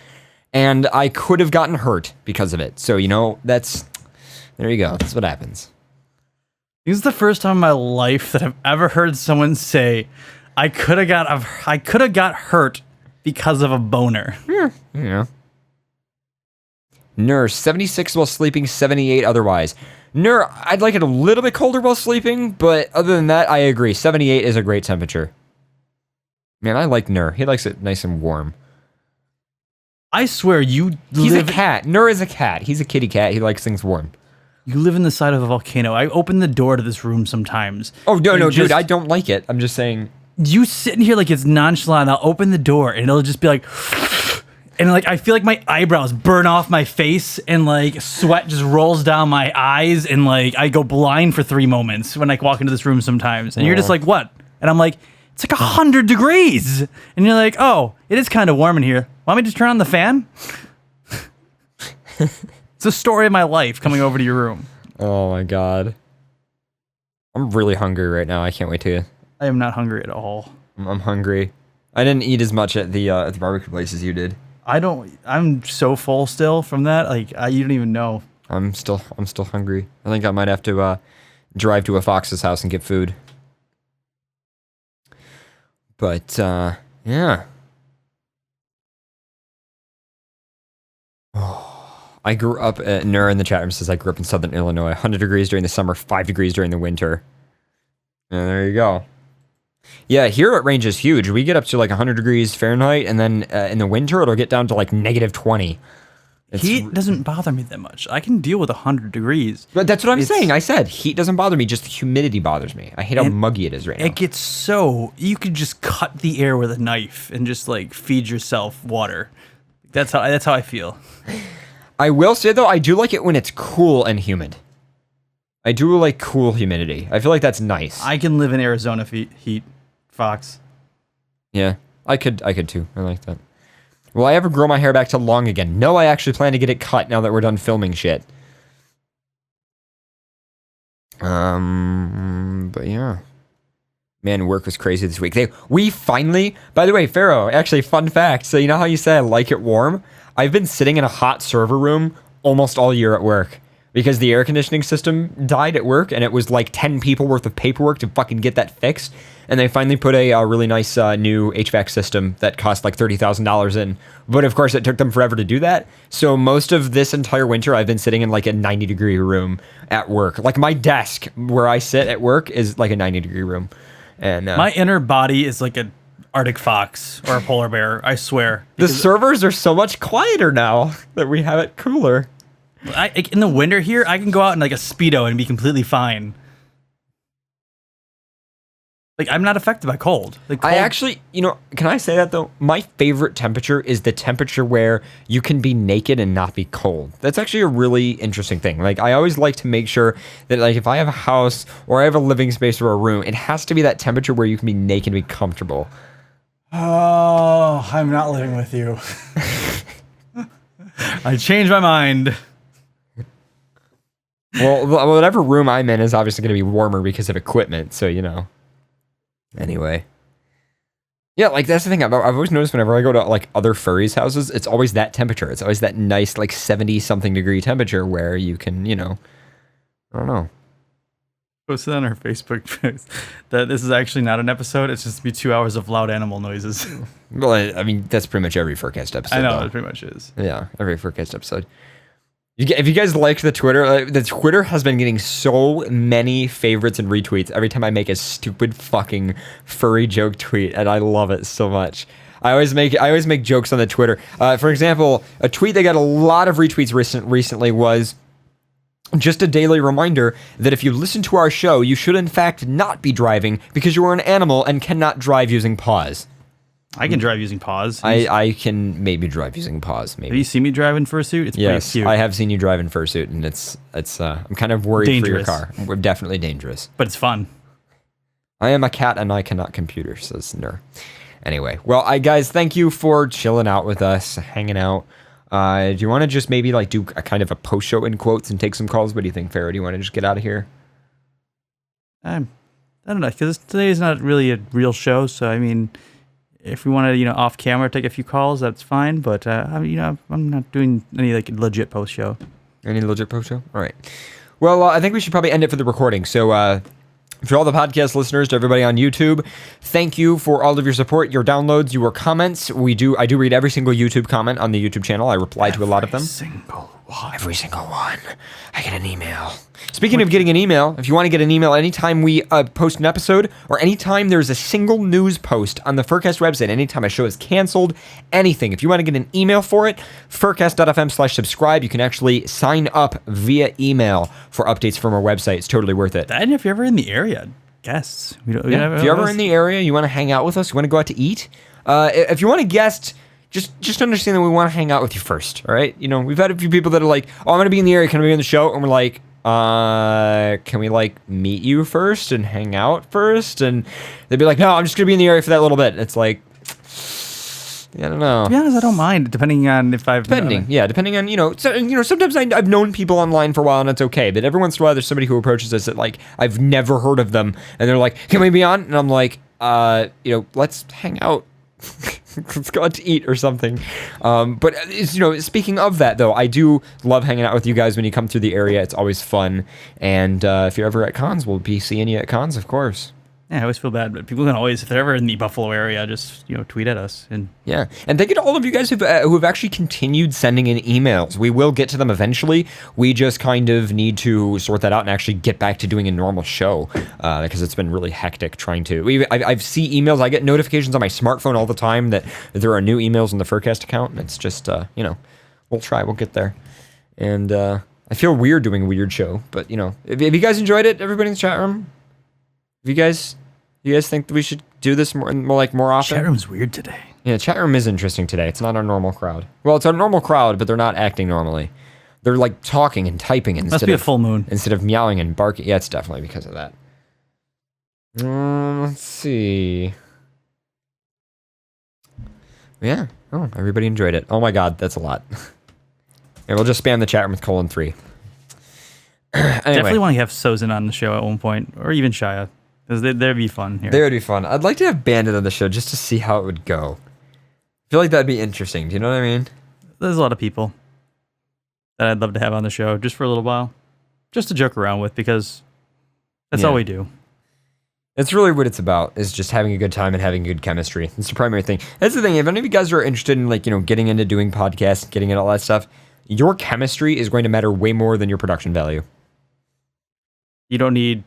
And I could have gotten hurt because of it. So, you know, there you go. That's what happens. This is the first time in my life that I've ever heard someone say, I could have got hurt because of a boner. Yeah, you know. Nur, 76 while sleeping, 78 otherwise. Nur, I'd like it a little bit colder while sleeping, but other than that, I agree. 78 is a great temperature. Man, I like Nur. He likes it nice and warm. I swear, He's a cat. Nur is a cat. He's a kitty cat. He likes things warm. You live in the side of a volcano. I open the door to this room sometimes. Oh, no, dude, I don't like it. I'm just saying. You sit in here like it's nonchalant. I'll open the door, and it'll just be like... And like I feel like my eyebrows burn off my face and like sweat just rolls down my eyes and like I go blind for 3 moments when I walk into this room sometimes. And you're just like, what? And I'm like, it's like 100 degrees. And you're like, oh, it is kind of warm in here. Want me to turn on the fan? It's the story of my life coming over to your room. Oh my God. I'm really hungry right now. I can't wait to. I am not hungry at all. I'm hungry. I didn't eat as much at the barbecue place as you did. I'm so full still from that. Like you don't even know. I'm still hungry. I think I might have to drive to a Fox's house and get food. But yeah. I grew up Nura in the chat room says I grew up in Southern Illinois. 100 degrees during the summer, 5 degrees during the winter. And there you go. Yeah, here it ranges huge. We get up to like 100 degrees Fahrenheit, and then in the winter it'll get down to like -20. Heat doesn't bother me that much. I can deal with 100 degrees. But that's what I'm saying. I said heat doesn't bother me, just the humidity bothers me. I hate how muggy it is right now. It gets so... You could just cut the air with a knife and just like feed yourself water. That's how I feel. I will say though, I do like it when it's cool and humid. I do like cool humidity. I feel like that's nice. I can live in Arizona heat. Fox. Yeah, I could too. I like that. Will I ever grow my hair back to long again? No, I actually plan to get it cut now that we're done filming shit. But yeah. Man, work was crazy this week. We finally, by the way, Pharaoh, actually fun fact. So you know how you say I like it warm? I've been sitting in a hot server room almost all year at work. Because the air conditioning system died at work, and it was like 10 people worth of paperwork to fucking get that fixed. And they finally put a really nice new HVAC system that cost like $30,000 in. But of course, it took them forever to do that. So most of this entire winter, I've been sitting in like a 90-degree room at work. Like my desk where I sit at work is like a 90-degree room. And my inner body is like an Arctic fox or a polar bear, I swear. The servers are so much quieter now that we have it cooler. In the winter here, I can go out in like a Speedo and be completely fine. Like, I'm not affected by cold. Like, cold. I actually, can I say that though? My favorite temperature is the temperature where you can be naked and not be cold. That's actually a really interesting thing. Like, I always like to make sure that, like, if I have a house or I have a living space or a room, it has to be that temperature where you can be naked and be comfortable. Oh, I'm not living with you. I changed my mind. Well, whatever room I'm in is obviously going to be warmer because of equipment, so, Anyway. Yeah, like, that's the thing. I've always noticed whenever I go to, like, other furries' houses, it's always that temperature. It's always that nice, like, 70-something degree temperature where you can, I don't know. Posted on our Facebook post that this is actually not an episode. It's just be 2 hours of loud animal noises. Well, I mean, that's pretty much every FurCast episode. I know, though. it pretty much is. Yeah, every FurCast episode. If you guys liked the Twitter has been getting so many favorites and retweets every time I make a stupid fucking furry joke tweet, and I love it so much. I always make jokes on the Twitter. For example, a tweet that got a lot of retweets recently was Just a daily reminder that if you listen to our show, you should in fact not be driving because you are an animal and cannot drive using paws. I can drive using paws. I can maybe drive using paws. Maybe. Have you seen me drive in fursuit? It's Yes, pretty cute. I have seen you drive in fursuit, and it's I'm kind of worried Dangerous. for your car. We're definitely dangerous. But it's fun. I am a cat and I cannot computer, says Nur. Anyway, well, guys, thank you for chilling out with us, hanging out. Do you want to just maybe like do a kind of a post show in quotes and take some calls? What do you think, Farrah? Do you want to just get out of here? I don't know, because today is not really a real show. So I mean, if we want to, off camera take a few calls, that's fine. But I'm not doing any like legit post show. Any legit post show? All right. Well, I think we should probably end it for the recording. So, for all the podcast listeners, to everybody on YouTube, thank you for all of your support, your downloads, your comments. I do read every single YouTube comment on the YouTube channel. I reply to a lot of them. Every single one. I get an email. Speaking of getting an email, if you want to get an email anytime we post an episode, or anytime there's a single news post on the FurCast website, anytime a show is canceled, anything, if you want to get an email for it, furcast.fm/subscribe. You can actually sign up via email for updates from our website. It's totally worth it. And if you're ever in the area, guests. If you're ever in the area, you want to hang out with us, you want to go out to eat, if you want to guest, just understand that we want to hang out with you first, all right? We've had a few people that are like, oh, I'm going to be in the area, can I be on the show? And we're like, can we like meet you first and hang out first? And they'd be like, no, I'm just going to be in the area for that little bit. It's like, I don't know. To be honest, I don't mind, depending on if I've... Depending on, sometimes I've known people online for a while and it's okay, but every once in a while there's somebody who approaches us that like, I've never heard of them, and they're like, can we be on? And I'm like, let's hang out. Let's go out to eat or something. But speaking of that though, I do love hanging out with you guys when you come through the area. It's always fun. And if you're ever at cons, we'll be seeing you at cons, of course. Yeah, I always feel bad, but people can always, if they're ever in the Buffalo area, just tweet at us. And yeah, and thank you to all of you guys who have actually continued sending in emails. We will get to them eventually. We just kind of need to sort that out and actually get back to doing a normal show because it's been really hectic trying to. I've see emails. I get notifications on my smartphone all the time that there are new emails on the FurCast account, and it's just we'll try. We'll get there, and I feel weird doing a weird show, but if you guys enjoyed it, everybody in the chat room. You guys think that we should do this more often? Chat room's weird today. Yeah, chat room is interesting today. It's not our normal crowd. Well, it's our normal crowd, but they're not acting normally. They're like talking and typing instead Must be a full moon. Instead of meowing and barking. Yeah, it's definitely because of that. Let's see. Yeah. Oh, everybody enjoyed it. Oh my God, that's a lot. Yeah, we'll just spam the chat room with :3. Anyway. Definitely want to have Sozin on the show at one point, or even Shia. Because that'd be fun here. They would be fun. I'd like to have Bandit on the show just to see how it would go. I feel like that'd be interesting. Do you know what I mean? There's a lot of people that I'd love to have on the show just for a little while. Just to joke around with, because that's all we do. It's really what it's about, is just having a good time and having good chemistry. That's the primary thing. That's the thing. If any of you guys are interested in getting into doing podcasts, getting into all that stuff, your chemistry is going to matter way more than your production value. You don't need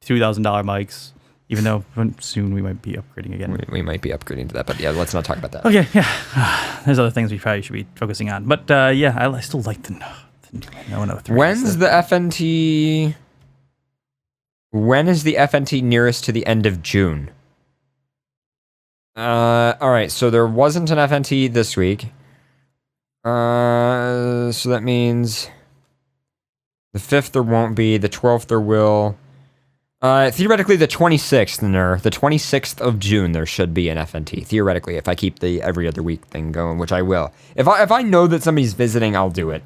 $2,000 mics, even though soon we might be upgrading again. We might be upgrading to that, but yeah, let's not talk about that. Okay, yeah. There's other things we probably should be focusing on. But yeah, I still like the No 03. When's the FNT? When is the FNT nearest to the end of June? All right, so there wasn't an FNT this week. So that means the 5th there won't be, the 12th there will. Theoretically, the 26th, the 26th of June, there should be an FNT. Theoretically, if I keep the every other week thing going, which I will. If I know that somebody's visiting, I'll do it.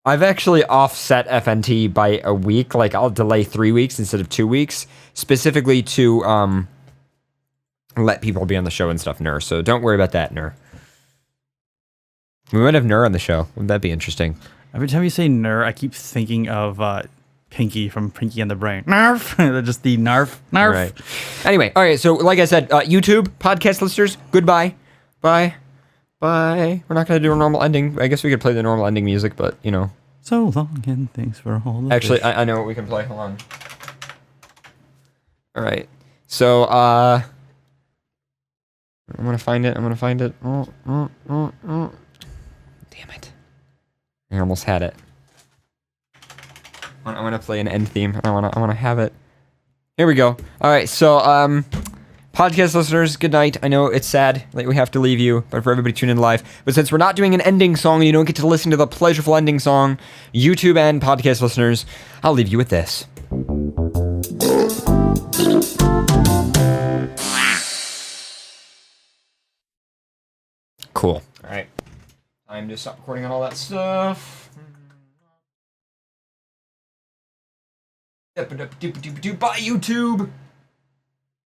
I've actually offset FNT by a week. Like, I'll delay 3 weeks instead of 2 weeks, specifically to let people be on the show and stuff, Nur. So don't worry about that, Nur. We might have Nur on the show. Wouldn't that be interesting? Every time you say Nur, I keep thinking of Pinky from Pinky and the Brain. Narf! Just the Narf. Narf. Right. Anyway, all right, so like I said, YouTube, podcast listeners, goodbye. Bye. Bye. We're not going to do a normal ending. I guess we could play the normal ending music, but, So long, and thanks for all the Actually, I know what we can play. Hold on. All right. So, I'm going to find it. Damn it. I almost had it. I want to play an end theme. I want to have it. Here we go. All right, so podcast listeners, good night. I know it's sad that we have to leave you, but for everybody tuning in live. But since we're not doing an ending song and you don't get to listen to the pleasureful ending song, YouTube and podcast listeners, I'll leave you with this. Cool. All right. Time to stop recording on all that stuff. Bye, YouTube.